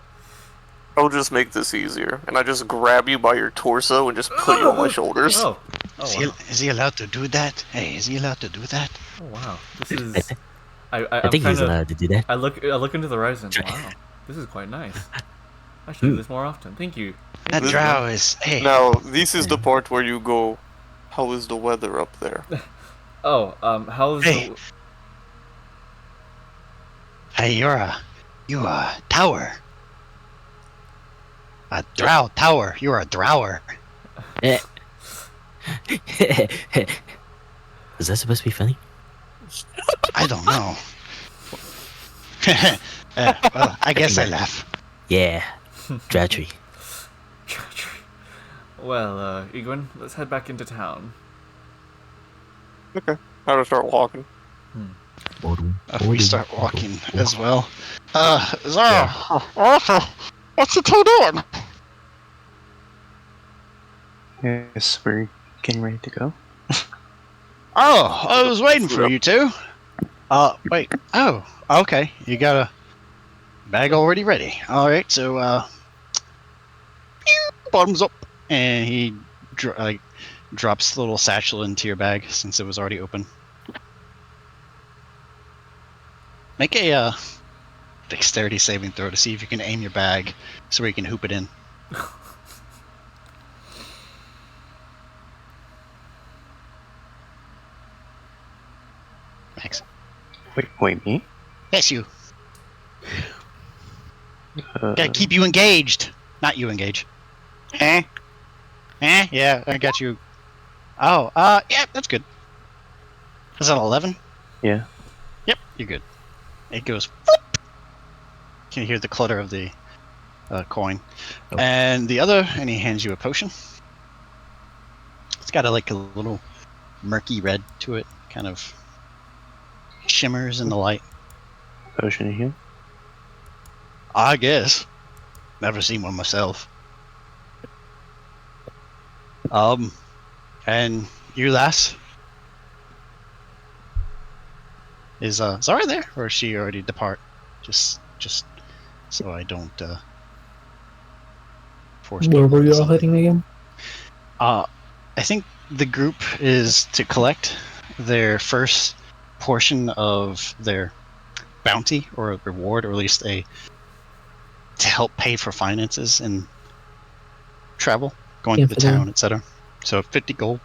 I'll just make this easier, and I just grab you by your torso and just put you on my shoulders. Oh, Is he allowed to do that? Hey, is he allowed to do that? Oh wow, this is. I think he's allowed to do that. I look into the horizon. Wow, this is quite nice. I should do this more often. Thank you. That drow is. Hey. Now, this is the part where you go, how is the weather up there? Oh, how's Hey. the... Hey, you a tower. A drow tower. You're a drower. Is that supposed to be funny? I don't know. Well, I guess I laugh. Yeah. Dratry. Well, Yiguin, let's head back into town. Okay. How to start walking? We start walking as well. Xara, Arthur, what's the two doing? Yes, we're getting ready to go. Oh, I was waiting for you two. Wait. Oh, okay. You got a bag already ready. All right. So, bottoms up, and he drops the little satchel into your bag since it was already open. Make a dexterity saving throw to see if you can aim your bag so you can hoop it in. Thanks. Wait, me? Yes, you. Gotta keep you engaged. Not you engage. Yeah, I got you. Oh, yeah, that's good. Is that 11? Yeah. Yep, you're good. It goes. Whoop. Can you hear the clutter of the coin? Oh. And the other, and he hands you a potion. It's got a little murky red to it, kind of shimmers in the light. Potion here? I guess. Never seen one myself. And you, lass? Is Xara there, or is she already depart? Just so I don't force. Where were you all heading again? I think the group is to collect their first portion of their bounty or a reward, or at least to help pay for finances and travel, going to the town, etc. So 50 gold,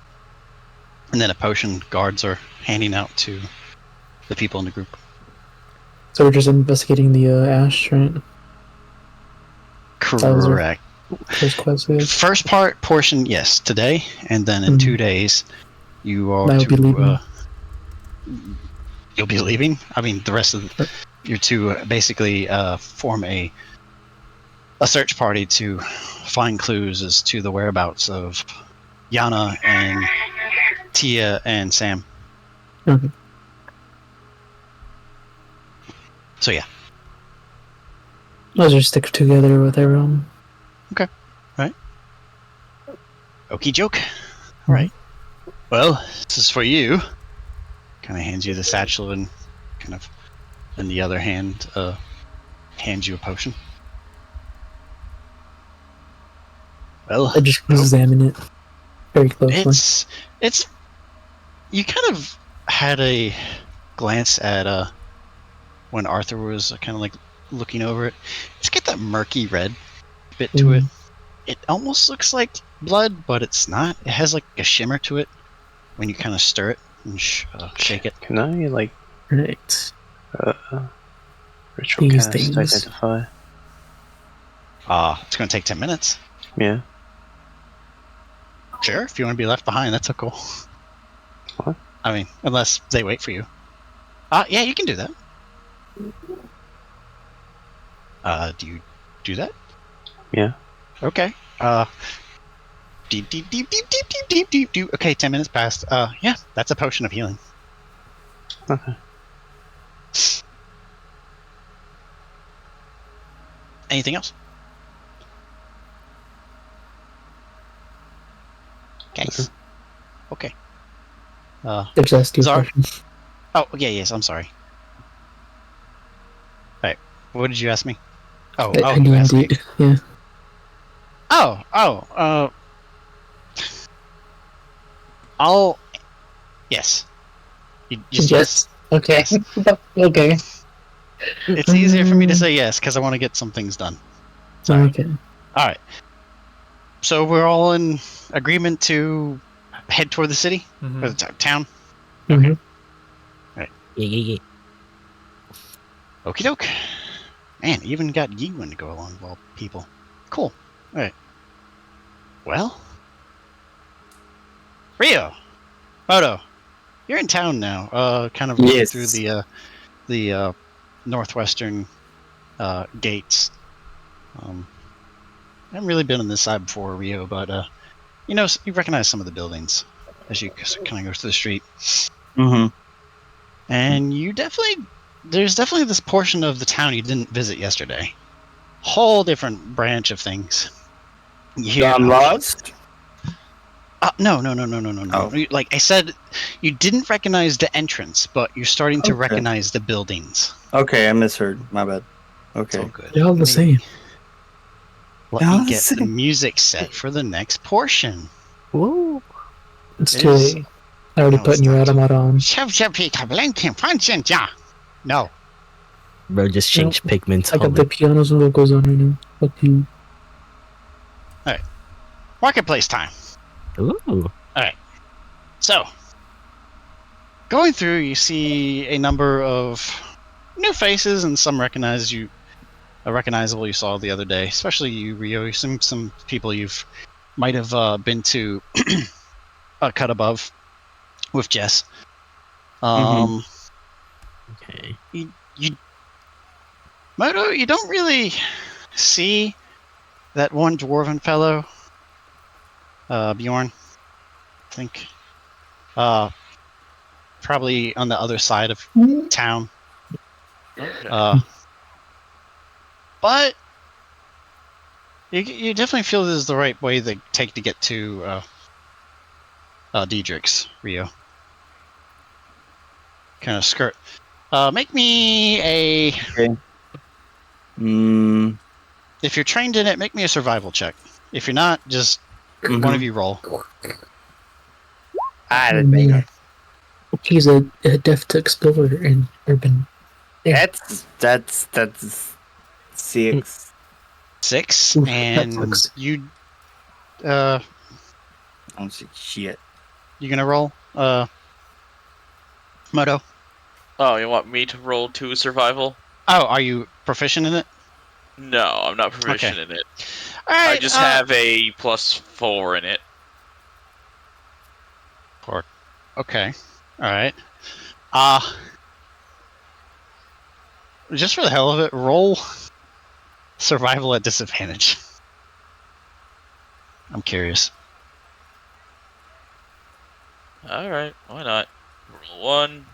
and then a potion guards are handing out to the people in the group. So we're just investigating the ash, right? Correct. First quest, I guess. First portion, yes, today, and then in 2 days, you are be leaving. You'll be leaving. I mean, the rest of you two basically form a search party to find clues as to the whereabouts of Yana and Tia and Sam. Okay. So yeah. Let's just stick together with everyone. Okay. Right. Okie joke. All right. Well, this is for you. Kind of hands you the satchel and kind of, in the other hand, hands you a potion. Well, I just examine it very closely. It's. You kind of had a glance at when Arthur was kind of looking over it. It's got that murky red bit to it. It almost looks like blood, but it's not. It has a shimmer to it when you kind of stir it and shake it. Can I right. ritual These cast things. identify? It's going to take 10 minutes. Yeah. Sure, if you want to be left behind, that's so cool. What? I mean, unless they wait for you. Yeah, you can do that. Do you do that? Yeah. Okay. Deep. Okay, 10 minutes passed. Yeah, that's a potion of healing. Okay. Anything else? Guys. Okay. Just ask you Xara? questions. Oh, yeah, yes, I'm sorry. Alright, what did you ask me? You asked me. Yeah. Yes. Yes. Okay. Yes. Okay. It's easier for me to say yes, because I want to get some things done. Sorry. Okay. Alright. So we're all in agreement to head toward the city? Or the town? Okay. Alright. Yeah. Okie doke. Man, even got Yiguin to go along with all people. Cool. Alright. Well. Ryo! Modo! You're in town now. Kind of looking through the northwestern gates. I haven't really been on this side before, Ryo, but you recognize some of the buildings as you kind of go through the street. Mm-hmm. And there's definitely this portion of the town you didn't visit yesterday. Whole different branch of things. I'm lost? No. Oh. Like I said, you didn't recognize the entrance, but you're starting to recognize the buildings. Okay, I misheard. My bad. It's all Okay. good. They're all the same. Let me get the music set for the next portion. Whoa. It's too late. I already put your automata on. No. Bro, just changed Pigment's I got the pianos and logos on right now. Fuck you. Alright. Marketplace time. Ooh. Alright. So, going through, you see a number of new faces and some recognizable you saw the other day, especially you, Ryo. Some people you've might have been to Cut Above with Jess. Okay. You Modo, you don't really see that one dwarven fellow, Bjorn, I think. Probably on the other side of town. But you definitely feel this is the right way to take to get to Diedrich's, Ryo. Kind of skirt. Make me a... Okay. If you're trained in it, make me a survival check. If you're not, just one of you roll. He's a deft explorer in urban. That's 6. 6, Oof, and that sucks. you I don't see shit. you gonna roll? Modo? Oh, you want me to roll 2 survival? Oh, are you proficient in it? No, I'm not proficient in it. Alright, I just have a +4 in it. 4. Okay. Alright. Just for the hell of it, roll survival at disadvantage. I'm curious. Alright, why not? Roll 1.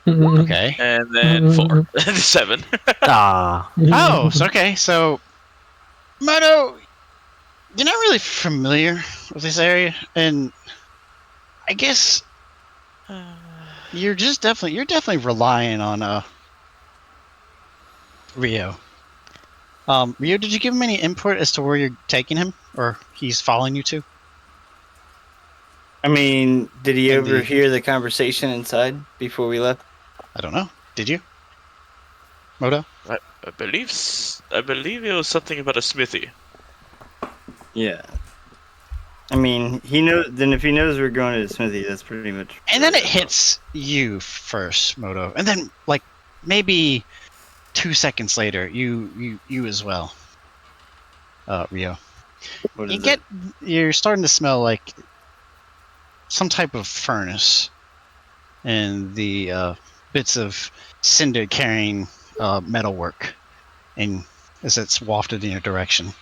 Okay. And then 4. 7. Oh, so okay, so Modo, you're not really familiar with this area, and I guess you're definitely relying on Ryo. Ryo, did you give him any input as to where you're taking him, or he's following you to? I mean, did he overhear the conversation inside before we left? I don't know. Did you, Modo? I believe it was something about a smithy. Yeah. I mean, he knows. Then if he knows we're going to the smithy, that's pretty much. And then it hits you first, Modo, and then like maybe 2 seconds later, you as well, Ryo. You're starting to smell like some type of furnace, and the bits of cinder carrying metalwork, and as it's wafted in your direction.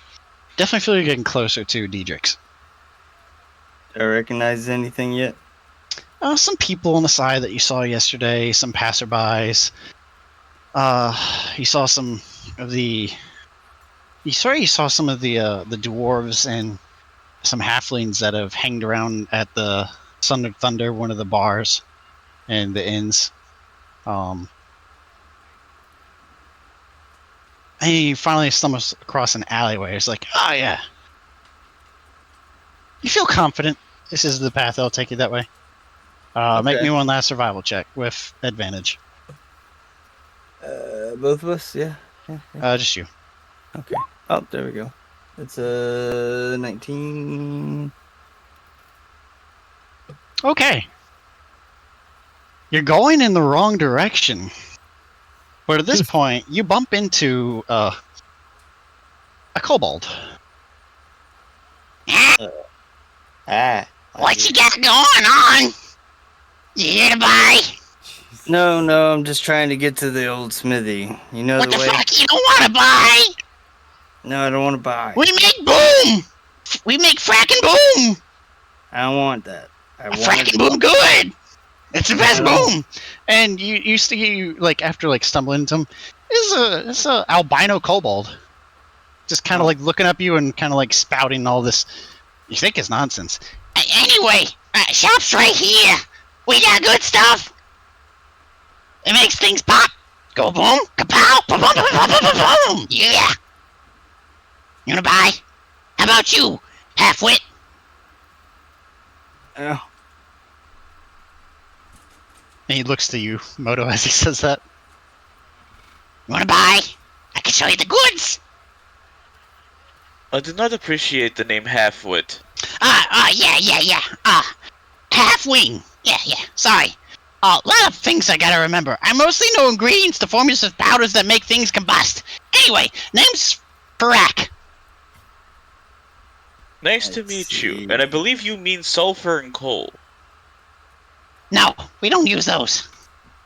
Definitely feel you're getting closer to Diedrich's. Do I recognize anything yet? Some people on the side that you saw yesterday, some passerbys. You saw some of the. You saw some of the dwarves and some halflings that have hanged around at the Sun of Thunder, one of the bars and the inns. And you finally stumble across an alleyway. It's like, oh yeah. You feel confident. This is the path that'll take you that way. Make me one last survival check with advantage. Both of us, yeah. Just you. Okay. Oh, there we go. It's a 19. Okay. You're going in the wrong direction. But at this point, you bump into a kobold. What you got going on? You here to buy? No, I'm just trying to get to the old smithy. You know What the the way. fuck you don't want to buy? No, I don't want to buy. We make boom! We make frackin' boom! I don't want that. Frackin' boom good! It's the best boom! And you see, like, after, like, stumbling into him, it's a albino kobold. Just kind of, like, looking up you and kind of, like, spouting all this, you think is nonsense. Anyway, shop's right here. We got good stuff. It makes things pop. Go boom, kapow, boom, boom, boom, boom, boom, boom, boom. Yeah. You wanna buy? How about you, half-wit? Oh. And he looks to you, Modo, as he says that. You wanna buy? I can show you the goods. I do not appreciate the name Halfwit. Yeah. Half-wing. Yeah. Sorry. A lot of things I gotta remember. I mostly know ingredients to formulas of powders that make things combust. Anyway, name's Parak. Nice to meet you, and I believe you mean sulfur and coal. No, we don't use those.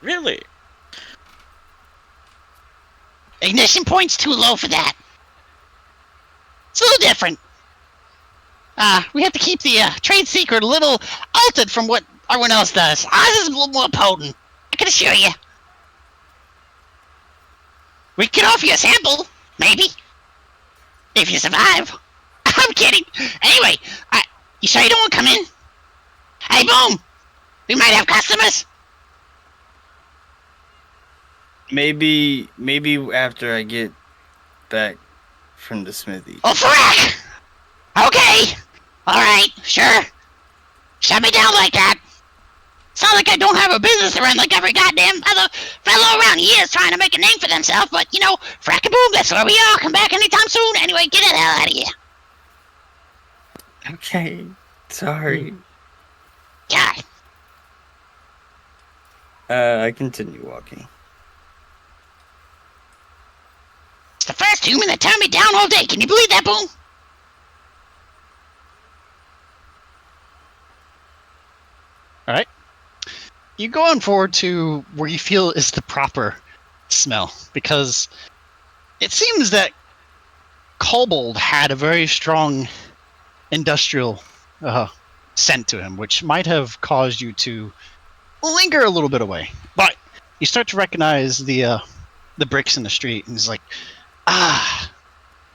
Really? Ignition point's too low for that. It's a little different. We have to keep the trade secret a little altered from what everyone else does. Ours is a little more potent, I can assure you. We can offer you a sample, maybe. If you survive. I'm kidding. Anyway, you sure you don't want to come in? Hey, Boom! We might have customers. Maybe after I get back from the smithy. Oh, frack! Okay. Alright, sure. Shut me down like that. It's not like I don't have a business to run like every goddamn other fellow around here is trying to make a name for themselves, but, you know, frack and boom, that's where we are. Come back anytime soon. Anyway, get the hell out of here. Okay. Sorry. God. I continue walking. It's the first human that turned me down all day. Can you believe that, Boom? Alright. You go on forward to where you feel is the proper smell, because it seems that Kobold had a very strong industrial scent to him, which might have caused you to linger a little bit away. But you start to recognize the bricks in the street, and it's like,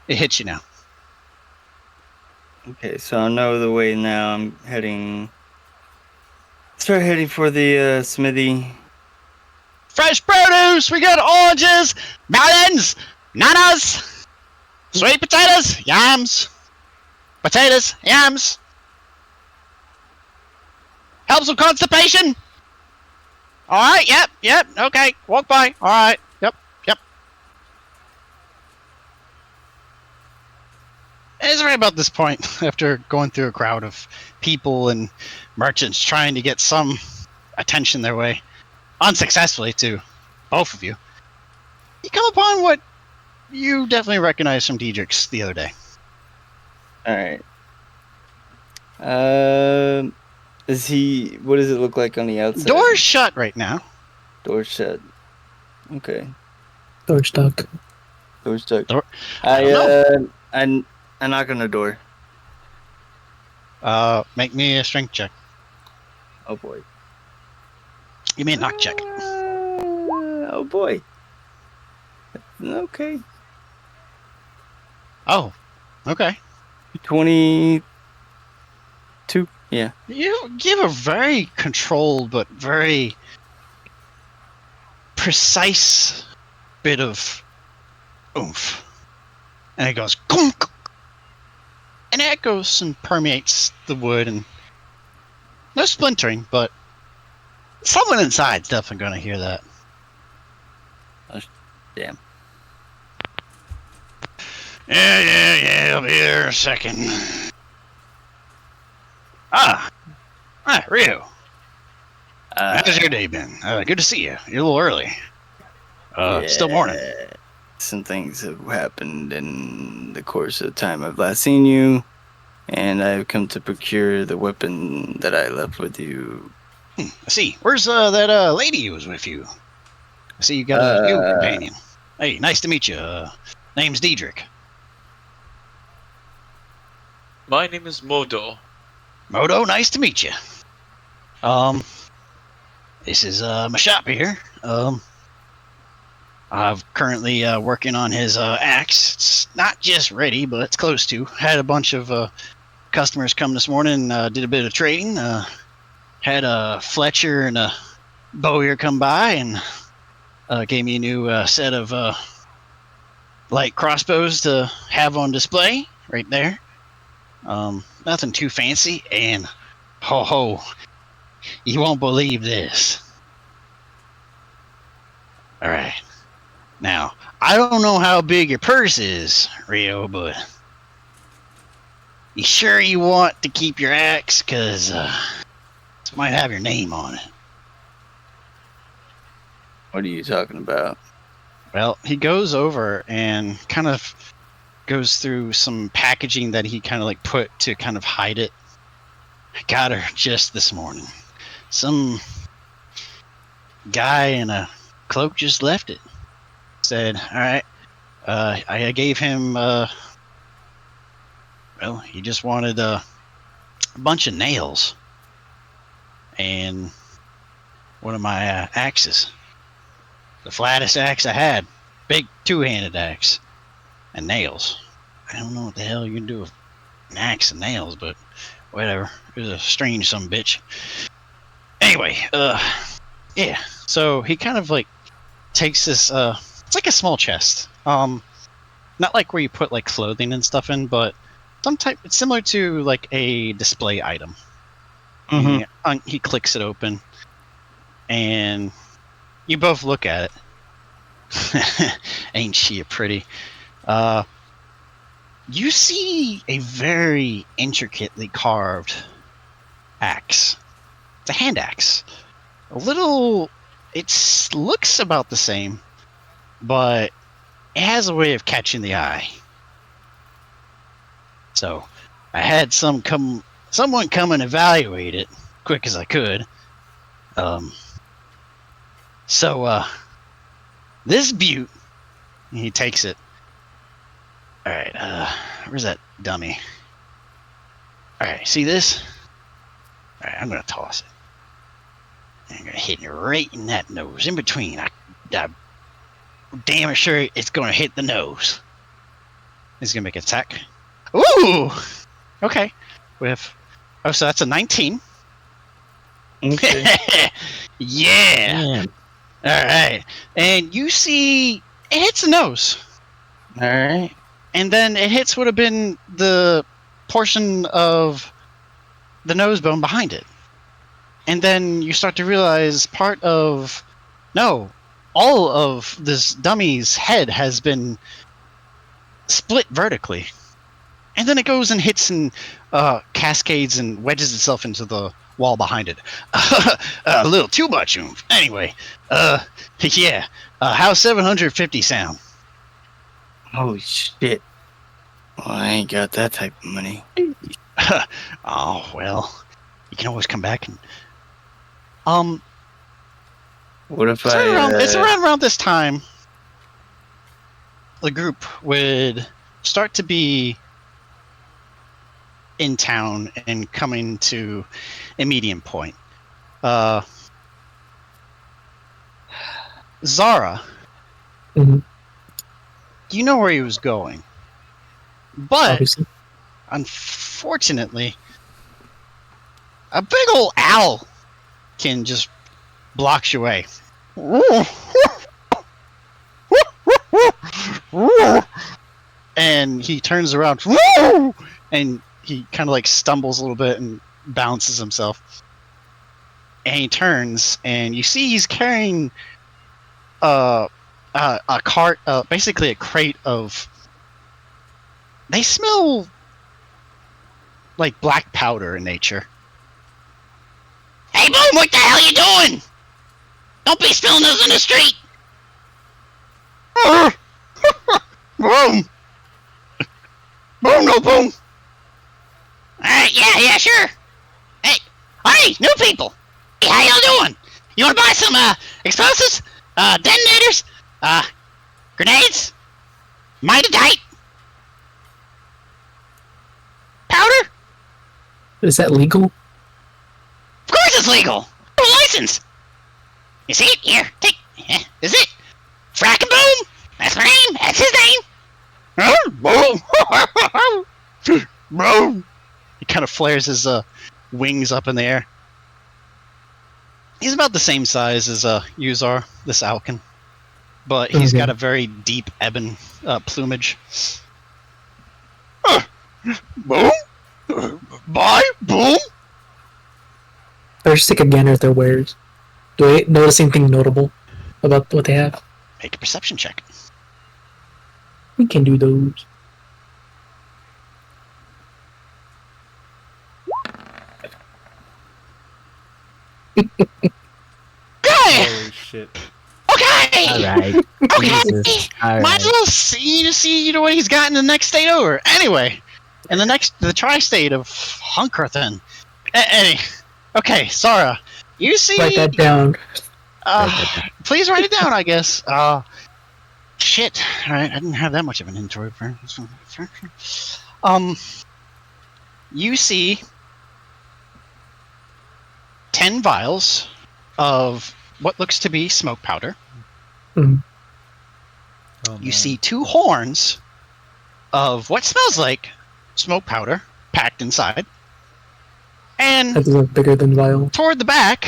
it hits you now. Okay, so I know the way now. I'm start heading for the smithy. Fresh produce! We got oranges, melons, nanas, sweet potatoes, yams. Potatoes, yams. Helps with constipation. Alright, yep, okay. Walk by. Alright, yep. It's right about this point, after going through a crowd of people and merchants trying to get some attention their way, unsuccessfully to both of you, you come upon what you definitely recognize from Diedrich's the other day. Alright. What does it look like on the outside? Door's shut right now. Door's shut. Okay. Door's stuck. Door's stuck. I knock on the door. Make me a strength check. Oh boy. Give me a knock check. Oh boy. Okay. Oh. Okay. 22. Yeah. You give a very controlled but very precise bit of oomph. And it goes gunk, and it echoes and permeates the wood, and no splintering, but someone inside's definitely going to hear that. Damn. Yeah, I'll be here in a second. Ryo. How's your day been? Good to see you. You're a little early. Still morning. Some things have happened in the course of the time I've last seen you, and I've come to procure the weapon that I left with you. I see. Where's that lady who was with you? I see you got a new companion. Hey, nice to meet you. Name's Diedrich. My name is Modo. Modo, nice to meet you. This is my shop here. I'm currently working on his axe. It's not just ready, but it's close to. Had a bunch of customers come this morning, did a bit of trading. Had a Fletcher and a Bowyer come by and gave me a new set of light crossbows to have on display right there. Nothing too fancy, and ho, you won't believe this. All right. Now, I don't know how big your purse is, Ryo, but you sure you want to keep your axe? Because this might have your name on it. What are you talking about? Well, he goes over and kind of goes through some packaging that he kind of like put to kind of hide it. I got her just this morning. Some guy in a cloak just left it. Said, all right, I gave him, well, he just wanted a bunch of nails and one of my axes. The flattest axe I had. Big two-handed axe. And nails. I don't know what the hell you can do with an axe and nails, but whatever. It was a strange sumbitch. Anyway, yeah. So he kind of like takes this, it's like a small chest. Not like where you put like clothing and stuff in, but some type, it's similar to like a display item. Mm-hmm. He clicks it open and you both look at it. Ain't she a pretty? You see a very intricately carved axe. It's a hand axe. It looks about the same, but it has a way of catching the eye. So I had someone come and evaluate it quick as I could. So this beaut, he takes it. All right, where's that dummy? All right, see this? All right, I'm gonna toss it. I'm gonna hit it right in that nose, in between. I'm damn sure it's gonna hit the nose. It's gonna make an attack. Ooh! Okay. So that's a 19. Okay. Yeah! Damn. Alright. And you see it hits the nose. Alright. And then it hits would have been the portion of the nose bone behind it. And then you start to realize all of this dummy's head has been split vertically. And then it goes and hits and cascades and wedges itself into the wall behind it. A little too much oomph. Anyway, yeah. How's 750 sound? Holy shit. Well, I ain't got that type of money. Oh, well. You can always come back and... What if it's around this time the group would start to be in town and coming to a medium point. Xara, Mhm. you know where he was going, but Obviously. unfortunately, a big old owl can just blocks your way. And he turns around and he kind of like stumbles a little bit and bounces himself. And he turns and you see he's carrying a cart, basically a crate of... They smell like black powder in nature. Hey, Boom, what the hell you doing? Don't be spilling those in the street! Boom! Boom, no boom! Alright, yeah, sure. Hey, new people! Hey, how y'all doing? You wanna buy some, explosives? Detonators? Grenades? Mitadite? powder? Is that legal? Of course it's legal. For a license. You see it? Here, take. Is it? Frackaboom? That's my name. That's his name. Boom! Boom! He kind of flares his wings up in the air. He's about the same size as Uzar, this Alkin. But he's got a very deep ebon plumage. Boom! Bye! Boom! Or just take a gander at their wares. Do I notice anything notable about what they have? Make a perception check. We can do those. Holy shit. Okay! Alright. Okay! Might as well see what he's got in the next state over. Anyway, in the tri-state of Hunkerthen. Okay, Sara, you see... Write that down. Please write it down, I guess. Shit. Alright, I didn't have that much of an inventory. You see 10 vials of what looks to be smoke powder. Mm. You see 2 horns of what smells like smoke powder packed inside. And That's a bigger than vial. toward the back,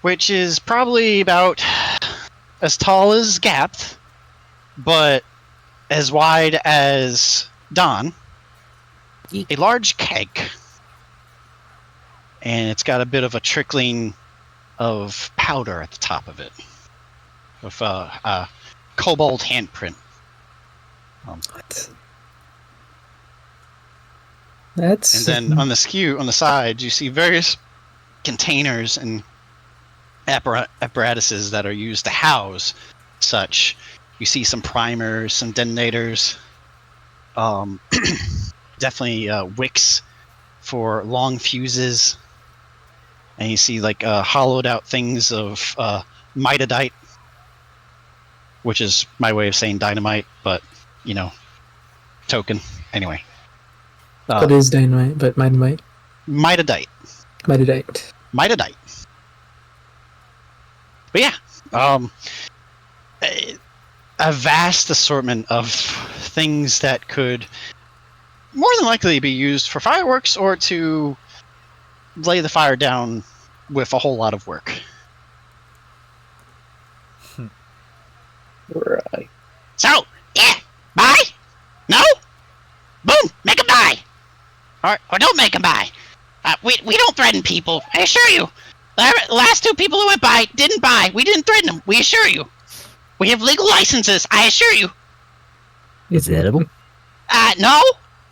which is probably about as tall as Gabth, but as wide as Don, a large keg. And it's got a bit of a trickling of powder at the top of it, with a kobold handprint. What? That's... And then on the sides, you see various containers and apparatuses that are used to house such. You see some primers, some detonators, definitely wicks for long fuses, and you see like hollowed out things of mitadite, which is my way of saying dynamite, but you know, token. Anyway. What is dynamite, but mitadite? Mitadite. Mitadite. Mitadite. But yeah, a vast assortment of things that could more than likely be used for fireworks or to lay the fire down with a whole lot of work. Right. So, yeah, buy? No? Boom, make 'em buy. Or don't make 'em buy. We don't threaten people, I assure you. The last 2 people who went by didn't buy. We didn't threaten them, we assure you. We have legal licenses, I assure you. Is it edible? No.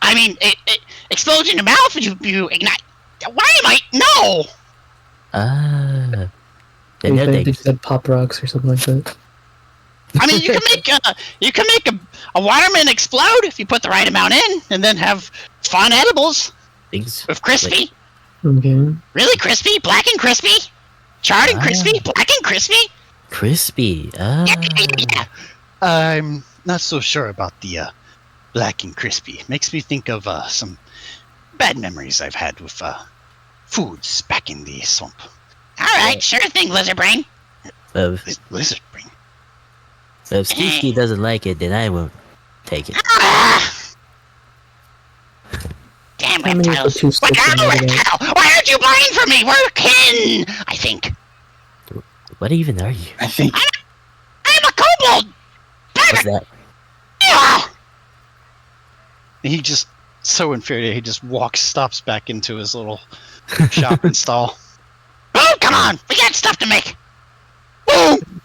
I mean, it explodes in your mouth and you ignite. Why am I? No! Ah. They just said pop rocks or something like that. I mean, you can make a watermelon explode if you put the right amount in, and then have fun edibles with crispy. Okay. Really crispy, black and crispy, charred and crispy, black and crispy. Crispy. Ah. Yeah. I'm not so sure about the black and crispy. It makes me think of some bad memories I've had with foods back in the swamp. All right, sure thing, lizard brain. Lizard brain. So if Ski doesn't like it, then I won't take it. Damn reptiles! Reptile! Why aren't you buying from me? We're kin, I think. What even are you? I think I'm a kobold. What's that? Yeah. He just so infuriated. He just stops back into his little shop and stall. Oh, come on! We got stuff to make. Boom!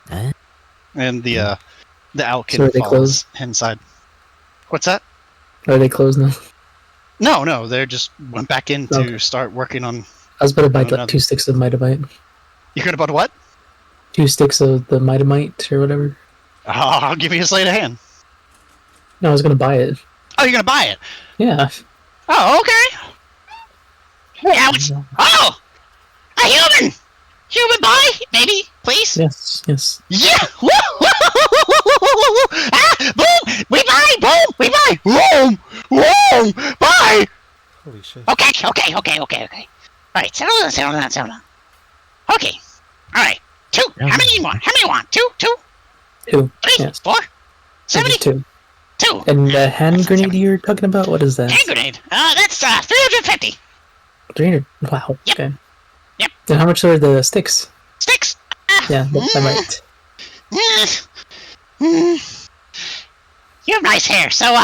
Huh? And the Alkin So are they falls closed? inside. What's that? Are they closed now? No, they just went back in to start working on. I was about to buy like another. 2 sticks of mitamite. You heard about what? 2 sticks of the mitamite or whatever. I'll give you a sleight of hand. No, I was gonna buy it. Oh, you're gonna buy it? Yeah. Oh, okay. Yeah, oh! A human! Human buy, maybe, please? Yes, yes. Yeah! Ah, boom! We buy! Boom! We buy! Boom! Boom! Buy! Holy shit. Okay. Alright, settle down. Okay. Alright. 2. How many you want? 2? 2. 3? Yes. 4? 70? 2. 2. And the hand grenade you're talking about? What is that? Hand grenade. That's 350. 300. Wow. Yep. Okay. Yep. And how much are the sticks? Sticks. Yeah, that might. You have nice hair, so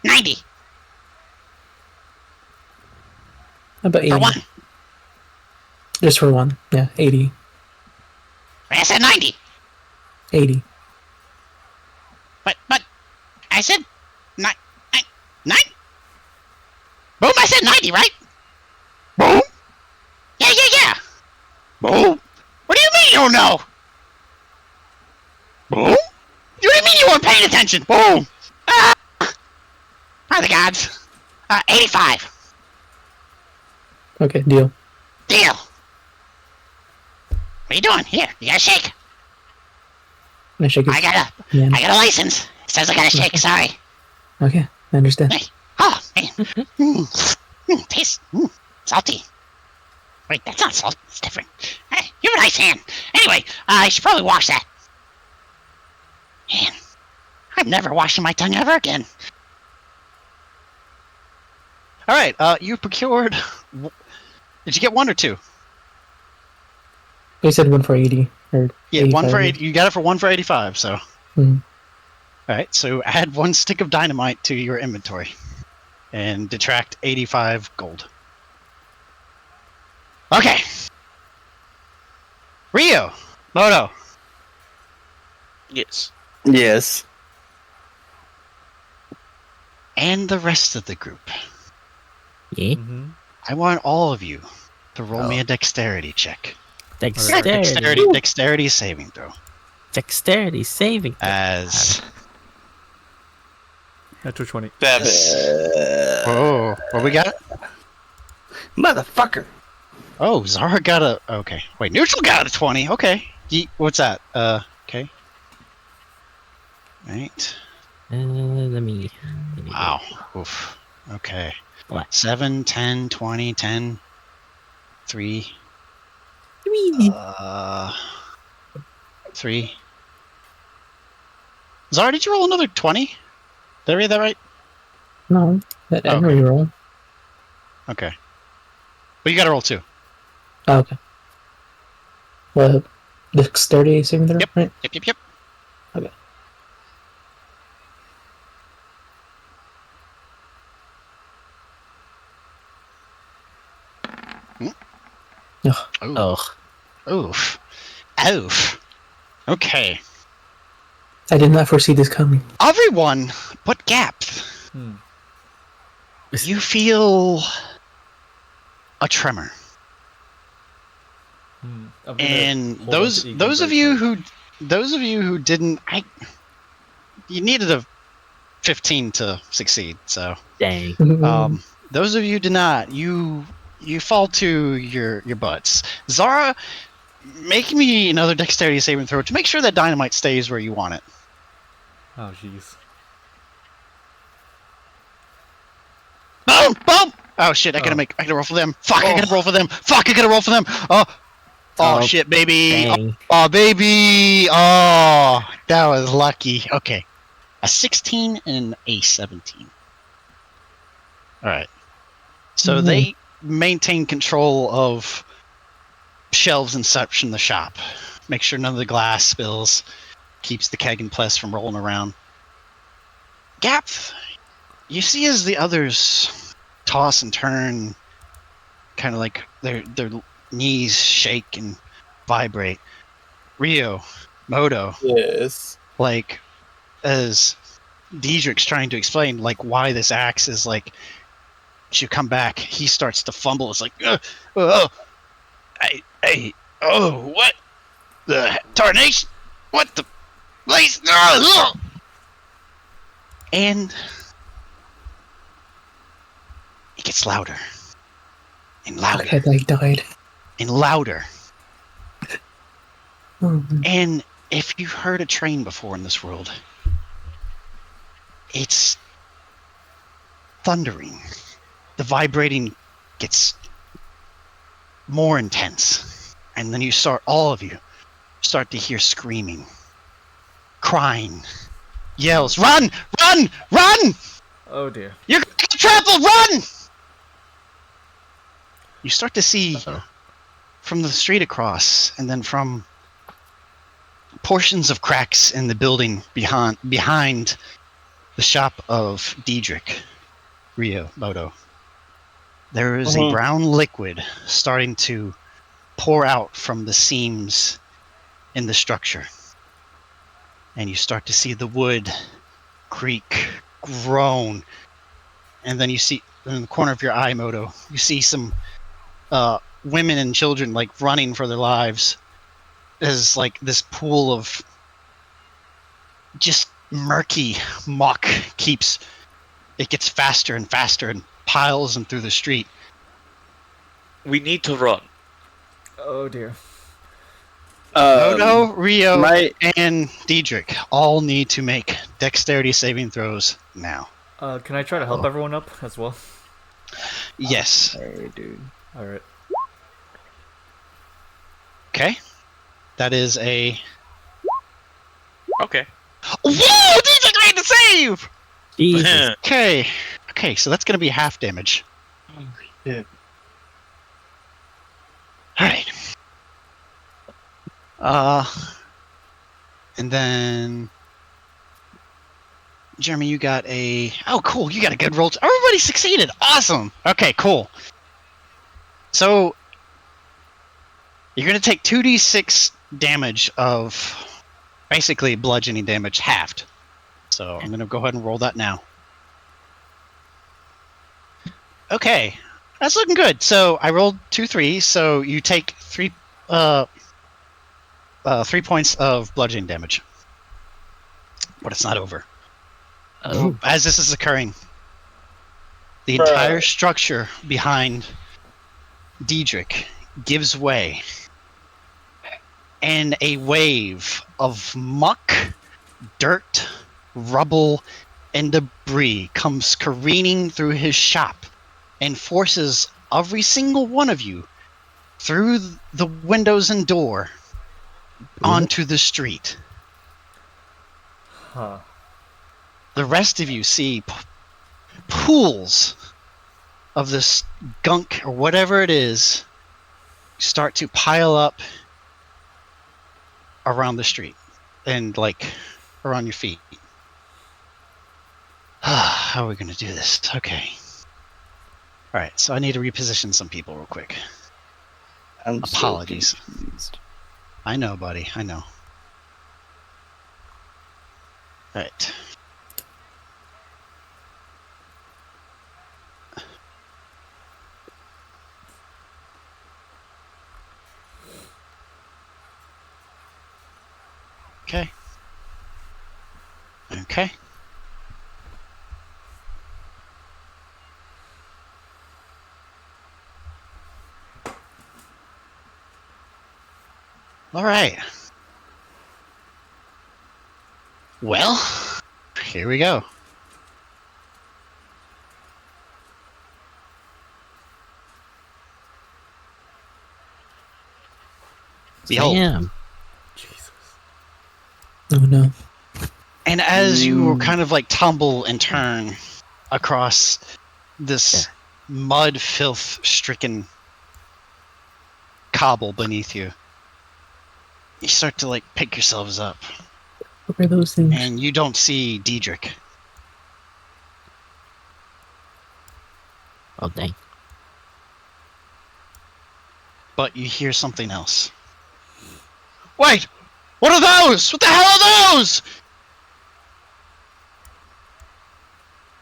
90. How about 80? For one. Just for one. Yeah, 80. I said 90. 80. But I said 9. Boom! I said 90, right? Boom. Yeah. Boom. What do you mean you don't know? Boom. What do you mean you weren't paying attention? Boom. By the gods. 85. Okay, deal. Deal. What are you doing? Here, you gotta shake. I shake it. I got a license. It says I gotta shake. Sorry. Okay, I understand. Hey. Oh man. Tastes salty. Wait, that's not salt. It's different. Hey, you have a nice hand. Anyway, I should probably wash that. Man, I'm never washing my tongue ever again. All right, you procured. Did you get 1 or 2? You said 1 for 80. Or Yeah, 1 for 85. 80. You got it for 1 for 85. So. Mhm. All right, so add 1 stick of dynamite to your inventory, and detract 85 gold. Okay. Ryo, Modo. Yes. Yes. And the rest of the group. Yeah. I want all of you to roll me a dexterity check. Dexterity. Dexterity saving throw. Dexterity saving. As. Natural 20. Oh, what we got? Motherfucker. Oh, Xara got a. Okay. Wait, Neutral got a 20. Okay. Yeet, what's that? Okay. Right. Let me Wow. Oof. Okay. What? 7, 10, 20, 10, 3. 3. Xara, did you roll another 20? Did I read that right? No, I didn't reroll. Okay. But you gotta roll 2. Oh, okay. Well, dexterity saving throw, right? Yep. Okay. Oof. Okay. I did not foresee this coming. Everyone but Gabth. You feel a tremor. And those of you who didn't, you needed a 15 to succeed. So dang. Those of you who did not, you fall to your butts. Xara, make me another dexterity saving throw to make sure that dynamite stays where you want it. Oh jeez. Boom! Boom! Oh shit! I gotta roll for them. Fuck! I gotta roll for them. Fuck! I gotta roll for them. Oh shit, baby! Oh baby! Oh, that was lucky. Okay, a 16 and a 17. All right. So they maintain control of shelves and such in the shop. Make sure none of the glass spills. Keeps the keg and plus from rolling around. Gabth, you see as the others toss and turn, kind of like their knees shake and vibrate. Ryo, Modo. Yes. Like, as Diedrich's trying to explain, like, why this axe is like, should come back, he starts to fumble. It's like, what the tarnation? What the place? And it gets louder and louder. Okay, I died. And louder. And if you've heard a train before in this world, it's thundering. The vibrating gets more intense. And then all of you start to hear screaming, crying, yells, run, run, run! Oh dear. You're gonna get trampled, run! You start to see from the street across, and then from portions of cracks in the building behind the shop of Diedrich, Ryo, Modo. There is a brown liquid starting to pour out from the seams in the structure. And you start to see the wood creak, groan. And then you see, in the corner of your eye, Modo, you see some women and children like running for their lives as like this pool of just murky muck gets faster and faster and piles them through the street. We need to run. Oh dear. Modo, Ryo, and Diedrich all need to make dexterity saving throws now. Can I try to help everyone up as well? Yes. Hey, dude. Alright. Okay. That is a... Okay. Whoa! Diedrich made the save! Jesus. Okay. Okay, so that's going to be half damage. Yeah. Alright. And then... Jeremy, you got a... Oh, cool. You got a good roll. Everybody succeeded. Awesome. Okay, cool. So, you're going to take 2d6 damage of basically bludgeoning damage halved. So, I'm going to go ahead and roll that now. Okay. That's looking good. So, I rolled 2 3s, so you take 3 points of bludgeoning damage. But it's not over. Oh. As this is occurring, the entire structure behind Diedrich gives way, and a wave of muck, dirt, rubble, and debris comes careening through his shop and forces every single one of you through the windows and door onto the street. Huh. The rest of you see pools of this gunk or whatever it is start to pile up around the street and like around your feet. How are we going to do this? Okay. All right, so I need to reposition some people real quick. Apologies. I know, buddy. I know. All right. Okay. Okay. All right. Well, here we go. Behold. Damn. Oh no. And as you kind of like tumble and turn across this mud filth stricken cobble beneath you, you start to like pick yourselves up. What are those things? And you don't see Diedrich. Oh dang. But you hear something else. Wait! What are those? What the hell are those?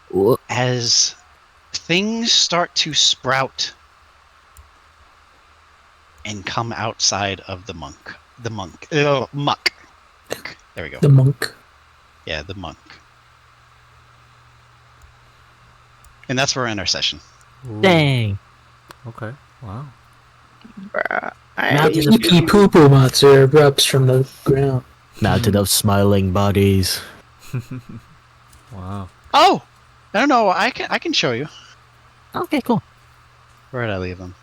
What? As things start to sprout and come outside of the muck. There we go. The monk. Yeah, the monk. And that's where we're in our session. Dang. Okay. Wow. Pee poo poo monster erupts from the ground. Mountain of smiling bodies. Wow. Oh, I don't know. I can show you. Okay, cool. Where did I leave them?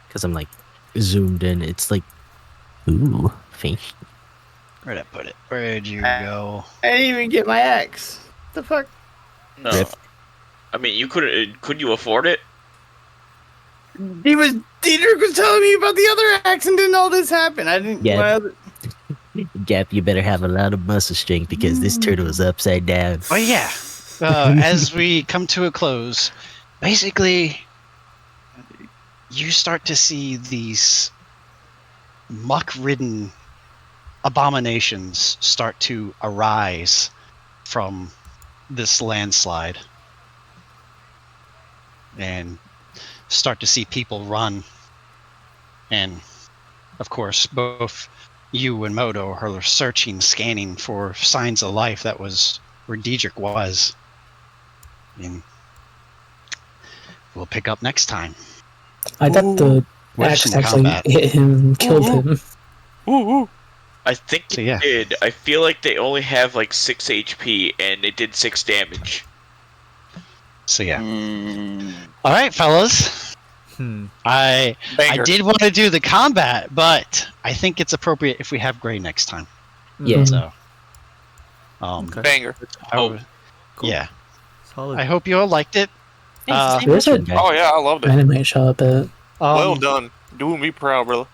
Because I'm like zoomed in. It's like, ooh, faint. Where'd I put it? Where'd you go? I didn't even get my axe. The fuck? No. Rip. I mean, you couldn't you afford it? Diedrich was telling me about the other axe and then all this happened. I didn't. Yeah. Gap, you better have a lot of muscle strength because this turtle is upside down. Oh yeah. As we come to a close, basically, you start to see these muck-ridden abominations start to arise from this landslide, and start to see people run. And of course, both you and Modo are searching, scanning for signs of life. That was where Diedrich was. And we'll pick up next time. I thought the With axe some actually combat. hit him, killed him. I think So, it yeah. did. I feel like they only have like 6 HP and it did 6 damage. So yeah. All right, fellas. I Banger. did want to do the combat, but I think it's appropriate if we have Gray next time. Yeah. So, Banger. Yeah. Solid. I hope you all liked it. There's a Oh yeah, I loved it. anime shop at. Well done. Doing me proud, brother.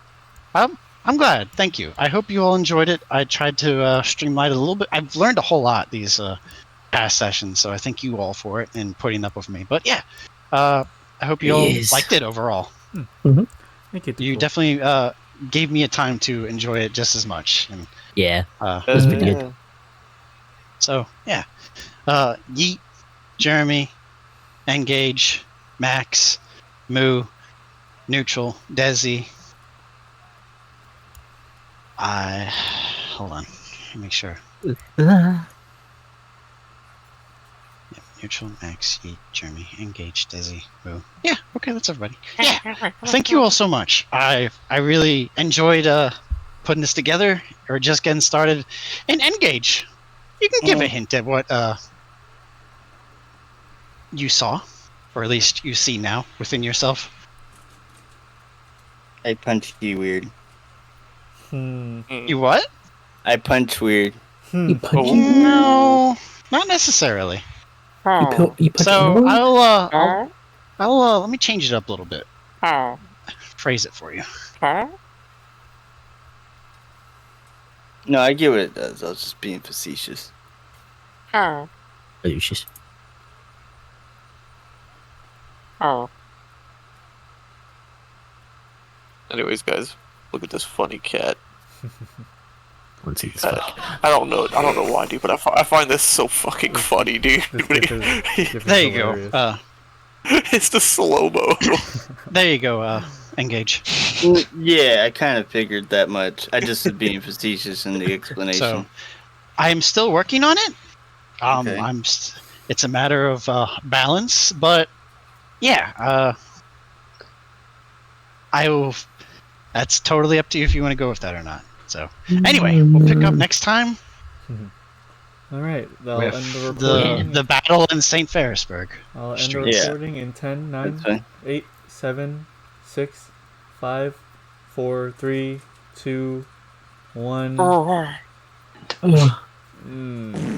I'm glad. Thank you. I hope you all enjoyed it. I tried to streamline it a little bit. I've learned a whole lot these past sessions, so I thank you all for it and putting up with me. But yeah, I hope you all Yes. liked it overall. Thank you. You definitely gave me a time to enjoy it just as much. And Yeah. that's pretty good. So yeah, Yeet, Jeremy, Engage, Max, Moo, Neutral, Desi. Hold on, let me make sure. Neutral, Max, Yeet, Jeremy, Engage, Desi, Moo. Yeah, okay, that's everybody. Yeah, thank you all so much. I really enjoyed putting this together, or just getting started. And Engage, you can give a hint at what you saw, or at least you see now within yourself. I punch you weird. You what? I punch weird. You punch No, not necessarily. you punch So anyone? I'll let me change it up a little bit. Phrase it for you. No, I get what it does. I was just being facetious. Lucius. Anyways, guys, look at this funny cat. Let's see this fuck. I don't know why, dude, but I find this so fucking funny, dude. There you go. It's the slow-mo. There you go. Engage. Yeah, I kind of figured that much. I just was being facetious in the explanation. So, I am still working on it. Okay. It's a matter of balance, but yeah. I will. That's totally up to you if you want to go with that or not. So anyway, we'll pick up next time. All right, I'll with end the recording. the battle in St. Ferrisburg. I'll end the Streets. recording in 10, 9, That's fine. 8, 7, 6, 5, 4, 3, 2, 1. Oh. Mm.